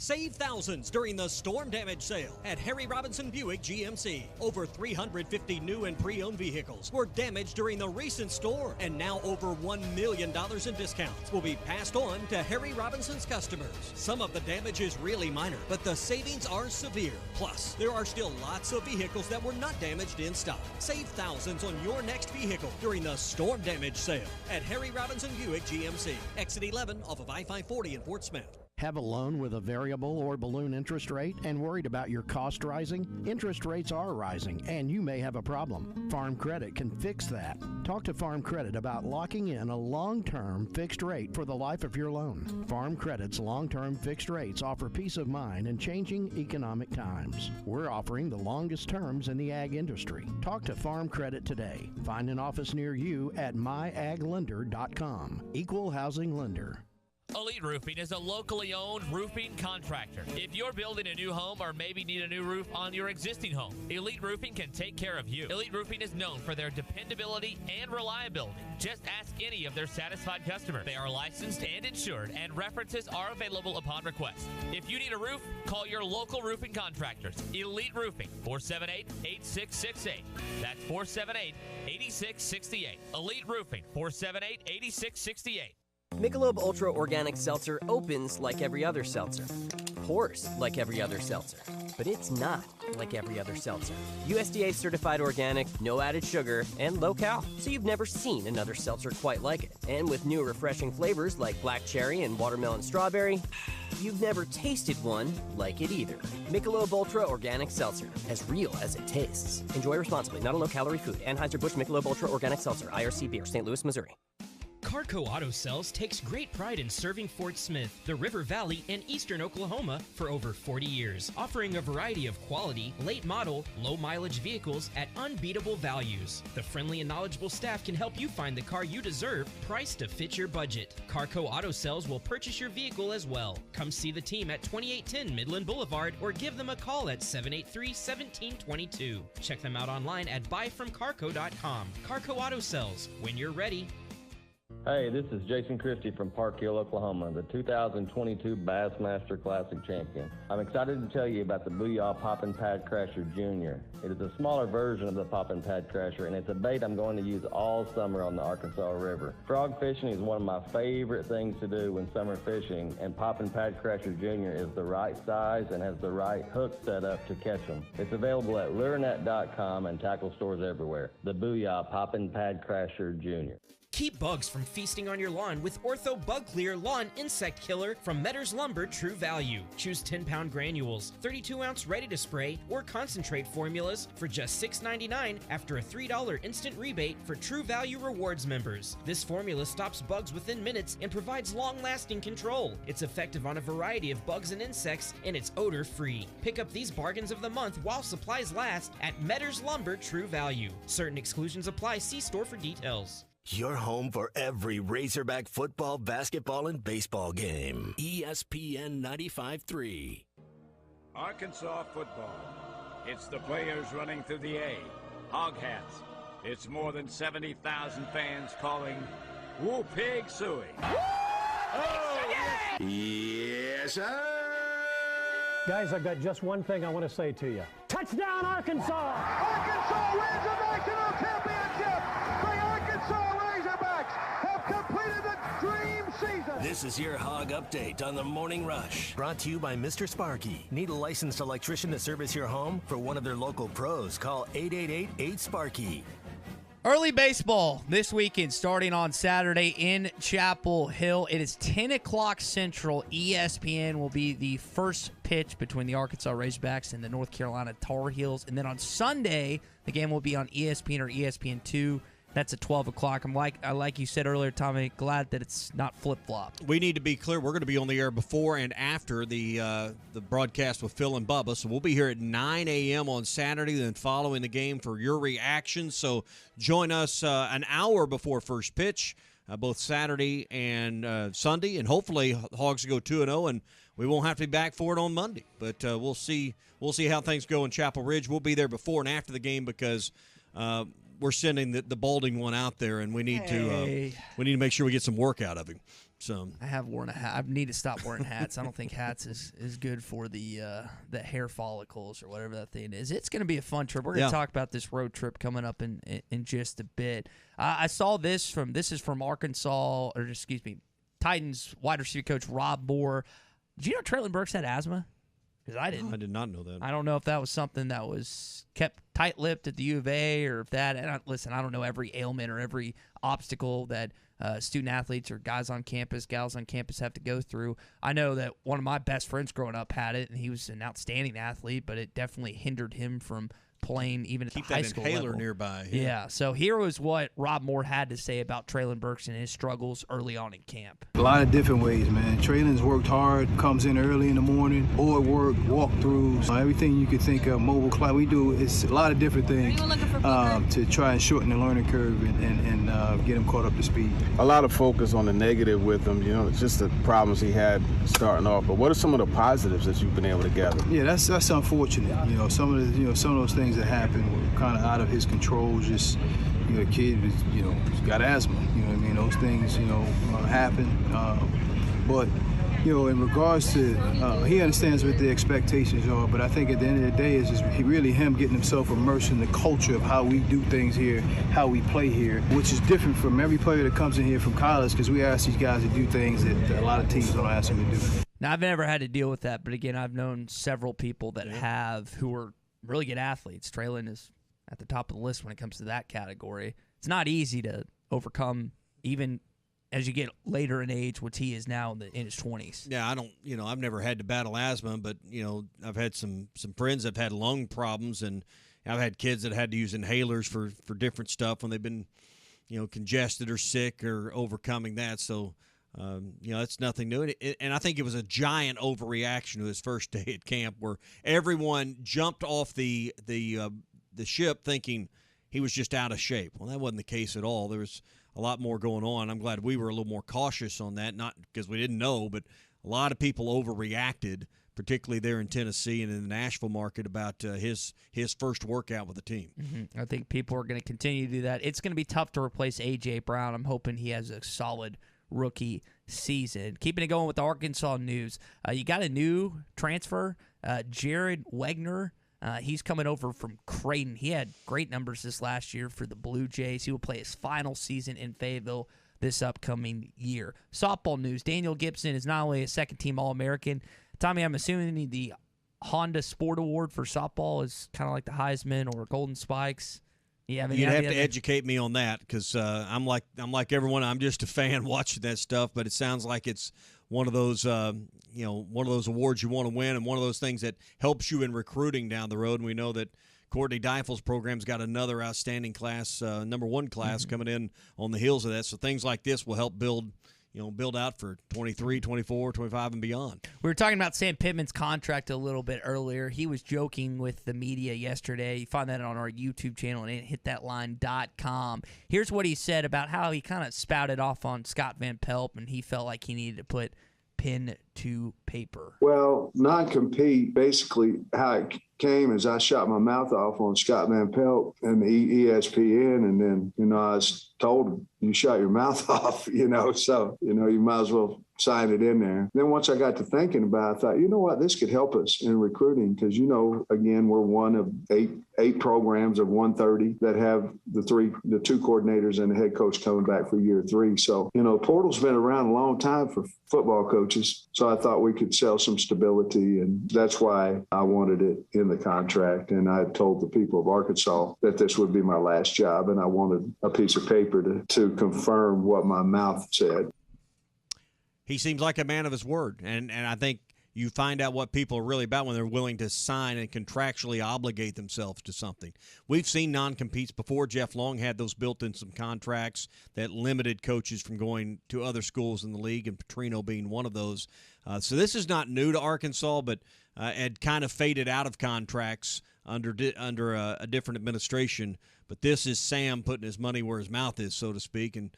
Save thousands during the storm damage sale at Harry Robinson Buick GMC. Over 350 new and pre-owned vehicles were damaged during the recent storm, and now over $1 million in discounts will be passed on to Harry Robinson's customers. Some of the damage is really minor, but the savings are severe. Plus, there are still lots of vehicles that were not damaged in stock. Save thousands on your next vehicle during the storm damage sale at Harry Robinson Buick GMC. Exit 11 off of I-540 in Fort Smith. Have a loan with a variable or balloon interest rate and worried about your cost rising? Interest rates are rising and you may have a problem. Farm Credit can fix that. Talk to Farm Credit about locking in a long-term fixed rate for the life of your loan. Farm Credit's long-term fixed rates offer peace of mind in changing economic times. We're offering the longest terms in the ag industry. Talk to Farm Credit today. Find an office near you at myaglender.com. Equal housing lender. Elite Roofing is a locally owned roofing contractor. If you're building a new home or maybe need a new roof on your existing home, Elite Roofing can take care of you. Elite Roofing is known for their dependability and reliability. Just ask any of their satisfied customers. They are licensed and insured, and references are available upon request. If you need a roof, call your local roofing contractors. Elite Roofing, 478-8668. That's 478-8668. Elite Roofing, 478-8668. Michelob Ultra Organic Seltzer opens like every other seltzer, pours like every other seltzer, but it's not like every other seltzer. USDA certified organic, no added sugar, and low cal, so you've never seen another seltzer quite like it. And with new refreshing flavors like black cherry and watermelon strawberry, you've never tasted one like it either. Michelob Ultra Organic Seltzer, as real as it tastes. Enjoy responsibly, not a low-calorie food. Anheuser-Busch Michelob Ultra Organic Seltzer, IRC Beer, St. Louis, Missouri. Carco Auto Sales takes great pride in serving Fort Smith, the River Valley, and eastern Oklahoma for over 40 years, offering a variety of quality, late model, low mileage vehicles at unbeatable values. The friendly and knowledgeable staff can help you find the car you deserve, priced to fit your budget. Carco Auto Sales will purchase your vehicle as well. Come see the team at 2810 Midland Boulevard or give them a call at 783-1722. Check them out online at buyfromcarco.com. Carco Auto Sales, when you're ready. Hey, this is Jason Christie from Park Hill, Oklahoma, the 2022 Bassmaster Classic champion. I'm excited to tell you about the Booyah Poppin' Pad Crasher Jr. It is a smaller version of the Poppin' Pad Crasher, and it's a bait I'm going to use all summer on the Arkansas River. Frog fishing is one of my favorite things to do when summer fishing, and Poppin' Pad Crasher Jr. is the right size and has the right hook set up to catch them. It's available at lurenet.com and tackle stores everywhere. The Booyah Poppin' Pad Crasher Jr. Keep bugs from feasting on your lawn with Ortho Bug Clear Lawn Insect Killer from Metters Lumber True Value. Choose 10-pound granules, 32-ounce ready-to-spray, or concentrate formulas for just $6.99 after a $3 instant rebate for True Value Rewards members. This formula stops bugs within minutes and provides long-lasting control. It's effective on a variety of bugs and insects, and it's odor-free. Pick up these bargains of the month while supplies last at Metters Lumber True Value. Certain exclusions apply. See store for details. Your home for every Razorback football, basketball, and baseball game. ESPN 95.3. Arkansas football. It's the players running through the A. Hog hats. It's more than 70,000 fans calling Woo Pig Suey. Oh, yes, sir. Guys, I've got just one thing I want to say to you. Touchdown, Arkansas! Arkansas wins the national championship! The Arkansas Razorbacks have completed the dream season! This is your Hog Update on the Morning Rush. Brought to you by Mr. Sparky. Need a licensed electrician to service your home? For one of their local pros, call 888-8-SPARKY. Early baseball this weekend starting on Saturday in Chapel Hill. It is 10 o'clock Central. ESPN will be the first pitch between the Arkansas Razorbacks and the North Carolina Tar Heels. And then on Sunday, the game will be on ESPN or ESPN2. That's at 12 o'clock. Like you said earlier, Tommy, glad that it's not flip-flop. We need to be clear. We're going to be on the air before and after the broadcast with Phil and Bubba. So we'll be here at 9 a.m. on Saturday, then following the game for your reactions. So join us an hour before first pitch, both Saturday and Sunday. And hopefully Hogs go 2-0, and we won't have to be back for it on Monday. But we'll see how things go in Chapel Ridge. We'll be there before and after the game because we're sending the balding one out there, and we need to make sure we get some work out of him. So I have worn a hat. I need to stop wearing hats. I don't think hats is good for the hair follicles or whatever that thing is. It's going to be a fun trip. We're going to talk about this road trip coming up in just a bit. I saw this is from Arkansas, or excuse me, Titans wide receiver coach Rob Moore. Did you know Traylon Burks had asthma? Because I didn't. I did not know that. I don't know if that was something that was kept tight-lipped at the U of A, or if that. And listen, I don't know every ailment or every obstacle that student-athletes or guys on campus, gals on campus have to go through. I know that one of my best friends growing up had it, and he was an outstanding athlete, but it definitely hindered him from playing even at the high school level. Keep that inhaler nearby. Yeah, so here was what Rob Moore had to say about Traylon Burks and his struggles early on in camp. A lot of different ways, man. Traylon's worked hard, comes in early in the morning, board work, walkthroughs, everything you could think of, mobile class. We do it's a lot of different things to try and shorten the learning curve and get him caught up to speed. A lot of focus on the negative with him, it's just the problems he had starting off. But what are some of the positives that you've been able to gather? Yeah, that's unfortunate. Some of those things that happen were kind of out of his control. Just the kid was, he's got asthma. Those things happen. But in regards to he understands what the expectations are. But I think at the end of the day, it's just really him getting himself immersed in the culture of how we do things here, how we play here, which is different from every player that comes in here from college, because we ask these guys to do things that a lot of teams don't ask them to do. Now, I've never had to deal with that, but again, I've known several people that have who are really good athletes. Traylon is at the top of the list when it comes to that category. It's not easy to overcome, even as you get later in age, which he is now in his 20s. Yeah, I've never had to battle asthma, but, I've had some friends that have had lung problems, and I've had kids that had to use inhalers for different stuff when they've been, congested or sick or overcoming that. So, it's nothing new. And I think it was a giant overreaction to his first day at camp, where everyone jumped off the ship thinking he was just out of shape. Well, that wasn't the case at all. There was a lot more going on. I'm glad we were a little more cautious on that, not because we didn't know, but a lot of people overreacted particularly there in Tennessee and in the Nashville market, about his first workout with the team. I think people are going to continue to do that. It's going to be tough to replace A.J. Brown. I'm hoping he has a solid rookie season. Keeping it going with the Arkansas news, you got a new transfer, Jared Wegner. He's coming over from Creighton. He had great numbers this last year for the Blue Jays. He will play his final season in Fayetteville this upcoming year. Softball news, Daniel Gibson is not only a second-team All-American. Tommy, I'm assuming the Honda Sport Award for softball is kind of like the Heisman or Golden Spikes. You have You'd have to educate me on that, because I'm like everyone. I'm just a fan watching that stuff, but it sounds like it's one of those one of those awards you want to win, and one of those things that helps you in recruiting down the road. And we know that Courtney Deifel's program's got another outstanding class, number one class coming in on the heels of that. So things like this will help build out for 23, 24, 25, and beyond. We were talking about Sam Pittman's contract a little bit earlier. He was joking with the media yesterday. You find that on our YouTube channel and hitthatline.com. Here's what he said about how he kind of spouted off on Scott Van Pelt, and he felt like he needed to put pen to paper. Well, non-compete, basically how it came is I shot my mouth off on Scott Van Pelt and ESPN, and then, I was told, you shot your mouth off, so, you might as well sign it in there. Then once I got to thinking about it, I thought, you know what, this could help us in recruiting, because, again, we're one of eight programs of 130 that have the two coordinators and the head coach coming back for year 3. So, portal's been around a long time for football coaches. So I thought we could sell some stability, and that's why I wanted it in the contract. And I told the people of Arkansas that this would be my last job, and I wanted a piece of paper to confirm what my mouth said. He seems like a man of his word, and I think you find out what people are really about when they're willing to sign and contractually obligate themselves to something. We've seen non-competes before. Jeff Long had those built in some contracts that limited coaches from going to other schools in the league, and Petrino being one of those. So this is not new to Arkansas, but had kind of faded out of contracts under a different administration. But this is Sam putting his money where his mouth is, so to speak, and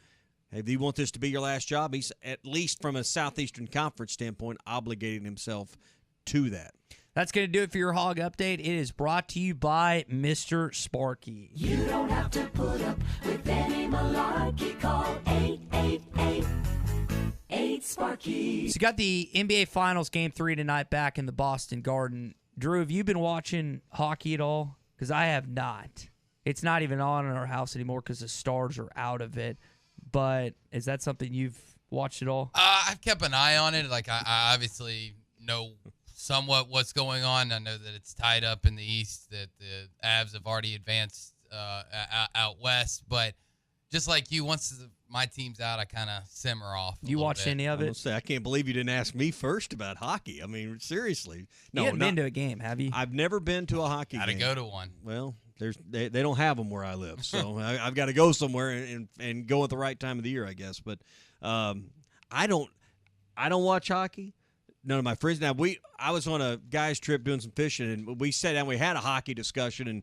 if you want this to be your last job, he's, at least from a Southeastern Conference standpoint, obligating himself to that. That's going to do it for your Hog Update. It is brought to you by Mr. Sparky. You don't have to put up with any malarkey. Call 888-8-SPARKY. So you got the NBA Finals Game 3 tonight back in the Boston Garden. Drew, have you been watching hockey at all? Because I have not. It's not even on in our house anymore because the Stars are out of it. But is that something you've watched at all? I've kept an eye on it. Like, I obviously know somewhat what's going on. I know that it's tied up in the East, that the Avs have already advanced out West. But just like you, once my team's out, I kind of simmer off. You watched any of it? I can't believe you didn't ask me first about hockey. I mean, seriously. No, you haven't been to a game, have you? I've never been to a hockey game. Gotta go to one. Well, they don't have them where I live, so I've got to go somewhere and go at the right time of the year, I guess. But I don't watch hockey. None of my friends. Now I was on a guys trip doing some fishing, and we sat down. We had a hockey discussion,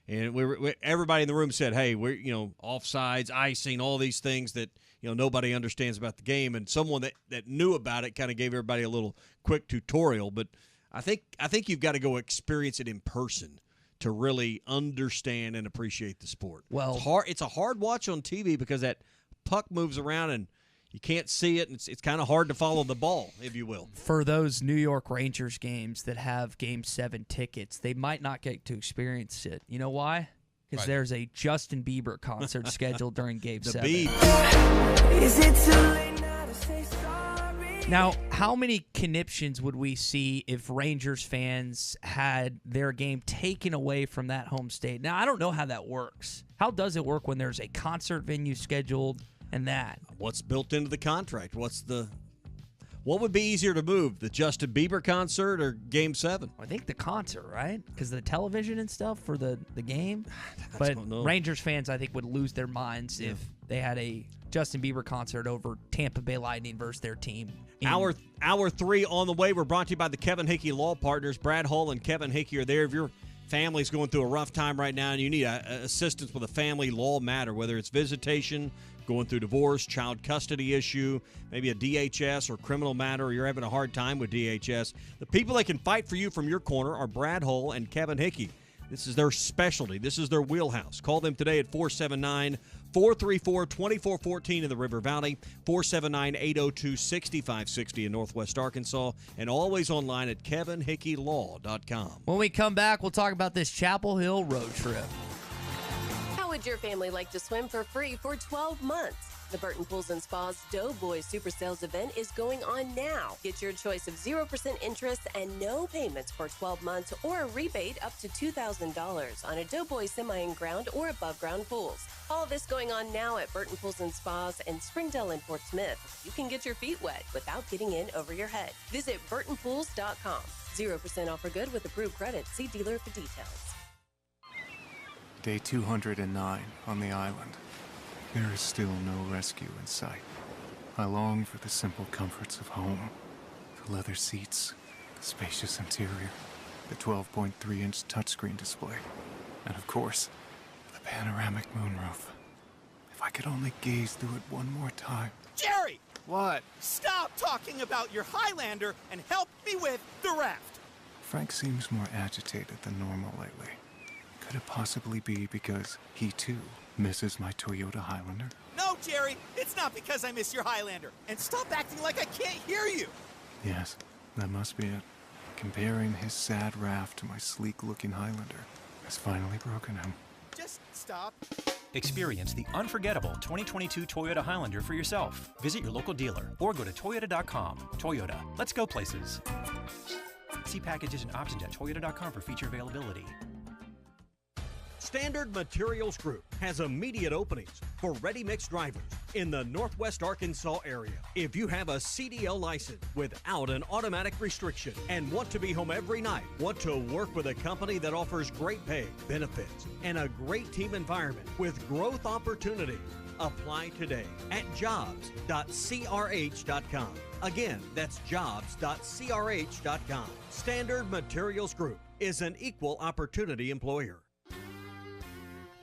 and everybody in the room said, "Hey, we're offsides, icing, all these things that nobody understands about the game." And someone that knew about it kind of gave everybody a little quick tutorial. But I think you've got to go experience it in person to really understand and appreciate the sport. Well, it's a hard watch on TV because that puck moves around and you can't see it, and it's kind of hard to follow the ball, if you will. For those New York Rangers games that have Game 7 tickets, they might not get to experience it. You know why? Because there's a Justin Bieber concert scheduled during Game 7. Is it too late now to say sorry? Now, how many conniptions would we see if Rangers fans had their game taken away from that home state? Now, I don't know how that works. How does it work when there's a concert venue scheduled and that? What's built into the contract? What would be easier to move, the Justin Bieber concert or Game 7? I think the concert, right? Because the television and stuff for the game. But Rangers fans, I think, would lose their minds if they had a Justin Bieber concert over Tampa Bay Lightning versus their team. Hour 3 on the way. We're brought to you by the Kevin Hickey Law Partners. Brad Hull and Kevin Hickey are there. If your family's going through a rough time right now and you need assistance with a family law matter, whether it's visitation, going through divorce, child custody issue, maybe a DHS or criminal matter, or you're having a hard time with DHS, the people that can fight for you from your corner are Brad Hull and Kevin Hickey. This is their specialty. This is their wheelhouse. Call them today at 479-434-2414 in the River Valley, 479-802-6560 in Northwest Arkansas, and always online at kevinhickeylaw.com. When we come back, we'll talk about this Chapel Hill road trip. How would your family like to swim for free for 12 months? The Burton Pools and Spa's Doughboy Super Sales event is going on now. Get your choice of 0% interest and no payments for 12 months or a rebate up to $2,000 on a Doughboy semi-in-ground or above-ground pools. All this going on now at Burton Pools and Spas in Springdale and Fort Smith. You can get your feet wet without getting in over your head. Visit burtonpools.com. 0% offer good with approved credit. See dealer for details. Day 209 on the island. There is still no rescue in sight. I long for the simple comforts of home. The leather seats, the spacious interior, the 12.3-inch touchscreen display, and of course, the panoramic moonroof. If I could only gaze through it one more time. Jerry! What? Stop talking about your Highlander and help me with the raft! Frank seems more agitated than normal lately. Could it possibly be because he too misses my Toyota Highlander? No, Jerry, it's not because I miss your Highlander. And stop acting like I can't hear you. Yes, that must be it. Comparing his sad raft to my sleek-looking Highlander has finally broken him. Just stop. Experience the unforgettable 2022 Toyota Highlander for yourself. Visit your local dealer or go to toyota.com. Toyota, let's go places. See packages and options at toyota.com for feature availability. Standard Materials Group has immediate openings for ready-mix drivers in the Northwest Arkansas area. If you have a CDL license without an automatic restriction and want to be home every night, want to work with a company that offers great pay, benefits, and a great team environment with growth opportunities, apply today at jobs.crh.com. Again, that's jobs.crh.com. Standard Materials Group is an equal opportunity employer.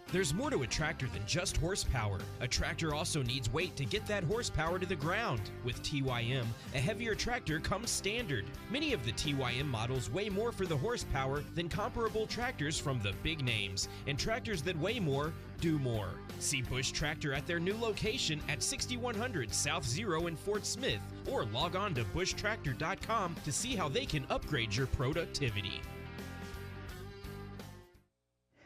There's more to a tractor than just horsepower. A tractor also needs weight to get that horsepower to the ground. With TYM, a heavier tractor comes standard. Many of the TYM models weigh more for the horsepower than comparable tractors from the big names, and tractors that weigh more do more. See Bush Tractor at their new location at 6100 South Zero in Fort Smith, or log on to bushtractor.com to see how they can upgrade your productivity.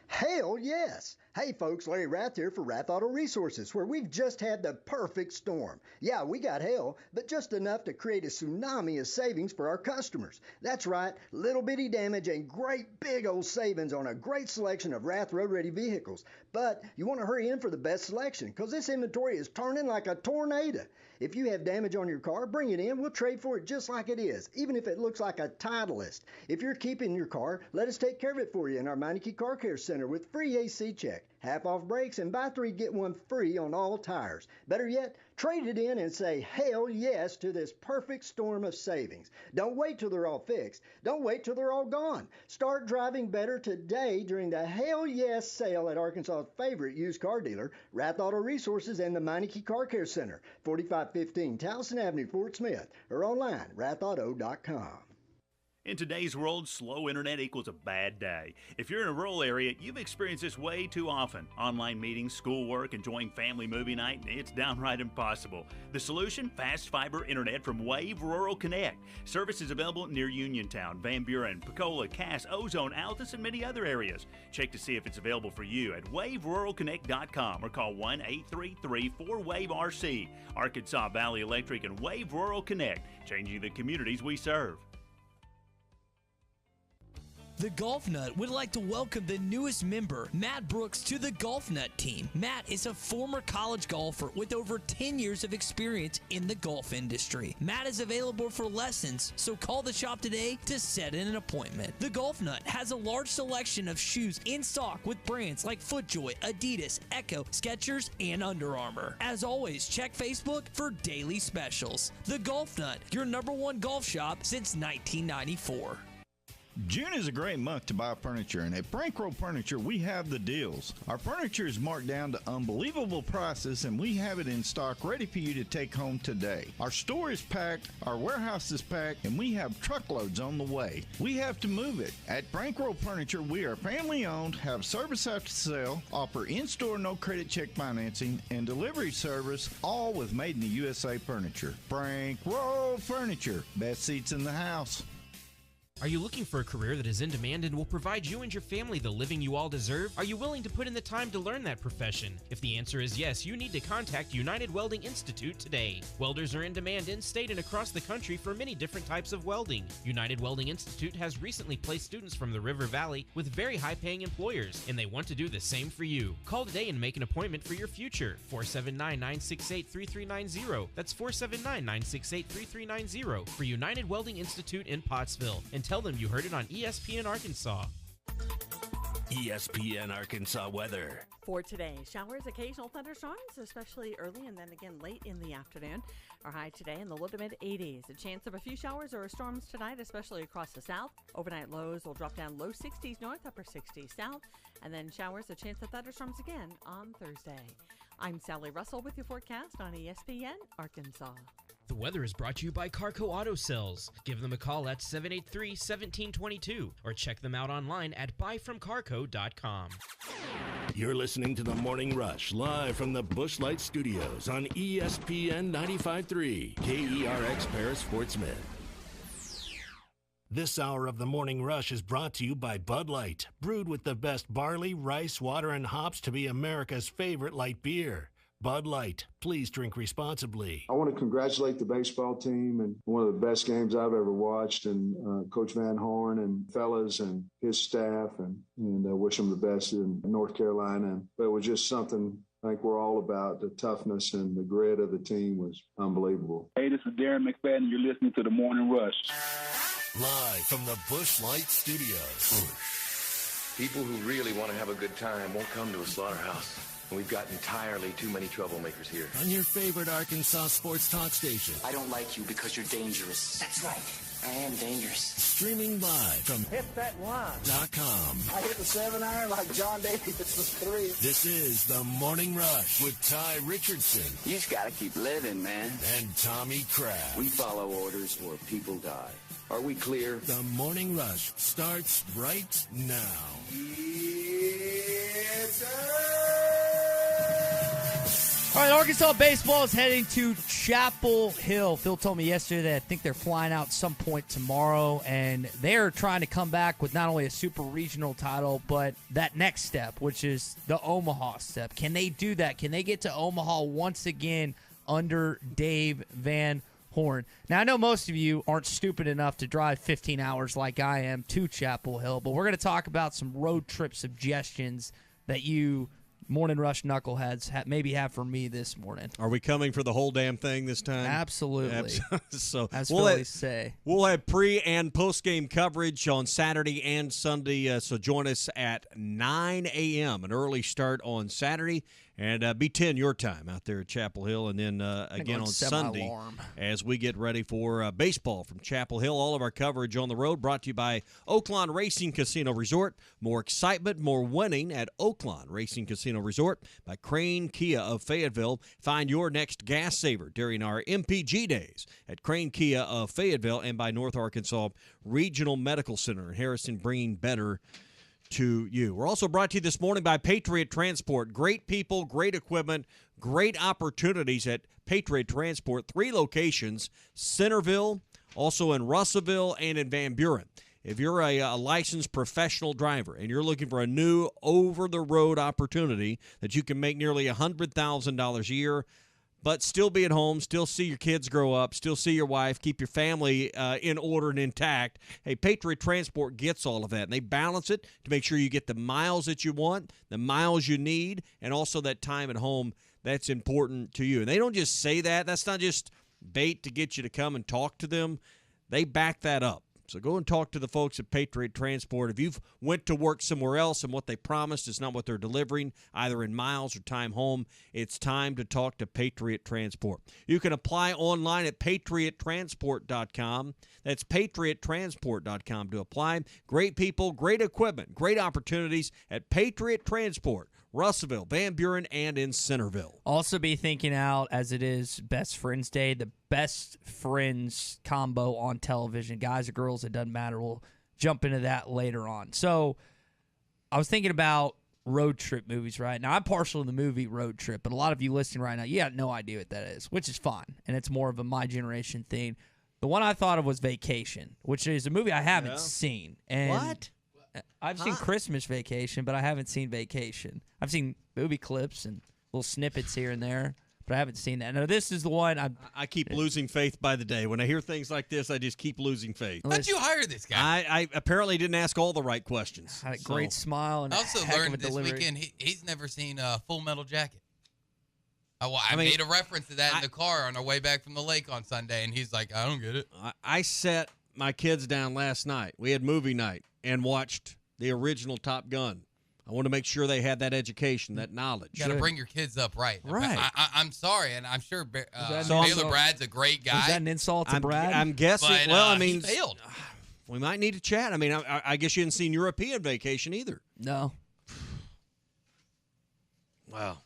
Hell yes! Hey folks, Larry Rath here for Rath Auto Resources, where we've just had the perfect storm. Yeah, we got hail, but just enough to create a tsunami of savings for our customers. That's right, little bitty damage and great big old savings on a great selection of Rath road-ready vehicles. But you want to hurry in for the best selection, because this inventory is turning like a tornado. If you have damage on your car, bring it in. We'll trade for it just like it is, even if it looks like a Titleist. If you're keeping your car, let us take care of it for you in our Meineke Car Care Center with free AC check, half-off brakes, and buy 3, get 1 free on all tires. Better yet, trade it in and say hell yes to this perfect storm of savings. Don't wait till they're all fixed. Don't wait till they're all gone. Start driving better today during the hell yes sale at Arkansas's favorite used car dealer, Rath Auto Resources and the Meineke Car Care Center, 4515 Towson Avenue, Fort Smith, or online, rathauto.com. In today's world, slow internet equals a bad day. If you're in a rural area, you've experienced this way too often. Online meetings, schoolwork, enjoying family movie night, it's downright impossible. The solution? Fast fiber internet from Wave Rural Connect. Service is available near Uniontown, Van Buren, Pecola, Cass, Ozone, Altus, and many other areas. Check to see if it's available for you at waveruralconnect.com or call 1-833-4WAVE-RC. Arkansas Valley Electric and Wave Rural Connect, changing the communities we serve. The Golf Nut would like to welcome the newest member, Matt Brooks, to the Golf Nut team. Matt is a former college golfer with over 10 years of experience in the golf industry. Matt is available for lessons, so call the shop today to set in an appointment. The Golf Nut has a large selection of shoes in stock with brands like FootJoy, Adidas, Echo, Skechers, and Under Armour. As always, check Facebook for daily specials. The Golf Nut, your #1 golf shop since 1994. June is a great month to buy furniture, and at Bankroll Furniture, we have the deals. Our furniture is marked down to unbelievable prices, and we have it in stock ready for you to take home today. Our store is packed, our warehouse is packed, and we have truckloads on the way. We have to move it. At Bankroll Furniture, we are family-owned, have service after sale, offer in-store no-credit check financing, and delivery service, all with made-in-the-USA furniture. Bankroll Furniture, best seats in the house. Are you looking for a career that is in demand and will provide you and your family the living you all deserve? Are you willing to put in the time to learn that profession? If the answer is yes, you need to contact United Welding Institute today. Welders are in demand in-state and across the country for many different types of welding. United Welding Institute has recently placed students from the River Valley with very high-paying employers, and they want to do the same for you. Call today and make an appointment for your future. 479-968-3390. That's 479-968-3390 for United Welding Institute in Pottsville. And tell them you heard it on ESPN Arkansas. ESPN Arkansas weather. For today, showers, occasional thunderstorms, especially early and then again late in the afternoon. Our high today in the low to mid 80s. A chance of a few showers or storms tonight, especially across the south. Overnight lows will drop down low 60s north, upper 60s south. And then showers, a chance of thunderstorms again on Thursday. I'm Sally Russell with your forecast on ESPN Arkansas. The weather is brought to you by Carco Auto Sales. Give them a call at 783-1722 or check them out online at buyfromcarco.com. You're listening to The Morning Rush live from the Busch Light Studios on ESPN 95.3 KERX Paris Fort Smith. This hour of The Morning Rush is brought to you by Bud Light, brewed with the best barley, rice, water, and hops to be America's favorite light beer. Bud Light, please drink responsibly. I want to congratulate the baseball team and one of the best games I've ever watched, and Coach Van Horn and fellas and his staff, and wish them the best in North Carolina. But it was just something I think we're all about. The toughness and the grit of the team was unbelievable. Hey, this is Darren McFadden. You're listening to The Morning Rush. Live from the Busch Light Studios. People who really want to have a good time won't come to a slaughterhouse. We've got entirely too many troublemakers here. On your favorite Arkansas sports talk station. I don't like you because you're dangerous. That's right. I am dangerous. Streaming live from HitThatLine.com. I hit the 7-iron like John Davis was 3. This is The Morning Rush with Ty Richardson. You just got to keep living, man. And Tommy Kraft. We follow orders or people die. Are we clear? The Morning Rush starts right now. Yes, All right, Arkansas baseball is heading to Chapel Hill. Phil told me yesterday that I think they're flying out some point tomorrow, and they're trying to come back with not only a super regional title, but that next step, which is the Omaha step. Can they do that? Can they get to Omaha once again under Dave Van Horn? Now, I know most of you aren't stupid enough to drive 15 hours like I am to Chapel Hill, but we're going to talk about some road trip suggestions that you Morning Rush knuckleheads maybe have for me this morning. Are we coming for the whole damn thing this time? Absolutely. So as Phillies say. We'll have pre- and post-game coverage on Saturday and Sunday, so join us at 9 a.m., an early start on Saturday, and be 10 your time out there at Chapel Hill, and then again on Sunday as we get ready for baseball from Chapel Hill. All of our coverage on the road brought to you by Oaklawn Racing Casino Resort. More excitement, more winning at Oaklawn Racing Casino Resort by Crane Kia of Fayetteville. Find your next gas saver during our MPG days at Crane Kia of Fayetteville, and by North Arkansas Regional Medical Center in Harrison, bringing better to you. We're also brought to you this morning by Patriot Transport. Great people, great equipment, great opportunities at Patriot Transport. 3 locations, Centerville, also in Russellville, and in Van Buren. If you're a licensed professional driver and you're looking for a new over-the-road opportunity that you can make nearly $100,000 a year, but still be at home, still see your kids grow up, still see your wife, keep your family in order and intact. Hey, Patriot Transport gets all of that, and they balance it to make sure you get the miles that you want, the miles you need, and also that time at home that's important to you. And they don't just say that. That's not just bait to get you to come and talk to them. They back that up. So go and talk to the folks at Patriot Transport. If you've went to work somewhere else and what they promised is not what they're delivering, either in miles or time home, it's time to talk to Patriot Transport. You can apply online at patriottransport.com. That's patriottransport.com to apply. Great people, great equipment, great opportunities at Patriot Transport. Russellville, Van Buren, and in Centerville. Also be thinking out, as it is Best Friends Day, the best friends combo on television. Guys or girls, it doesn't matter. We'll jump into that later on. So I was thinking about road trip movies, right? Now, I'm partial to the movie Road Trip, but a lot of you listening right now, you got no idea what that is, which is fine, and it's more of a my generation thing. The one I thought of was Vacation, which is a movie I haven't seen. And what? I've seen Christmas Vacation, but I haven't seen Vacation. I've seen movie clips and little snippets here and there, but I haven't seen that. Now, this is the one I keep losing faith by the day. When I hear things like this, I just keep losing faith. How'd you hire this guy? I apparently didn't ask all the right questions. Had a great smile and I also heck learned of a this delivery. weekend he's never seen Full Metal Jacket. I made a reference to that in the car on our way back from the lake on Sunday, and he's like, I don't get it. I sat my kids down last night. We had movie night and watched the original Top Gun. I want to make sure they had that education, that knowledge. You got to bring your kids up right. Right. I'm sorry, and I'm sure that Baylor Brad's a great guy. Is that an insult to Brad? I'm guessing. But, well, I he mean, failed. we might need to chat. I mean, I guess you hadn't seen European Vacation either. No. Wow.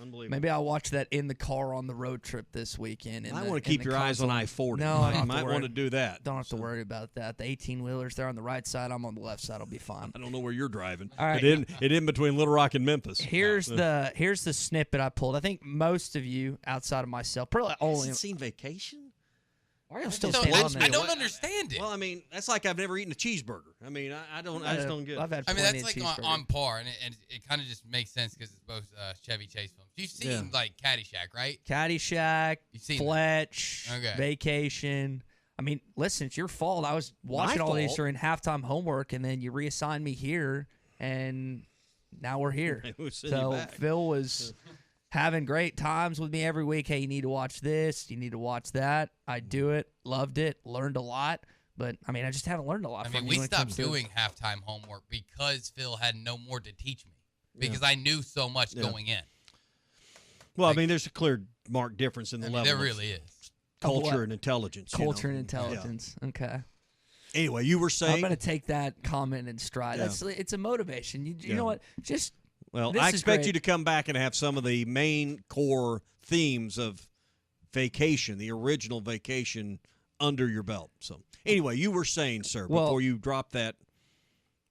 Unbelievable. Maybe I'll watch that in the car on the road trip this weekend. I want to keep your eyes on I-40. No, I you don't might want to do that. Don't have to worry about that. The 18-wheelers, they're on the right side. I'm on the left side. I'll be fine. I don't know where you're driving. All right. It in between Little Rock and Memphis. Here's the snippet I pulled. I think most of you, outside of myself, probably only Hasn't seen Vacation? Why are you still So standing on I that? don't understand it. Well, I mean, that's like I've never eaten a cheeseburger. I mean, I just don't get it. I've had I mean, plenty that's of like cheeseburgers. on par, and it kind of just makes sense because it's both Chevy Chase films. You've seen like Caddyshack, right? Caddyshack, You've seen Fletch, Okay. Vacation. I mean, listen, it's your fault. I was watching all these fault? during halftime homework, and then you reassigned me here, and now we're here. We'll send you So back. Phil was having great times with me every week. Hey, you need to watch this. You need to watch that. I do it. Loved it. Learned a lot. But, I mean, I just haven't learned a lot I from mean, you we when it stopped comes to- doing halftime homework because Phil had no more to teach me because I knew so much going in. Well, I mean, there's a clear marked difference in the level. There of really is. culture and intelligence. you Culture know? and intelligence. Okay. Anyway, you were saying. I'm going to take that comment in stride. Yeah. It's a motivation. You Yeah. know what? Just Well, this I is expect great. you to come back and have some of the main core themes of Vacation, the original Vacation, under your belt. So, anyway, you were saying, sir, Well- before you drop that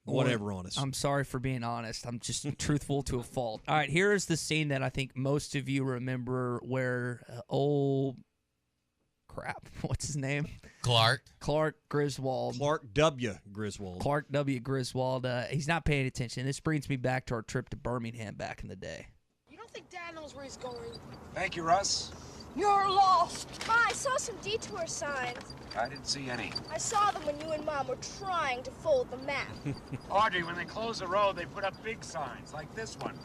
whatever on us. I'm sorry for being honest. I'm just truthful to a fault. All right, here is the scene that I think most of you remember where what's his name? Clark Griswold. Clark W. Griswold. Clark W. Griswold. He's not paying attention. This brings me back to our trip to Birmingham back in the day. You don't think Dad knows where he's going? Thank you, Russ. You're lost. Ma, I saw some detour signs. I didn't see any. I saw them when you and Mom were trying to fold the map. Audrey, when they close the road, they put up big signs, like this one.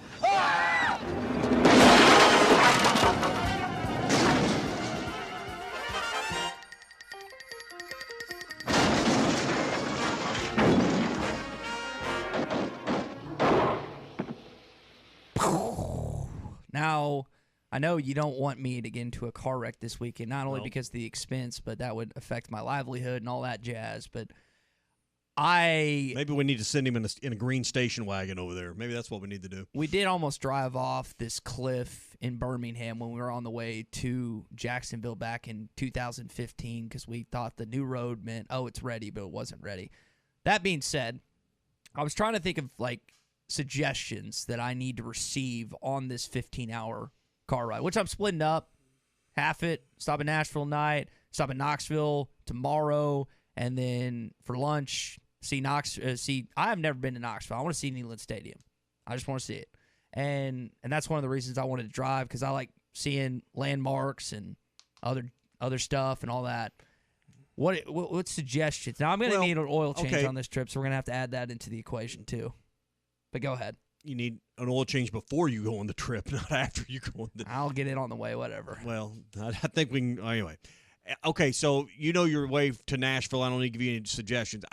Now, I know you don't want me to get into a car wreck this weekend, not only because of the expense, but that would affect my livelihood and all that jazz. But maybe we need to send him in a green station wagon over there. Maybe that's what we need to do. We did almost drive off this cliff in Birmingham when we were on the way to Jacksonville back in 2015 because we thought the new road meant, it's ready, but it wasn't ready. That being said, I was trying to think of suggestions that I need to receive on this 15-hour car ride, which I'm splitting up. Half it, stop in Nashville tonight, stop in Knoxville tomorrow, and then for lunch, I have never been to Knoxville. I want to see Neyland Stadium. I just want to see it. And that's one of the reasons I wanted to drive, because I like seeing landmarks and other stuff and all that. What suggestions? Now, I'm going to need an oil change on this trip, so we're going to have to add that into the equation too. But go ahead. You need an oil change before you go on the trip, not after you go on the trip. I'll get it on the way, whatever. Well, I think we can. Anyway, Okay, so you know your way to Nashville. I don't need to give you any suggestions.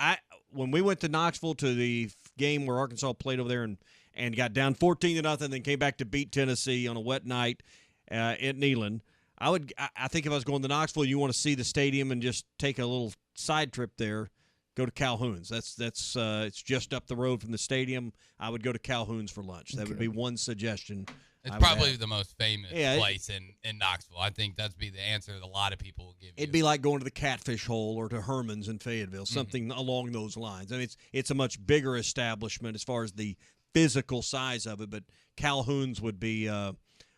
When we went to Knoxville to the game where Arkansas played over there and got down 14-0, then came back to beat Tennessee on a wet night at Neyland, I think if I was going to Knoxville, you want to see the stadium and just take a little side trip there. Go to Calhoun's. That's it's just up the road from the stadium. I would go to Calhoun's for lunch. That would be one suggestion. It's probably the most famous place in Knoxville. I think that'd be the answer that a lot of people will give you. It'd be like going to the Catfish Hole or to Herman's in Fayetteville, something along those lines. I mean, it's a much bigger establishment as far as the physical size of it, but Calhoun's would be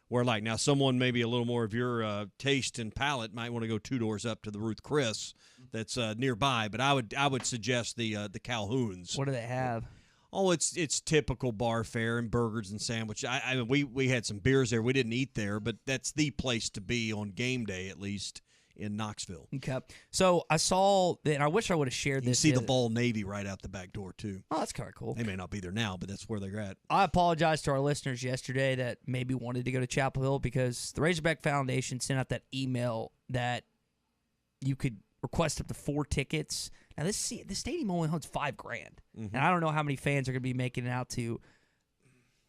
where, like, now someone maybe a little more of your taste and palate might want to go 2 doors up to the Ruth Chris that's nearby, but I would suggest the Calhoun's. What do they have? Oh, it's typical bar fare and burgers and sandwiches. I mean, we had some beers there. We didn't eat there, but that's the place to be on game day, at least in Knoxville. Okay. So I saw that, and I wish I would have shared You this. see the Vol Navy right out the back door, too. Oh, that's kind of cool. They may not be there now, but that's where they're at. I apologize to our listeners yesterday that maybe wanted to go to Chapel Hill because the Razorback Foundation sent out that email that you could request up to 4 tickets. Now, the stadium only holds $5,000, and I don't know how many fans are going to be making it out to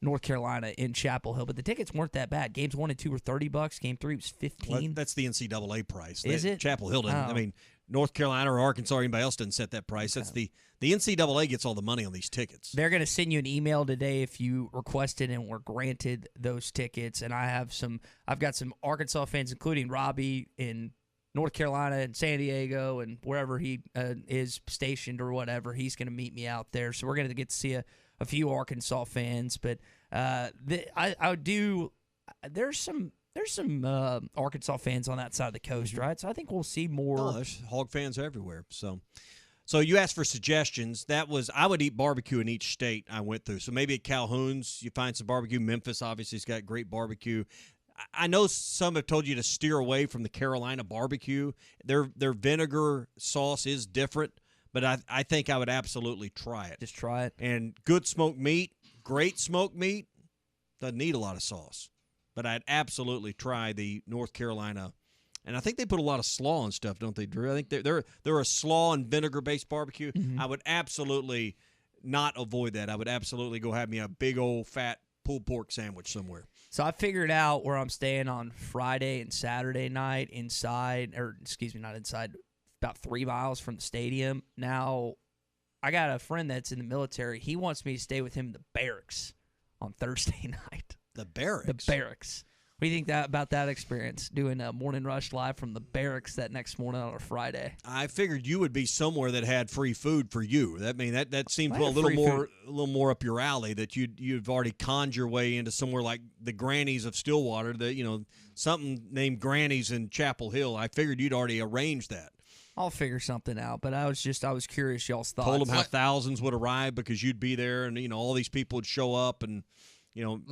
North Carolina in Chapel Hill, but the tickets weren't that bad. Games 1 and 2 were $30. Game 3 was $15. Well, that's the NCAA price. Is it? Chapel Hill doesn't. Oh. I mean, North Carolina or Arkansas or anybody else doesn't set that price. Okay. That's the NCAA gets all the money on these tickets. They're going to send you an email today if you requested and were granted those tickets. And I've got some Arkansas fans, including Robbie in North Carolina and San Diego and wherever he is stationed or whatever. He's going to meet me out there. So we're going to get to see a few Arkansas fans. But there's some Arkansas fans on that side of the coast, right? So I think we'll see more. Oh, there's Hog fans everywhere. So you asked for suggestions. I would eat barbecue in each state I went through. So maybe at Calhoun's you find some barbecue. Memphis obviously has got great barbecue. I know some have told you to steer away from the Carolina barbecue. Their vinegar sauce is different, but I think I would absolutely try it. Just try it. And good smoked meat, great smoked meat, doesn't need a lot of sauce. But I'd absolutely try the North Carolina. And I think they put a lot of slaw and stuff, don't they, Drew? I think they're a slaw and vinegar-based barbecue. Mm-hmm. I would absolutely not avoid that. I would absolutely go have me a big old fat pulled pork sandwich somewhere. So I figured out where I'm staying on Friday and Saturday night not inside, about 3 miles from the stadium. Now, I got a friend that's in the military. He wants me to stay with him in the barracks on Thursday night. The barracks? The barracks. What do you think about that experience, doing a morning rush live from the barracks that next morning on a Friday? I figured you would be somewhere that had free food for you. That seems I a have little more up your alley. That you've already conned your way into somewhere like the Grannies of Stillwater. That something named Grannies in Chapel Hill. I figured you'd already arranged that. I'll figure something out, but I was curious y'all's thoughts. Told them how thousands would arrive because you'd be there, and all these people would show up, and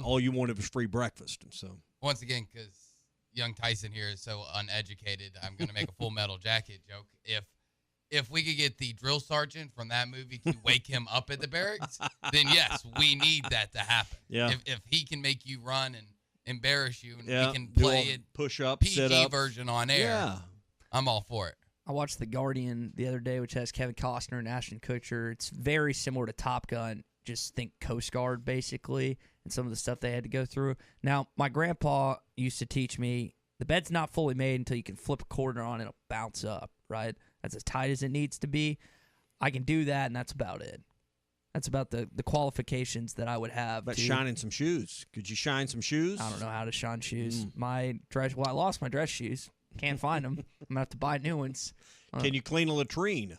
all you wanted was free breakfast. And so once again, because young Tyson here is so uneducated, I'm going to make a Full Metal Jacket joke. If we could get the drill sergeant from that movie to wake him up at the barracks, then yes, we need that to happen. Yeah. If he can make you run and embarrass you, and Yeah. we can play Do it push-ups, PG sit-ups. version on air, Yeah. I'm all for it. I watched The Guardian the other day, which has Kevin Costner and Ashton Kutcher. It's very similar to Top Gun. Just think Coast Guard, basically, and some of the stuff they had to go through. Now, my grandpa used to teach me the bed's not fully made until you can flip a corner on it, it'll bounce up, right? That's as tight as it needs to be. I can do that, and that's about it. That's about the qualifications that I would have. But shining some shoes. Could you shine some shoes? I don't know how to shine shoes. I lost my dress shoes. Can't find them. I'm going to have to buy new ones. Can you clean a latrine?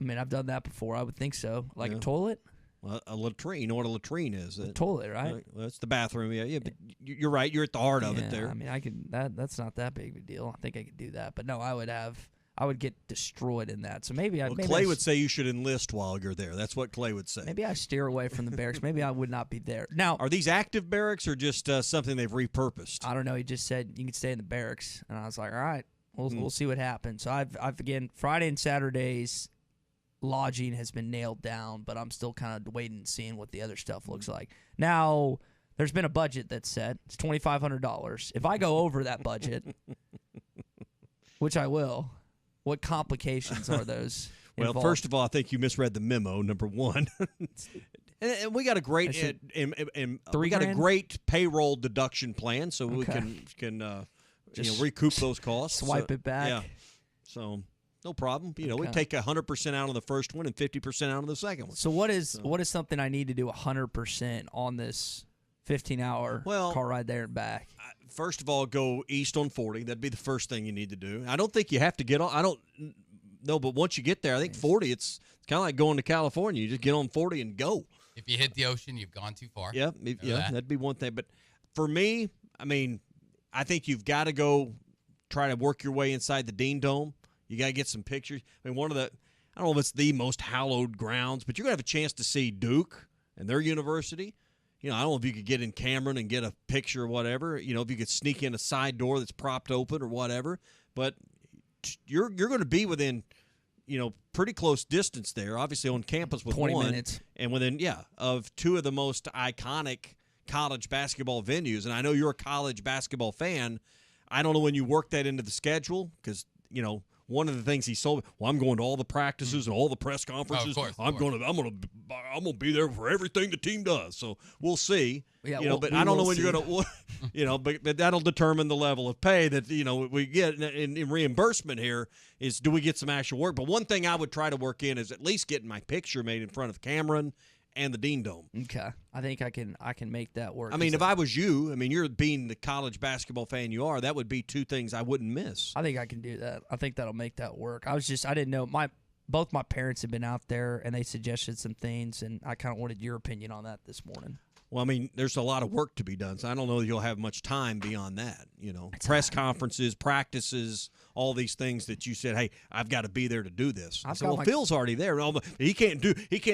I mean, I've done that before. I would think so. Like Yeah. a toilet? Well, a latrine. You know what a latrine is? A toilet, right? Well, it's the bathroom. Yeah. But you're right. You're at the heart of it there. I mean, I could. That's not that big of a deal. I think I could do that. But no, I would get destroyed in that. So maybe Clay would say you should enlist while you're there. That's what Clay would say. Maybe I steer away from the barracks. Maybe I would not be there. Now, are these active barracks or just something they've repurposed? I don't know. He just said you can stay in the barracks, and I was like, all right, we'll see what happens. So I've again Friday and Saturdays. Lodging has been nailed down, but I'm still kind of waiting and seeing what the other stuff looks like. Now, there's been a budget that's set. It's $2,500. If I go over that budget, Which I will. What complications are those? Well, involved? first of all, I think you misread the memo. Number one, and we got a great we got a great payroll deduction plan, so we can Just recoup those costs. Swipe it back. Yeah, so no problem. We take 100% out on the first one and 50% out on the second one. So what is something I need to do 100% on this 15-hour car ride there and back? First of all, go east on 40. That'd be the first thing you need to do. I don't think you have to get on. I don't know, but once you get there, I think 40. It's kind of like going to California. You just get on 40 and go. If you hit the ocean, you've gone too far. Yeah, that'd be one thing. But for me, I think you've got to go try to work your way inside the Dean Dome. You got to get some pictures. I don't know if it's the most hallowed grounds, but you're going to have a chance to see Duke and their university. I don't know if you could get in Cameron and get a picture or whatever. If you could sneak in a side door that's propped open or whatever. But you're going to be within, pretty close distance there. Obviously on campus with 20 one. minutes. And within, of two of the most iconic college basketball venues. And I know you're a college basketball fan. I don't know when you work that into the schedule because, one of the things he sold, I'm going to all the practices and all the press conferences. I'm going to be there for everything the team does. So we'll see. Yeah, but I don't know when you're going to, but that'll determine the level of pay that we get in reimbursement here. Is do we get some actual work? But one thing I would try to work in is at least getting my picture made in front of Cameron and the Dean Dome. Okay, I think I can make that work. If I was you, you're being the college basketball fan you are, that would be two things I wouldn't miss. I think I can do that. I think that'll make that work. I didn't know both my parents have been out there and they suggested some things, and I kind of wanted your opinion on that this morning. Well, there's a lot of work to be done, so I don't know that you'll have much time beyond that. Press conferences, practices, all these things that you said, hey, I've got to be there to do this. I said, Phil's already there. He can't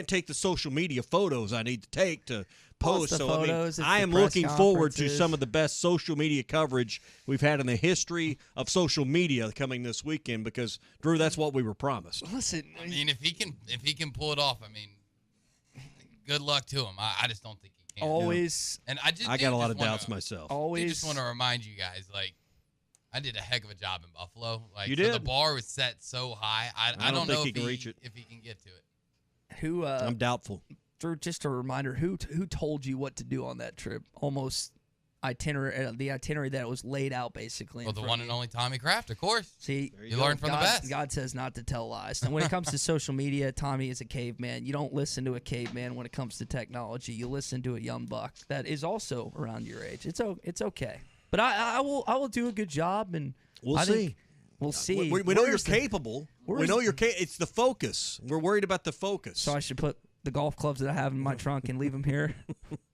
take the social media photos I need to take to post. So I am looking forward to some of the best social media coverage we've had in the history of social media coming this weekend because, Drew, that's what we were promised. Listen, if he can pull it off, good luck to him. I just don't think he can. Always. And I got a lot of doubts myself. I just want to remind you guys, I did a heck of a job in Buffalo. You did. So the bar was set so high. I don't know if he can reach it. If he can get to it. I'm doubtful. Drew, just a reminder, who told you what to do on that trip? Almost the itinerary that was laid out basically. Well, the one and only Tommy Kraft, of course. See, you learn from the best. God says not to tell lies. And when it comes to social media, Tommy is a caveman. You don't listen to a caveman when it comes to technology. You listen to a young buck that is also around your age. It's okay. But I will do a good job, and we'll see. We'll see. We know you're capable. We know you're capable. It's the focus. We're worried about the focus. So I should put the golf clubs that I have in my trunk and leave them here?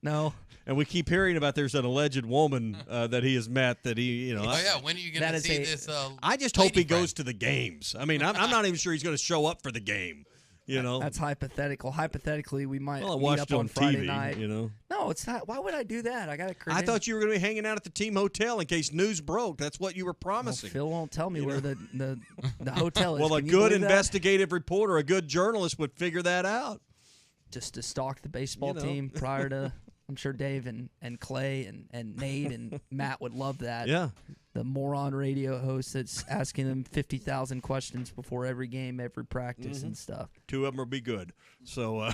No. And we keep hearing about there's an alleged woman that he has met that he, when are you going to see this? I just hope he goes to the games. I'm not even sure he's going to show up for the game. That's hypothetical. Hypothetically, we might I meet watched up it on Friday TV, night. No, it's not. Why would I do that? I got to. I thought you were going to be hanging out at the team hotel in case news broke. That's what you were promising. Well, Phil won't tell me where the hotel is. Well, a good investigative reporter, a good journalist would figure that out. Just to stalk the baseball team prior to. I'm sure Dave and Clay and Nate and Matt would love that. Yeah. The moron radio host that's asking them 50,000 questions before every game, every practice and stuff. Two of them will be good. So,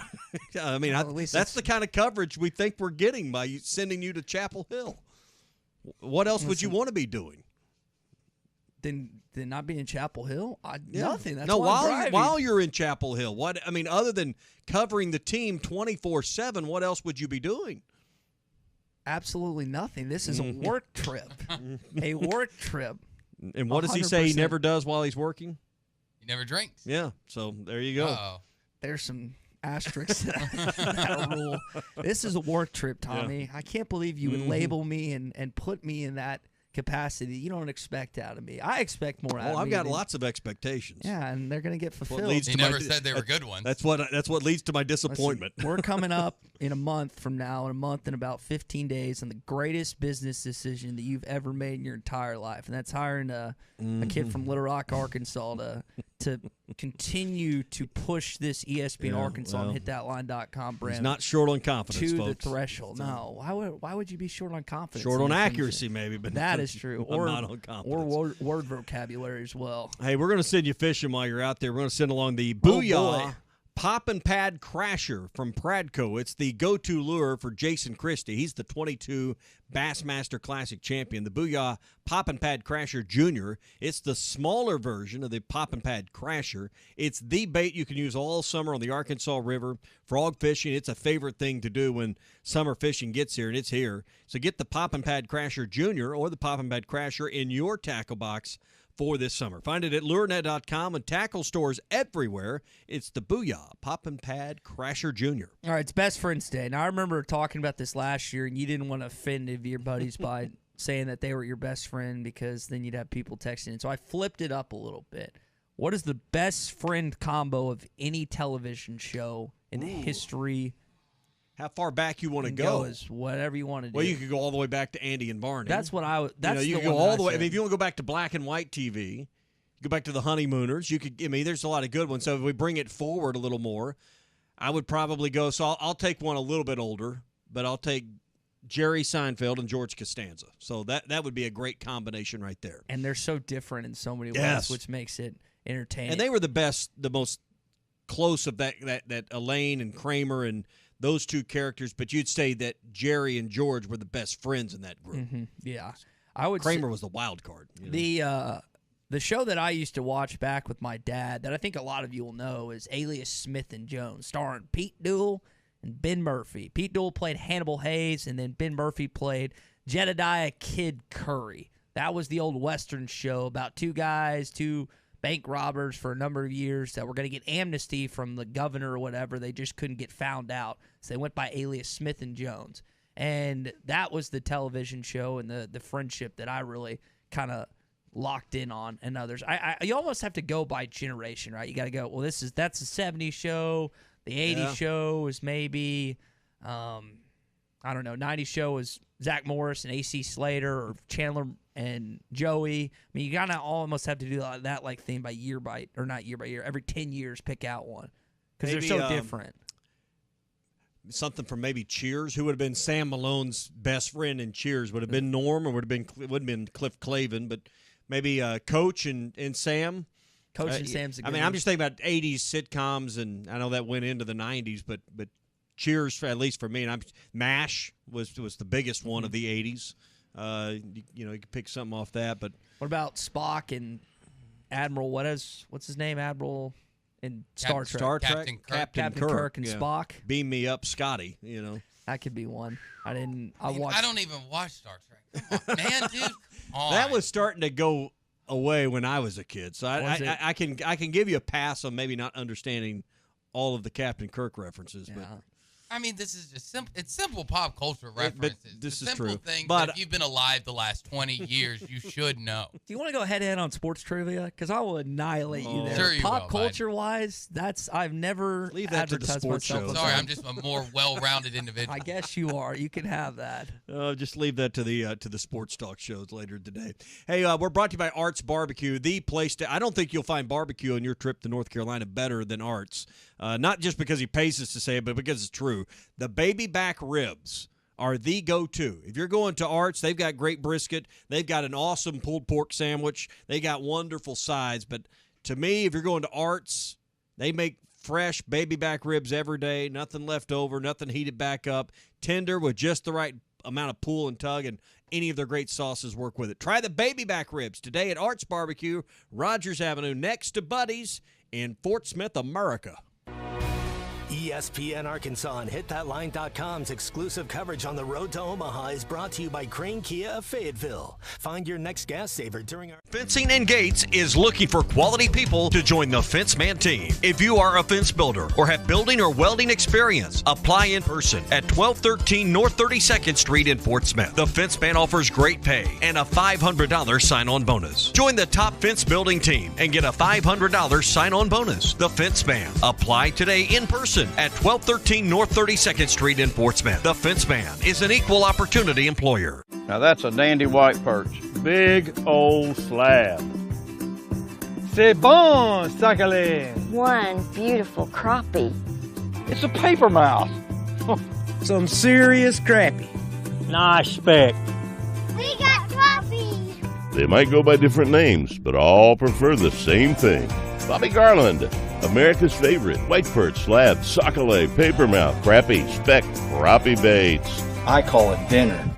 that's the kind of coverage we think we're getting by sending you to Chapel Hill. What else would you want to be doing? Then not be in Chapel Hill? Nothing. That's no, why while you're in Chapel Hill, other than covering the team 24/7, what else would you be doing? Absolutely nothing. This is a work trip. A work trip. And what does he say he never does while he's working? He never drinks. Yeah. So there you go. Uh-oh. There's some asterisks that rule. This is a work trip, Tommy. Yeah. I can't believe you would label me and put me in that capacity. You don't expect out of me. I expect more out of me. Well, I've got lots of expectations. Yeah, and they're going to get fulfilled. He never said they were good ones. That's what leads to my disappointment. Listen, we're coming up in a month from now, in a month and about 15 days, on the greatest business decision that you've ever made in your entire life, and that's hiring a kid from Little Rock, Arkansas to to continue to push this ESPN Arkansas and hitthatline.com brand. He's not short on confidence, to folks. the threshold. No, why would you be short on confidence? Short on accuracy, maybe, but that is true. Or not on confidence. Or word vocabulary as well. Hey, we're going to send you fishing while you're out there. We're going to send along the Booyah Pop and Pad Crasher from Pradco. It's the go-to lure for Jason Christie. He's the 22 Bassmaster Classic champion. The Booyah Pop and Pad Crasher Jr. It's the smaller version of the Pop and Pad Crasher. It's the bait you can use all summer on the Arkansas River. Frog fishing, it's a favorite thing to do when summer fishing gets here, and it's here. So get the Pop and Pad Crasher Jr. or the Pop and Pad Crasher in your tackle box for this summer. Find it at lurenet.com and tackle stores everywhere. It's the Booyah Pop and Pad Crasher Jr. All right, it's Best Friends Day. Now, I remember talking about this last year, and you didn't want to offend any of your buddies by saying that they were your best friend because then you'd have people texting in. So I flipped it up a little bit. What is the best friend combo of any television show in the history? How far back you want to go? Is whatever you want to do. Well, you could go all the way back to Andy and Barney. That's what I. That's you the could go one all the way. said. I mean, if you want to go back to black and white TV, you go back to the Honeymooners. You could. I mean, there's a lot of good ones. So if we bring it forward a little more, I would probably go. So I'll take one a little bit older, but I'll take Jerry Seinfeld and George Costanza. So that would be a great combination right there. And they're so different in so many ways, Yes. which makes it entertaining. And they were the best, the most close of that Elaine and Kramer and those two characters, but you'd say that Jerry and George were the best friends in that group. Mm-hmm. Yeah. I would Kramer was the wild card. You know? The show that I used to watch back with my dad that I think a lot of you will know is Alias Smith and Jones, starring Pete Duell and Ben Murphy. Pete Duell played Hannibal Hayes, and then Ben Murphy played Jedediah Kid Curry. That was the old Western show about two bank robbers for a number of years that were going to get amnesty from the governor or whatever. They just couldn't get found out. So they went by Alias Smith and Jones. And that was the television show and the friendship that I really kind of locked in on, and others. You almost have to go by generation, right? You got to go, well, that's a 70s show. The 80s show is maybe, I don't know, 90s show was Zach Morris and A.C. Slater or Chandler and Joey. I mean, you kind of almost have to do that like thing not year by year. Every 10 years, pick out one because they're so different. Something from maybe Cheers. Who would have been Sam Malone's best friend in Cheers? Would have been Norm, or would have been Cliff Clavin? But maybe Coach and Sam. Coach and Sam's a good one. I'm just thinking about 80s sitcoms, and I know that went into the 90s, but Cheers, at least for me, and MASH was the biggest one of the 80s. You could pick something off that. But what about Spock and Admiral? What's his name? Admiral in Star Trek. Captain Kirk and Spock. Beam me up, Scotty. That could be one. I don't even watch Star Trek. Come on, man, dude. That was starting to go away when I was a kid, so I can give you a pass on maybe not understanding all of the Captain Kirk references. Yeah. But I mean, this is just simple. It's simple pop culture references. But this is simple true. Things But that if you've been alive the last 20 years, you should know. Do you want to go head-to-head on sports trivia? Because I will annihilate you there. Sure you Pop will, culture-wise, I've never leave that to the advertised sports myself. shows. Sorry, I'm just a more well-rounded individual. I guess you are. You can have that. Just leave that to the sports talk shows later today. Hey, we're brought to you by Arts Barbecue, the place to. I don't think you'll find barbecue on your trip to North Carolina better than Arts. Not just because he pays us to say it, but because it's true. The baby back ribs are the go-to. If you're going to Arts, they've got great brisket. They've got an awesome pulled pork sandwich. They got wonderful sides. But to me, if you're going to Arts, they make fresh baby back ribs every day. Nothing left over, nothing heated back up. Tender with just the right amount of pull and tug, and any of their great sauces work with it. Try the baby back ribs today at Arts Barbecue, Rogers Avenue, next to Buddy's in Fort Smith, America. ESPN Arkansas and HitThatLine.com's exclusive coverage on the road to Omaha is brought to you by Crane Kia of Fayetteville. Find your next gas saver during our... Fencing and Gates is looking for quality people to join the Fenceman team. If you are a fence builder or have building or welding experience, apply in person at 1213 North 32nd Street in Fort Smith. The Fenceman offers great pay and a $500 sign-on bonus. Join the top fence building team and get a $500 sign-on bonus. The Fenceman. Apply today in person at 1213 North 32nd Street in Fort Smith. The Fenceman is an equal opportunity employer. Now that's a dandy white perch. Big old slab. C'est bon, sacale. One beautiful crappie. It's a paper mouth. Some serious crappie. Nice speck. We got crappie. They might go by different names, but all prefer the same thing. Bobby Garland, America's favorite white perch, slab, sockeye, papermouth, crappie, speck, crappie baits. I call it dinner.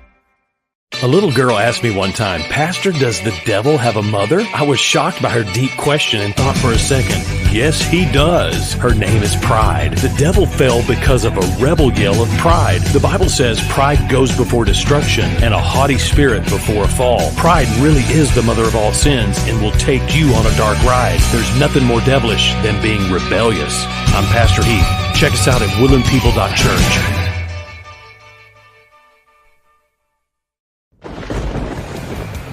A little girl asked me one time, Pastor, does the devil have a mother? I was shocked by her deep question and thought for a second, yes, he does. Her name is pride. The devil fell because of a rebel yell of pride. The Bible says pride goes before destruction and a haughty spirit before a fall. Pride really is the mother of all sins and will take you on a dark ride. There's nothing more devilish than being rebellious. I'm Pastor Heath. Check us out at woodlandpeople.church.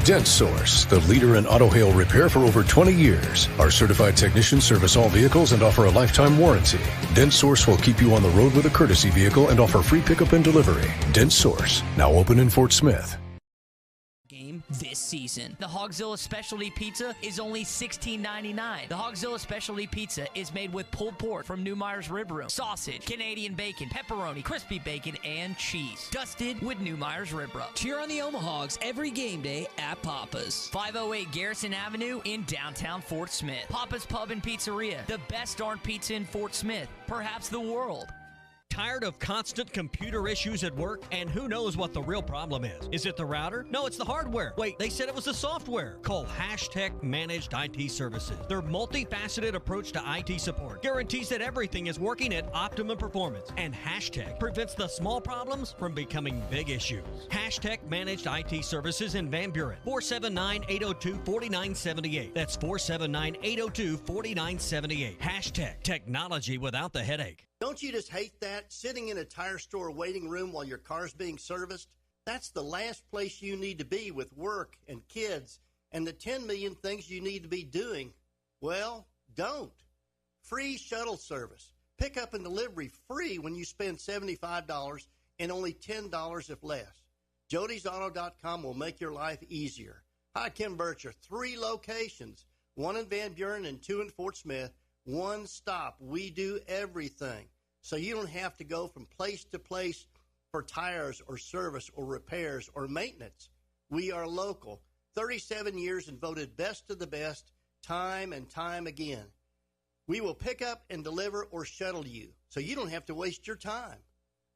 Dent Source, the leader in auto hail repair for over 20 years. Our certified technicians service all vehicles and offer a lifetime warranty. Dent Source will keep you on the road with a courtesy vehicle and offer free pickup and delivery. Dent Source, now open in Fort Smith. This season. The Hogzilla Specialty Pizza is only $16.99. The Hogzilla Specialty Pizza is made with pulled pork from Neumeyer's Rib Room, sausage, Canadian bacon, pepperoni, crispy bacon, and cheese. Dusted with Neumeyer's Rib Room. Cheer on the Omahogs every game day at Papa's. 508 Garrison Avenue in downtown Fort Smith. Papa's Pub and Pizzeria. The best darn pizza in Fort Smith, perhaps the world. Tired of constant computer issues at work? And who knows what the real problem is? Is it the router? No, it's the hardware. Wait, they said it was the software. Call Hashtag Managed IT Services. Their multifaceted approach to IT support guarantees that everything is working at optimum performance. And Hashtag prevents the small problems from becoming big issues. Hashtag Managed IT Services in Van Buren. 479-802-4978. That's 479-802-4978. Hashtag Technology without the headache. Don't you just hate that? Sitting in a tire store waiting room while your car's being serviced? That's the last place you need to be with work and kids and the 10 million things you need to be doing. Well, don't. Free shuttle service. Pickup and delivery free when you spend $75 and only $10 if less. Jody'sAuto.com will make your life easier. Hi, Kim Bircher. 3 locations, 1 in Van Buren and 2 in Fort Smith. One stop. We do everything. So you don't have to go from place to place for tires or service or repairs or maintenance. We are local. 37 years and voted best of the best time and time again. We will pick up and deliver or shuttle you so you don't have to waste your time.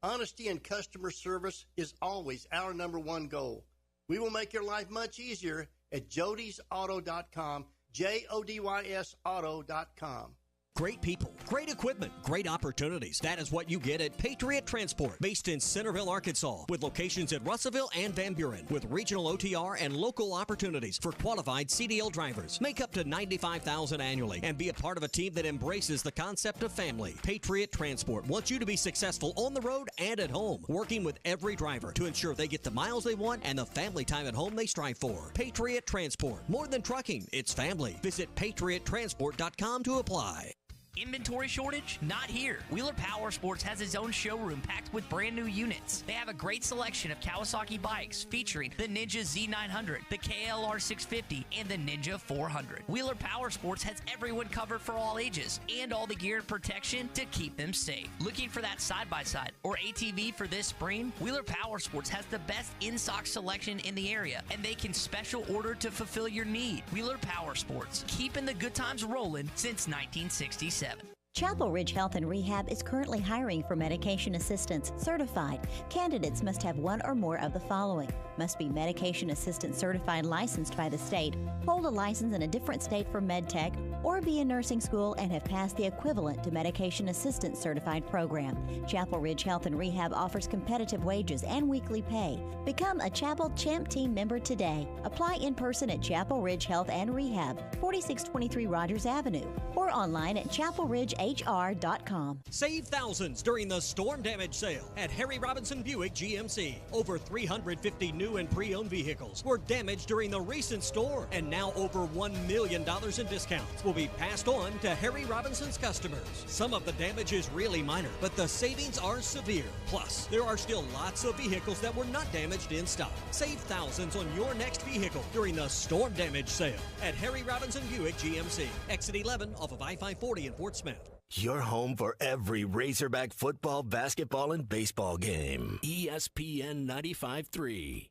Honesty and customer service is always our #1 goal. We will make your life much easier at Jody'sAuto.com, JODYS Auto.com. Great people, great equipment, great opportunities. That is what you get at Patriot Transport, based in Centerville, Arkansas, with locations in Russellville and Van Buren, with regional OTR and local opportunities for qualified CDL drivers. Make up to $95,000 annually and be a part of a team that embraces the concept of family. Patriot Transport wants you to be successful on the road and at home, working with every driver to ensure they get the miles they want and the family time at home they strive for. Patriot Transport, more than trucking, it's family. Visit patriottransport.com to apply. Inventory shortage? Not here. Wheeler Power Sports has its own showroom packed with brand new units. They have a great selection of Kawasaki bikes featuring the Ninja Z900, the KLR 650, and the Ninja 400. Wheeler Power Sports has everyone covered for all ages and all the gear and protection to keep them safe. Looking for that side-by-side or ATV for this spring? Wheeler Power Sports has the best in-stock selection in the area, and they can special order to fulfill your need. Wheeler Power Sports, keeping the good times rolling since 1967. Chapel Ridge Health and Rehab is currently hiring for medication assistants certified. Candidates must have one or more of the following: must be medication assistant certified licensed by the state, hold a license in a different state for MedTech, or be in nursing school and have passed the equivalent to medication assistant certified program. Chapel Ridge Health and Rehab offers competitive wages and weekly pay. Become a Chapel Champ Team member today. Apply in person at Chapel Ridge Health and Rehab, 4623 Rogers Avenue, or online at chapelridgehlrehab.com. HomeStreetHR.com. Save thousands during the storm damage sale at Harry Robinson Buick GMC. Over 350 new and pre-owned vehicles were damaged during the recent storm, and now over $1 million in discounts will be passed on to Harry Robinson's customers. Some of the damage is really minor, but the savings are severe. Plus, there are still lots of vehicles that were not damaged in stock. Save thousands on your next vehicle during the storm damage sale at Harry Robinson Buick GMC. Exit 11 off of I-540 in Fort Smith. Your home for every Razorback football, basketball, and baseball game. ESPN 95.3.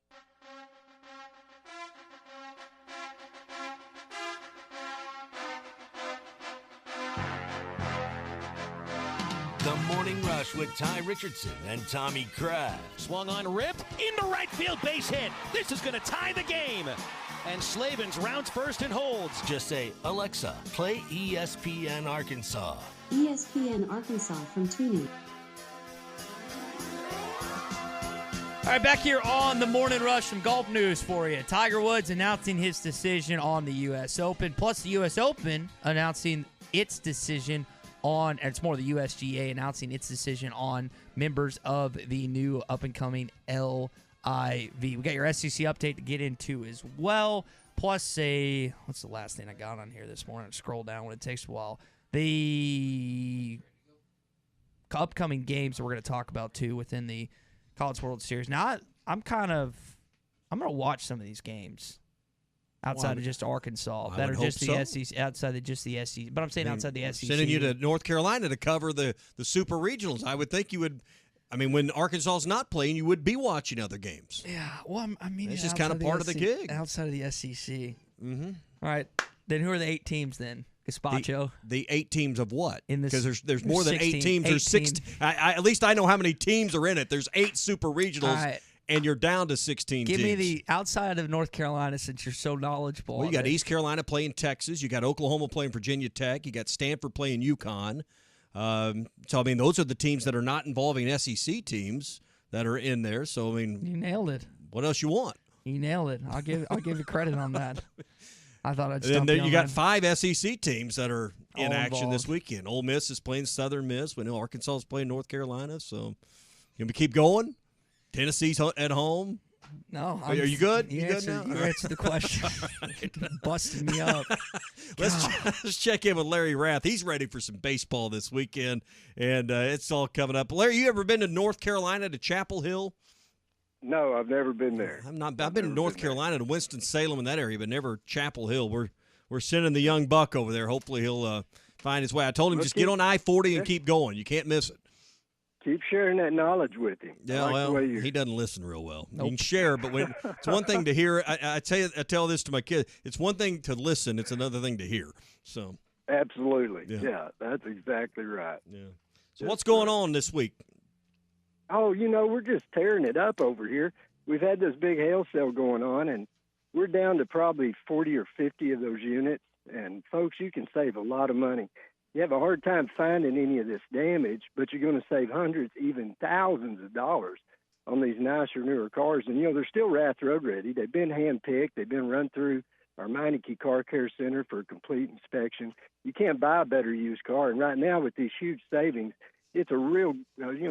The Morning Rush with Ty Richardson and Tommy Kraft. Swung on, ripped, into right field, base hit. This is going to tie the game. And Slavens rounds first and holds. Just say, Alexa, play ESPN Arkansas. ESPN Arkansas from tuning. All right, back here on the Morning Rush, some golf news for you. Tiger Woods announcing his decision on the U.S. Open, plus the U.S. Open announcing its decision on, and it's more the USGA announcing its decision on members of the new up-and-coming LIV. We got your SEC update to get into as well, plus what's the last thing I got on here this morning? Scroll down when it takes a while. The upcoming games that we're going to talk about, too, within the College World Series. Now, I'm going to watch some of these games outside of just Arkansas that are just the SEC, outside of just the SEC. But I'm saying outside the SEC. Sending you to North Carolina to cover the super regionals. I would think you would. I mean, when Arkansas's not playing, you would be watching other games. Yeah, well, I mean, it's just kind of part of the gig. Outside of the SEC. Mm-hmm. All right, then who are the 8 teams then? Gazpacho. The 8 teams of what? Because there's more than 8 teams. There's 6. At least I know how many teams are in it. There's 8 super regionals, and you're down to 16 teams. Give me the outside of North Carolina, since you're so knowledgeable. Well, you got East Carolina playing Texas. You got Oklahoma playing Virginia Tech. You got Stanford playing UConn. So, I mean, those are the teams that are not involving SEC teams that are in there. So, I mean, you nailed it. What else you want? You nailed it. I'll give you credit on that. I thought I'd. And then you got 5 SEC teams that are in action this weekend. Ole Miss is playing Southern Miss. We know Arkansas is playing North Carolina. So, can we keep going? Tennessee's at home. No, are you good? You good now? You answered the question. Busting me up. Let's check in with Larry Rath. He's ready for some baseball this weekend, and it's all coming up. Larry, you ever been to North Carolina to Chapel Hill? No, I've never been there. I've been to North Carolina to Winston-Salem in that area, but never Chapel Hill. We're sending the young buck over there. Hopefully he'll find his way. I told him just get on I-40 and keep going. You can't miss it. Keep sharing that knowledge with him. Yeah, he doesn't listen real well. Nope. You can share, but it's one thing to hear. I tell this to my kids. It's one thing to listen. It's another thing to hear. So absolutely, yeah, that's exactly right. Yeah. So what's going on this week? Oh, we're just tearing it up over here. We've had this big hail sale going on, and we're down to probably 40 or 50 of those units. And folks, you can save a lot of money. You have a hard time finding any of this damage, but you're going to save hundreds, even thousands of dollars on these nicer, newer cars. And, they're still Rath Road ready. They've been hand-picked. They've been run through our Meineke Car Care Center for a complete inspection. You can't buy a better used car. And right now with these huge savings, it's a real,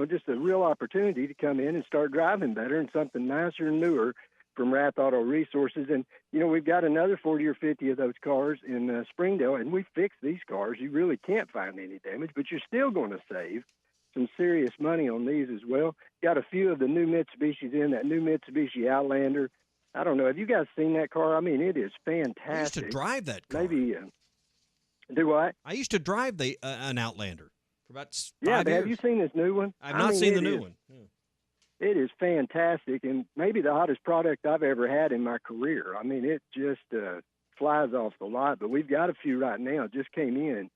just a real opportunity to come in and start driving better and something nicer and newer from Rath Auto Resources. And, we've got another 40 or 50 of those cars in Springdale, and we fixed these cars. You really can't find any damage, but you're still going to save some serious money on these as well. Got a few of the new Mitsubishis in, that new Mitsubishi Outlander. I don't know. Have you guys seen that car? I mean, it is fantastic. I used to drive that car. Maybe, do what? I used to drive an Outlander for about 5 years. Have you seen this new one? I've not seen the new one. Yeah. It is fantastic, and maybe the hottest product I've ever had in my career. I mean, it just flies off the lot, but we've got a few right now. It just came in.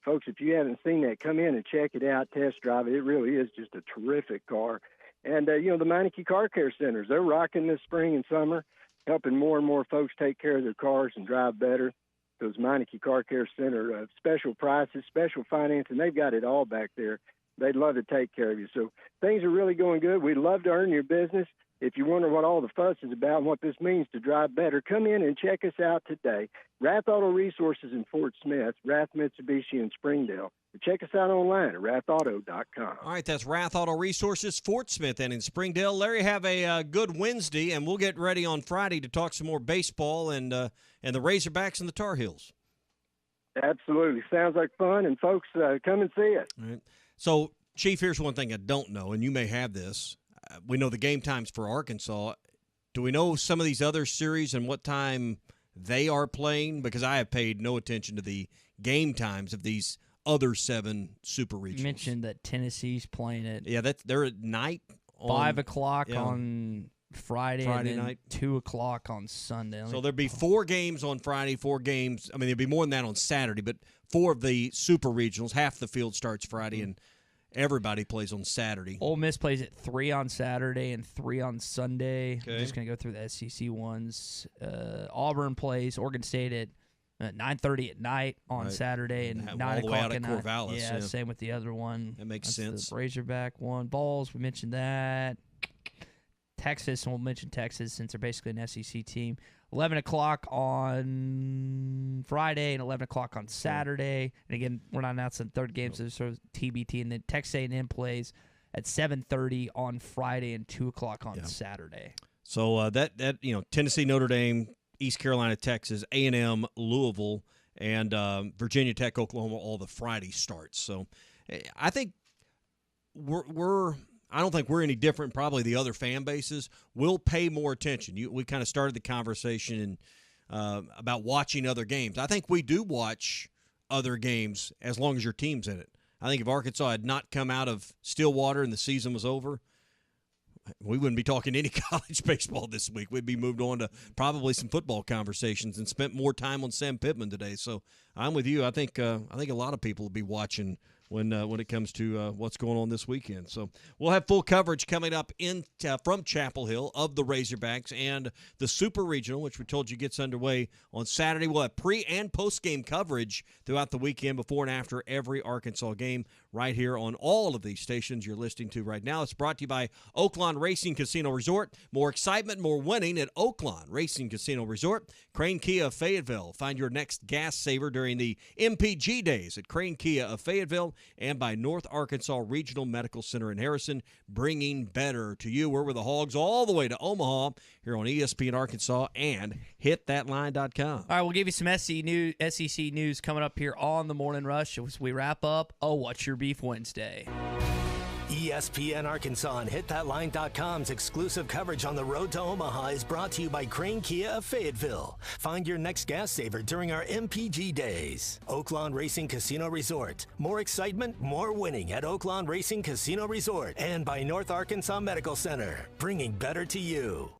Folks, if you haven't seen that, come in and check it out, test drive it. It really is just a terrific car. And, the Meineke Car Care Centers, they're rocking this spring and summer, helping more and more folks take care of their cars and drive better. Those Meineke Car Care Center, special prices, special financing, they've got it all back there. They'd love to take care of you. So things are really going good. We'd love to earn your business. If you wonder what all the fuss is about and what this means to drive better, come in and check us out today. Rath Auto Resources in Fort Smith, Rath Mitsubishi in Springdale. Check us out online at rathauto.com. All right, that's Rath Auto Resources, Fort Smith, and in Springdale. Larry, have a good Wednesday, and we'll get ready on Friday to talk some more baseball and the Razorbacks and the Tar Heels. Absolutely. Sounds like fun, and folks, come and see us. All right. So, Chief, here's one thing I don't know, and you may have this. We know the game times for Arkansas. Do we know some of these other series and what time they are playing? Because I have paid no attention to the game times of these other 7 super regionals. You mentioned that Tennessee's playing at they're at night. 5 o'clock on Friday and then night. 2 o'clock on Sunday. So there'd be 4 games on Friday, 4 games. I mean, there'd be more than that on Saturday, but 4 of the super regionals, half the field starts Friday, and everybody plays on Saturday. Ole Miss plays at 3 on Saturday and 3 on Sunday. Okay. I'm just going to go through the SEC ones. Auburn plays Oregon State at 9:30 at night on Saturday and 9 all the way o'clock out at at night. Corvallis, Yeah, same with the other one. That makes That's sense. The Razorback one. Balls, we mentioned that. Texas, and we'll mention Texas since they're basically an SEC team. 11 o'clock on Friday and 11 o'clock on Saturday. And again, we're not announcing the third game, so there's sort of TBT. And then Texas A&M plays at 7:30 on Friday and 2 o'clock on Saturday. So that Tennessee, Notre Dame, East Carolina, Texas, A&M, Louisville, and Virginia Tech, Oklahoma, all the Friday starts. So I think I don't think we're any different. Probably the other fan bases will pay more attention. We kind of started the conversation about watching other games. I think we do watch other games as long as your team's in it. I think if Arkansas had not come out of Stillwater and the season was over, we wouldn't be talking any college baseball this week. We'd be moved on to probably some football conversations and spent more time on Sam Pittman today. So I'm with you. I think a lot of people will be watching when it comes to what's going on this weekend. So we'll have full coverage coming up from Chapel Hill of the Razorbacks and the Super Regional, which we told you gets underway on Saturday. We'll have pre- and post-game coverage throughout the weekend before and after every Arkansas game right here on all of these stations you're listening to right now. It's brought to you by Oaklawn Racing Casino Resort. More excitement, more winning at Oaklawn Racing Casino Resort. Crane Kia of Fayetteville. Find your next gas saver during the MPG days at Crane Kia of Fayetteville, and by North Arkansas Regional Medical Center in Harrison, bringing better to you. We're with the Hogs all the way to Omaha here on ESPN Arkansas and hitthatline.com. All right, we'll give you some SEC news coming up here on the Morning Rush as we wrap up What's Your Beef Wednesday. ESPN Arkansas and hitthatline.com's exclusive coverage on the road to Omaha is brought to you by Crane Kia of Fayetteville. Find your next gas saver during our MPG days. Oaklawn Racing Casino Resort. More excitement, more winning at Oaklawn Racing Casino Resort. And by North Arkansas Medical Center, bringing better to you.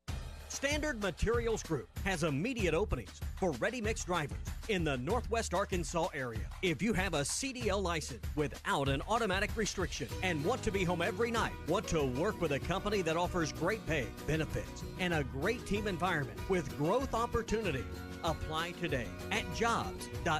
Standard Materials Group has immediate openings for ready-mix drivers in the Northwest Arkansas area. If you have a CDL license without an automatic restriction and want to be home every night, want to work with a company that offers great pay, benefits, and a great team environment with growth opportunity, apply today at jobs.crh.com.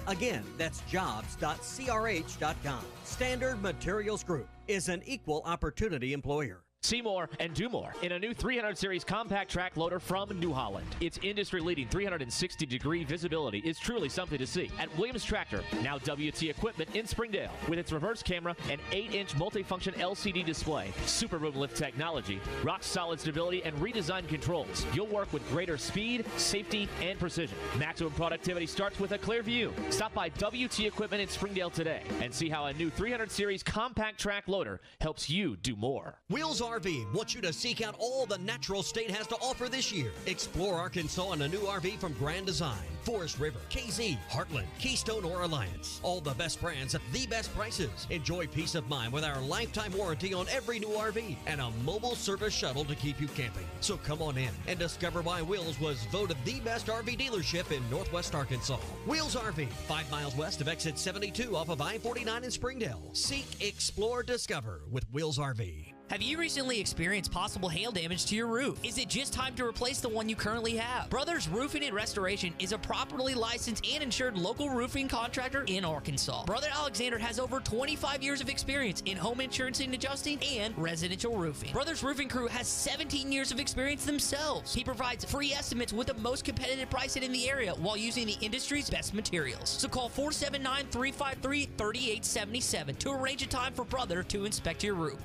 Again, that's jobs.crh.com. Standard Materials Group is an equal opportunity employer. See more and do more in a new 300 Series compact track loader from New Holland. Its industry-leading 360-degree visibility is truly something to see at Williams Tractor, now WT Equipment in Springdale. With its reverse camera and 8-inch multifunction LCD display, super boom lift technology, rock-solid stability, and redesigned controls, you'll work with greater speed, safety, and precision. Maximum productivity starts with a clear view. Stop by WT Equipment in Springdale today and see how a new 300 Series compact track loader helps you do more. Wheels RV wants you to seek out all the natural state has to offer this year. Explore Arkansas in a new RV from Grand Design, Forest River, KZ, Heartland, Keystone, or Alliance. All the best brands at the best prices. Enjoy peace of mind with our lifetime warranty on every new RV and a mobile service shuttle to keep you camping. So come on in and discover why Wheels was voted the best RV dealership in Northwest Arkansas. Wheels RV, 5 miles west of exit 72 off of I-49 in Springdale. Seek, explore, discover with Wheels RV. Have you recently experienced possible hail damage to your roof? Is it just time to replace the one you currently have? Brothers Roofing and Restoration is a properly licensed and insured local roofing contractor in Arkansas. Brother Alexander has over 25 years of experience in home insurance and adjusting and residential roofing. Brothers Roofing Crew has 17 years of experience themselves. He provides free estimates with the most competitive pricing in the area while using the industry's best materials. So call 479-353-3877 to arrange a time for Brother to inspect your roof.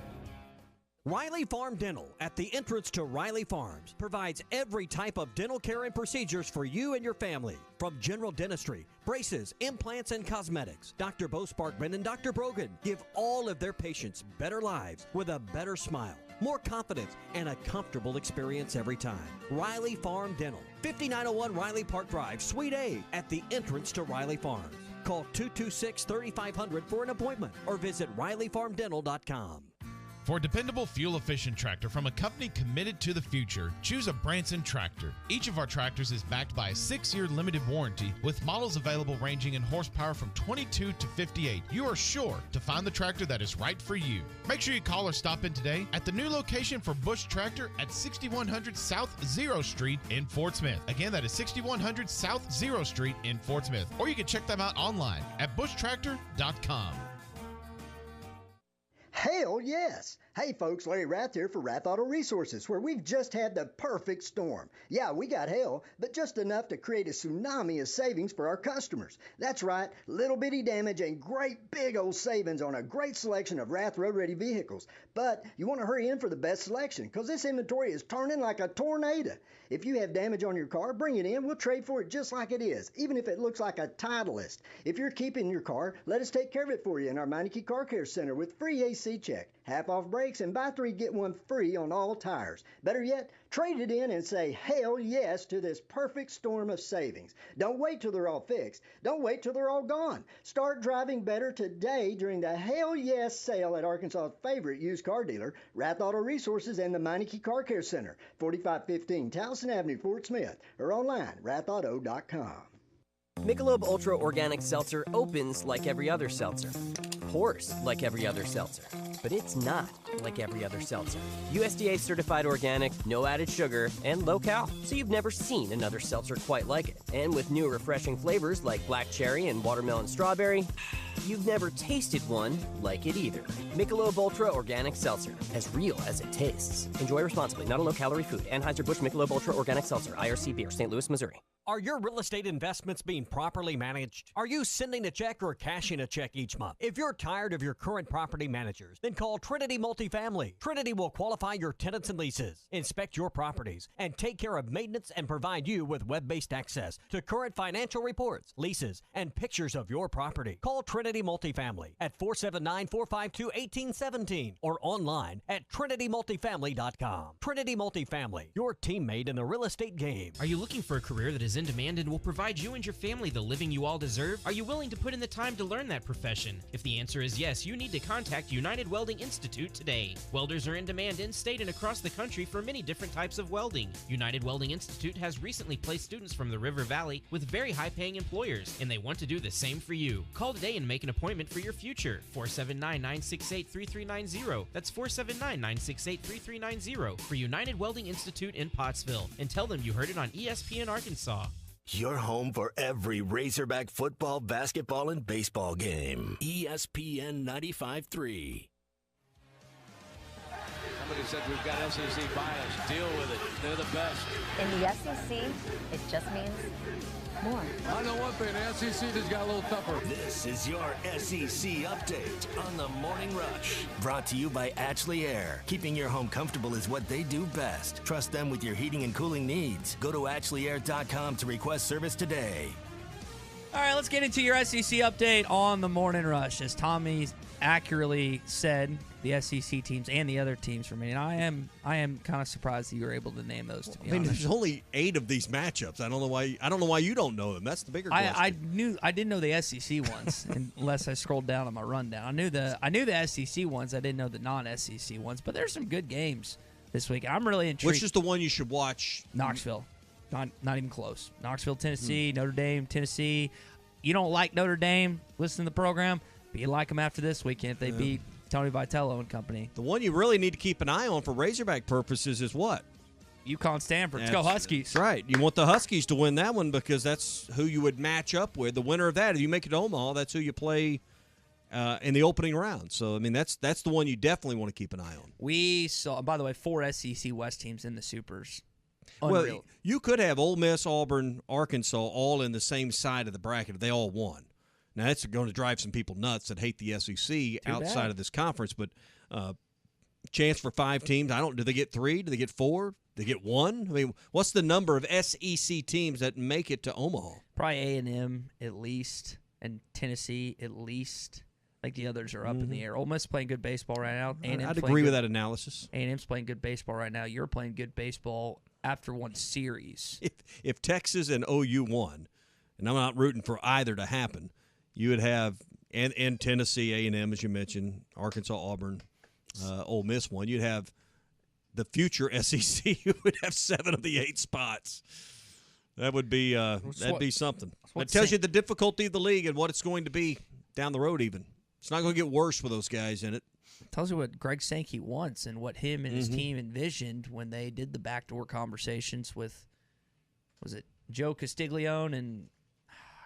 Riley Farm Dental, at the entrance to Riley Farms, provides every type of dental care and procedures for you and your family. From general dentistry, braces, implants, and cosmetics, Dr. Bo Sparkman and Dr. Brogan give all of their patients better lives with a better smile, more confidence, and a comfortable experience every time. Riley Farm Dental, 5901 Riley Park Drive, Suite A, at the entrance to Riley Farms. Call 226-3500 for an appointment or visit RileyFarmDental.com. For a dependable, fuel-efficient tractor from a company committed to the future, choose a Branson tractor. Each of our tractors is backed by a 6-year limited warranty with models available ranging in horsepower from 22 to 58. You are sure to find the tractor that is right for you. Make sure you call or stop in today at the new location for Bush Tractor at 6100 South 0 Street in Fort Smith. Again, that is 6100 South 0 Street in Fort Smith. Or you can check them out online at bushtractor.com. Hell yes! Hey folks, Larry Rath here for Rath Auto Resources, where we've just had the perfect storm. Yeah, we got hail, but just enough to create a tsunami of savings for our customers. That's right, little bitty damage and great big old savings on a great selection of Rath road-ready vehicles. But you want to hurry in for the best selection, because this inventory is turning like a tornado. If you have damage on your car, bring it in. We'll trade for it just like it is, even if it looks like a Titleist. If you're keeping your car, let us take care of it for you in our Meineke Car Care Center with free AC check, half-off brakes, and buy 3, get 1 free on all tires. Better yet, trade it in and say hell yes to this perfect storm of savings. Don't wait till they're all fixed. Don't wait till they're all gone. Start driving better today during the Hell Yes sale at Arkansas's favorite used car dealer, Rath Auto Resources and the Meineke Car Care Center, 4515 Towson Avenue, Fort Smith, or online, rathauto.com. Michelob Ultra Organic Seltzer opens like every other seltzer, pours like every other seltzer, but it's not like every other seltzer. USDA certified organic, no added sugar, and low cal, so you've never seen another seltzer quite like it. And with new refreshing flavors like black cherry and watermelon strawberry, you've never tasted one like it either. Michelob Ultra Organic Seltzer, as real as it tastes. Enjoy responsibly, not a low-calorie food. Anheuser-Busch Michelob Ultra Organic Seltzer, IRC Beer, St. Louis, Missouri. Are your real estate investments being properly managed? Are you sending a check or cashing a check each month? If you're tired of your current property managers, then call Trinity Multifamily. Trinity will qualify your tenants and leases, inspect your properties, and take care of maintenance and provide you with web-based access to current financial reports, leases, and pictures of your property. Call Trinity Multifamily at 479-452-1817 or online at trinitymultifamily.com. Trinity Multifamily, your teammate in the real estate game. Are you looking for a career that is in demand and will provide you and your family the living you all deserve? Are you willing to put in the time to learn that profession? If the answer is yes, you need to contact United Welding Institute today. Welders are in demand in-state and across the country for many different types of welding. United Welding Institute has recently placed students from the River Valley with very high-paying employers, and they want to do the same for you. Call today and make an appointment for your future. 479-968-3390. That's 479-968-3390 for United Welding Institute in Pottsville, and tell them you heard it on ESPN Arkansas. Your home for every Razorback football, basketball, and baseball game. ESPN 95.3. Somebody said we've got SEC bias. Deal with it. They're the best. In the SEC, it just means more. I know one thing, the SEC just got a little tougher. This is your SEC update on the Morning Rush. Brought to you by Ashley Air. Keeping your home comfortable is what they do best. Trust them with your heating and cooling needs. Go to AshleyAir.com to request service today. All right, let's get into your SEC update on the Morning Rush. As Tommy accurately said, the SEC teams and the other teams for me, and I am kind of surprised that you were able to name those. To be honest, there's only 8 of these matchups. I don't know why you don't know them. That's the bigger question. I didn't know the SEC ones unless I scrolled down on my rundown. I knew the SEC ones. I didn't know the non-SEC ones. But there's some good games this week. I'm really intrigued. Which is the one you should watch? Knoxville. Not even close. Knoxville, Tennessee, Notre Dame, Tennessee. You don't like Notre Dame, listen to the program, but you like them after this weekend. They beat Tony Vitello and company. The one you really need to keep an eye on for Razorback purposes is what? UConn Stanford. Let's go Huskies. That's right. You want the Huskies to win that one because that's who you would match up with. The winner of that, if you make it to Omaha, that's who you play in the opening round. So, I mean, that's the one you definitely want to keep an eye on. We saw, by the way, 4 SEC West teams in the Supers. Unreal. Well, you could have Ole Miss, Auburn, Arkansas all in the same side of the bracket if they all won. Now, that's going to drive some people nuts that hate the SEC outside of this conference, but chance for 5 teams. Do they get 3? Do they get 4? Do they get 1? I mean, what's the number of SEC teams that make it to Omaha? Probably A&M at least, and Tennessee at least. Like the others are up in the air. Ole Miss playing good baseball right now. I'd agree with that analysis. A&M's playing good baseball right now. You're playing good baseball after one series. If Texas and OU won, and I'm not rooting for either to happen, you would have and Tennessee, A&M, as you mentioned, Arkansas, Auburn, Ole Miss won. You'd have the future SEC who would have 7 of the 8 spots. That would be that'd be something. That tells you the difficulty of the league and what it's going to be down the road. Even it's not going to get worse with those guys in it. Tells you what Greg Sankey wants and what him and his team envisioned when they did the backdoor conversations with, was it Joe Castiglione and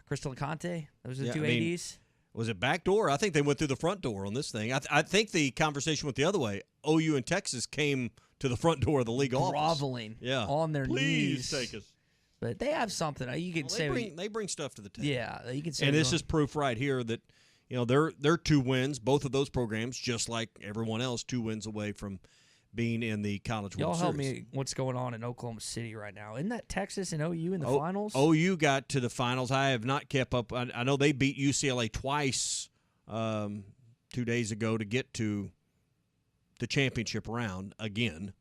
Crystal Conte? Those are the two ADs. Was it backdoor? I think they went through the front door on this thing. I think the conversation went the other way. OU and Texas came to the front door of the league office. Groveling on their knees. Please take us. But they have something. You can say they bring stuff to the table. Yeah, you can say. And this is proof right here that they're 2 wins, both of those programs, just like everyone else, 2 wins away from being in the College World Series. Y'all help me. What's going on in Oklahoma City right now? Isn't that Texas and OU in the finals? OU got to the finals. I have not kept up. I know they beat UCLA twice 2 days ago to get to the championship round again.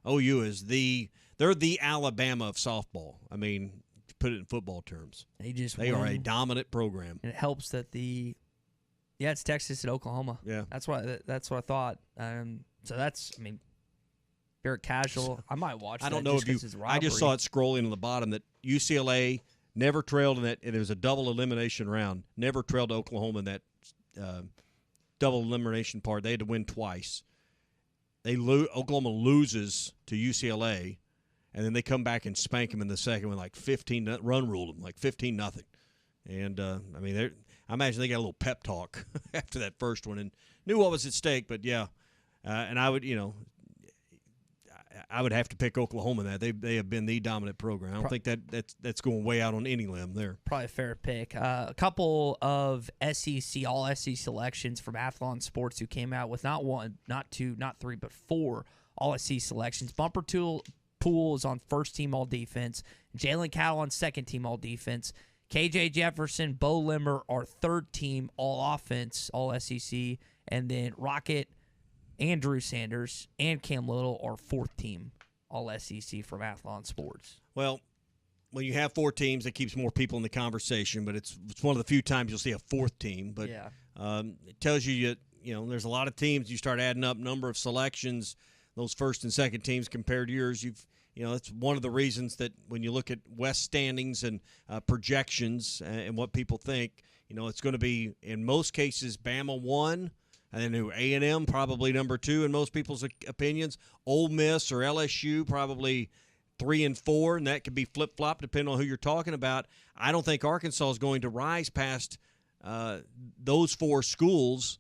OU is they're the Alabama of softball. I mean, to put it in football terms. They are a dominant program. And it helps that it's Texas and Oklahoma. Yeah. That's what I thought. So that's, very casual. I might watch that. I don't know I just saw it scrolling on the bottom that UCLA never trailed in that. It was a double elimination round. Never trailed Oklahoma in that double elimination part. They had to win twice. Oklahoma loses to UCLA, and then they come back and spank them in the second one, like 15 run ruled them, like 15-0. And I imagine they got a little pep talk after that first one and knew what was at stake. But yeah, and I would I would have to pick Oklahoma in that. They have been the dominant program. I don't think that's going way out on any limb there. Probably a fair pick. A couple of SEC, all SEC selections from Athlon Sports who came out with not 1, not 2, not 3, but 4 all SEC selections. Bumper Pool is on first team all defense. Jalen Cowell on second team all defense. KJ Jefferson, Bo Limmer are third team all offense, all SEC. And then Rocket, Andrew Sanders, and Cam Little are fourth team all SEC from Athlon Sports. Well, when you have 4 teams, it keeps more people in the conversation, but it's one of the few times you'll see a 4th team. But it tells you there's a lot of teams. You start adding up number of selections, those first and second teams compared to yours. That's one of the reasons that when you look at West standings and projections and what people think, it's going to be in most cases Bama 1. And then A&M probably number 2 in most people's opinions. Ole Miss or LSU probably 3 and 4, and that could be flip-flop depending on who you're talking about. I don't think Arkansas is going to rise past those 4 schools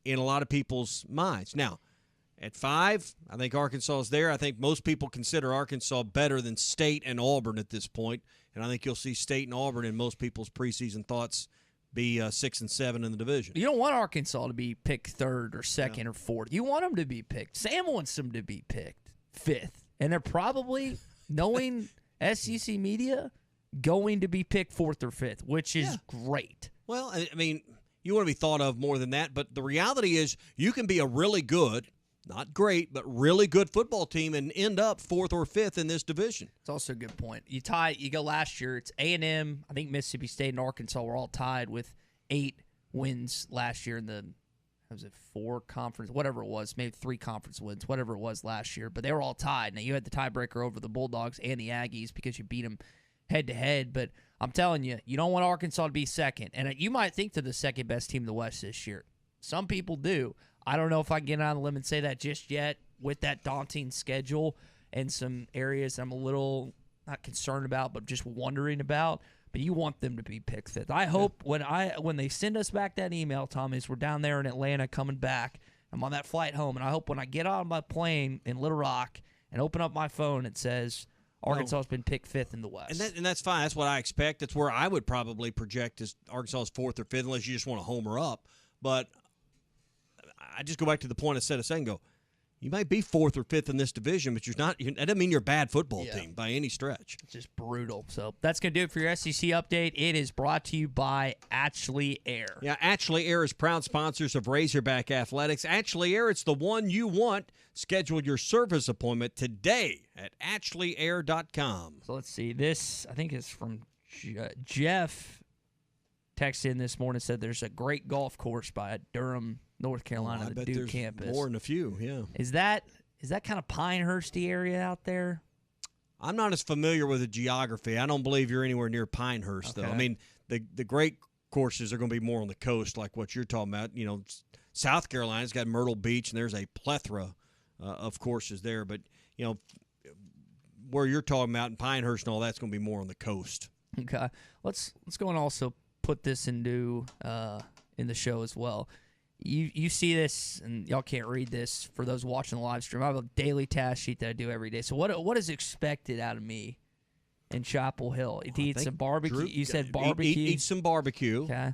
in a lot of people's minds. Now, at 5, I think Arkansas is there. I think most people consider Arkansas better than State and Auburn at this point, and I think you'll see State and Auburn in most people's preseason thoughts be 6 and 7 in the division. You don't want Arkansas to be picked 3rd or 2nd or 4th. You want them to be picked. Sam wants them to be picked 5th. And they're probably, knowing SEC media, going to be picked 4th or 5th, which is great. Well, you want to be thought of more than that, but the reality is you can be a really good, not great, but really good football team and end up 4th or 5th in this division. It's also a good point. You go last year, it's A&M, I think Mississippi State and Arkansas were all tied with 8 wins last year in the, 4 conference, whatever it was, maybe 3 conference wins, whatever it was last year, but they were all tied. Now, you had the tiebreaker over the Bulldogs and the Aggies because you beat them head-to-head, but I'm telling you, you don't want Arkansas to be second. And you might think they're the second-best team in the West this year. Some people do. I don't know if I can get on the limb and say that just yet with that daunting schedule and some areas I'm a little not concerned about, but just wondering about. But you want them to be picked fifth. I hope when they send us back that email, Tom, is we're down there in Atlanta coming back. I'm on that flight home, and I hope when I get on my plane in Little Rock and open up my phone, it says Arkansas has been picked fifth in the West. And that's fine. That's what I expect. That's where I would probably project as Arkansas's fourth or fifth, unless you just want to homer up. But I just go back to the point I said a second ago. You might be fourth or fifth in this division, but that doesn't mean you're a bad football team by any stretch. It's just brutal. So that's going to do it for your SEC update. It is brought to you by Ashley Air. Yeah, Ashley Air is proud sponsors of Razorback Athletics. Ashley Air, it's the one you want. Schedule your service appointment today at ashley.air.com. So let's see. This, I think, is from Jeff. Texted in this morning, said there's a great golf course by Durham, North Carolina, the Duke campus. More than a few, yeah. Is that kind of Pinehurst-y area out there? I'm not as familiar with the geography. I don't believe you're anywhere near Pinehurst, though. I mean, the great courses are going to be more on the coast, like what you're talking about. You know, South Carolina's got Myrtle Beach, and there's a plethora of courses there. But, you know, where you're talking about in Pinehurst and all that's going to be more on the coast. Okay. Let's go and also put this into in the show as well. You see this, and y'all can't read this for those watching the live stream. I have a daily task sheet that I do every day. So what is expected out of me in Chapel Hill? To eat some barbecue. You said barbecue. Eat some barbecue. Okay.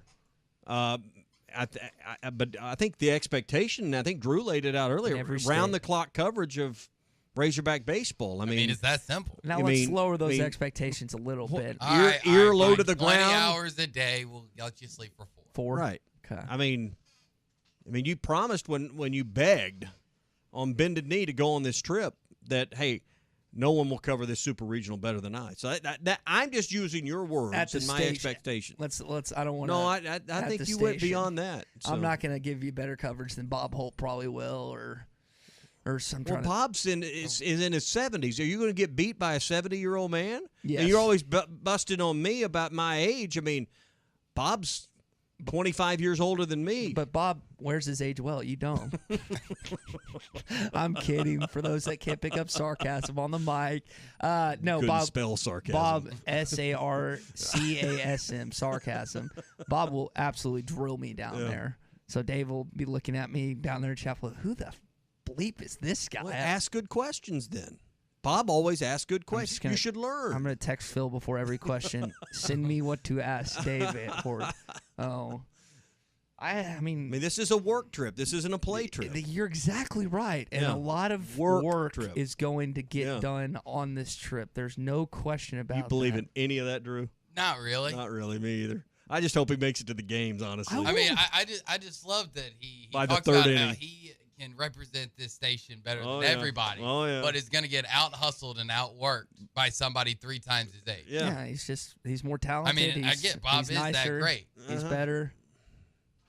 But I think the expectation, I think Drew laid it out earlier, round-the-clock coverage of Razorback baseball. I mean, it's that simple. Now let's lower those expectations a little bit. Ear low to the 20 ground. hours a day will let you sleep for 4. Right. Okay. I mean, you promised when you begged on bended knee to go on this trip that, hey, no one will cover this super regional better than I. So that I'm just using your words and my expectation. Let's. I don't want to. No, I think you went beyond that. So. I'm not going to give you better coverage than Bob Holt probably will, or some. Well, Bob's is in his 70s. Are you going to get beat by a 70-year-old man? Yes. And you're always busting on me about my age. I mean, Bob's 25 years older than me. But Bob wears his age well. You don't. I'm kidding. For those that can't pick up sarcasm on the mic. No, Couldn't Bob. spell sarcasm. Bob, sarcasm, sarcasm. Bob will absolutely drill me down there. So Dave will be looking at me down there in Chapel. Who the bleep is this guy? Well, ask good questions then. Bob always asks good questions. You should learn. I'm going to text Phil before every question. Send me what to ask Dave for. Oh. I mean, this is a work trip. This isn't a play trip. You're exactly right. And a lot of work is going to get done on this trip. There's no question about that. You believe in any of that, Drew? Not really. Not really. Me either. I just hope he makes it to the games, honestly. I mean, I just love that he By talks the third about inning. how he can represent this station better Oh, than yeah. everybody, Oh, yeah. but is going to get out-hustled and outworked by somebody 3 times his age. Yeah, he's more talented. I mean, I get Bob he's is that nicer, great. He's better.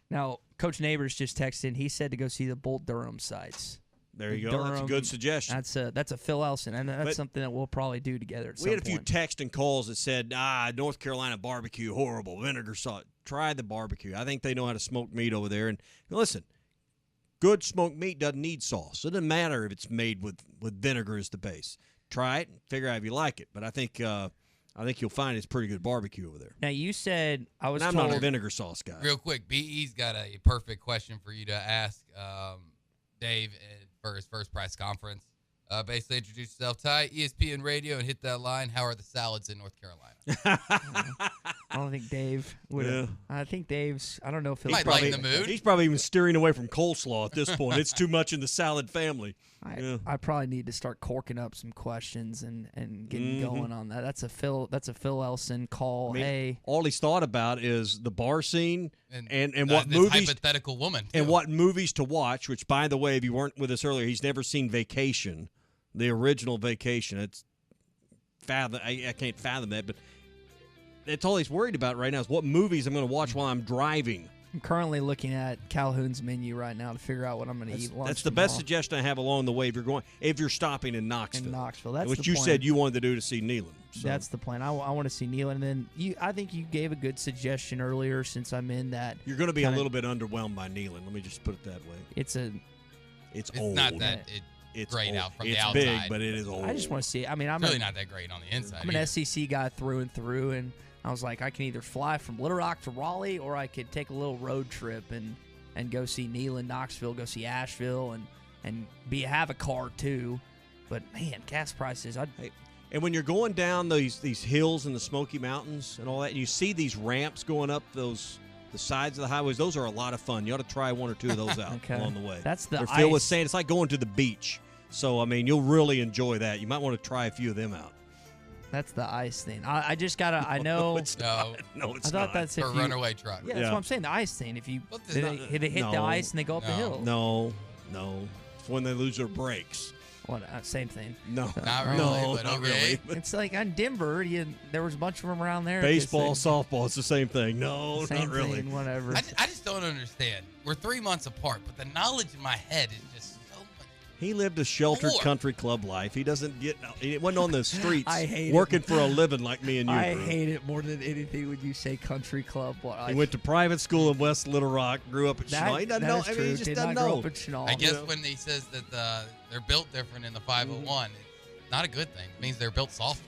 Now, Coach Neighbors just texted in. He said to go see the Bull Durham sites. There you go. That's a good suggestion. That's a Phil Elson, and that's something that we'll probably do together at some point. We had a few texts and calls that said, North Carolina barbecue, horrible, vinegar sauce. Try the barbecue. I think they know how to smoke meat over there. And listen, good smoked meat doesn't need sauce. It doesn't matter if it's made with vinegar as the base. Try it and figure out if you like it. But I think you'll find it's pretty good barbecue over there. Now, you said I'm not a vinegar sauce guy. Real quick, BE's got a perfect question for you to ask Dave for his first press conference. Basically, introduce yourself, Ty, ESPN Radio, and hit that line. How are the salads in North Carolina? I don't think Dave would. Yeah. I think Dave's. I don't know if he'll might lighten the mood. He's probably even steering away from coleslaw at this point. It's too much in the salad family. I probably need to start corking up some questions and getting going on that. That's a Phil Elson call. Hey, all he's thought about is the bar scene and what this movies, hypothetical woman, and what movies to watch. Which, by the way, if you weren't with us earlier, he's never seen Vacation, the original Vacation. It's I can't fathom that, but that's all he's worried about right now is what movies I'm going to watch while I'm driving. I'm currently looking at Calhoun's menu right now to figure out what I'm going to eat lunch. That's the tomorrow. best suggestion I have along the way if you're stopping in Knoxville. In Knoxville, that's which the you plan. said you wanted to do to see Neyland. So. That's the plan. I want to see Neyland. And then I think you gave a good suggestion earlier since I'm in that. You're going to be a little bit underwhelmed by Neyland. Let me just put it that way. It's old. Not that it's great old. out from the it's outside. Big, but it is old. I just want to see it. I mean, I'm really not that great on the inside. I'm an SEC guy through and through, and I was like, I can either fly from Little Rock to Raleigh, or I could take a little road trip and go see Neyland, Knoxville, go see Asheville, and have a car too. But man, gas prices. And when you're going down these hills in the Smoky Mountains and all that, and you see these ramps going up the sides of the highways, those are a lot of fun. You ought to try one or two of those out along the way. They're filled with sand. It's like going to the beach. So, I mean, you'll really enjoy that. You might want to try a few of them out. That's the ice thing. I just gotta. I know. It's not. No, it's I thought not. that's For a runaway truck. Yeah, that's what I'm saying. The ice thing. If you they hit the ice and they go up the hill. No. It's when they lose their brakes. What? Same thing. No, not really. No, but not okay. really. It's like on Denver. There was a bunch of them around there. Baseball, softball. It's the same thing. No, same not really. Thing, whatever. I just don't understand. We're 3 months apart, but the knowledge in my head is just so much. He lived a sheltered More. country club life. He wasn't on the streets I hate working it. for a living like me and you. I Drew. hate it more than anything when you say country club. He went to private school in West Little Rock, grew up at That- Chenal. He doesn't that know. is I mean, true. he just Did doesn't not grow know. up at Chenal. I guess when he says that they're built different in the 501, it's not a good thing. It means they're built softer.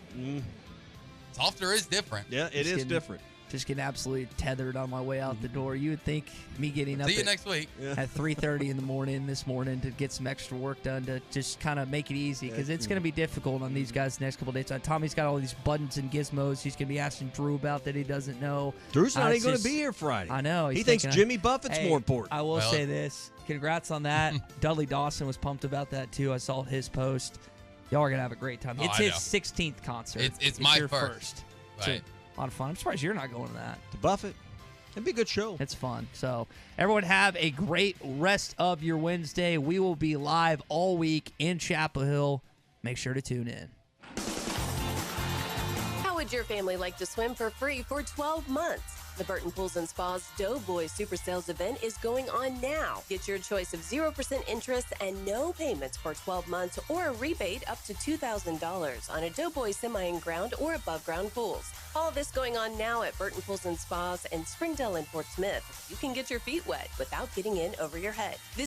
Softer is different. Yeah, it is different. Just getting absolutely tethered on my way out the door. You would think me getting up See you next week. at 3:30 in the morning this morning to get some extra work done to just kind of make it easy, because it's going to be difficult on these guys the next couple days. Tommy's got all these buttons and gizmos he's going to be asking Drew about that he doesn't know. Drew's not even going to just- be here Friday. I know. He he's thinks thinking, Jimmy Buffett's Hey, more important. I will say this. Congrats on that. Dudley Dawson was pumped about that too. I saw his post. Y'all are going to have a great time. Oh, It's I his know. 16th concert. It's my your first. So, Right. a lot of fun. I'm surprised you're not going to that. To Buffett. It'd be a good show. It's fun. So, everyone have a great rest of your Wednesday. We will be live all week in Chapel Hill. Make sure to tune in. How would your family like to swim for free for 12 months? The Burton Pools & Spas Doughboy Super Sales event is going on now. Get your choice of 0% interest and no payments for 12 months, or a rebate up to $2,000 on a Doughboy semi-in-ground or above-ground pools. All this going on now at Burton Pools & Spas in Springdale and Fort Smith. You can get your feet wet without getting in over your head.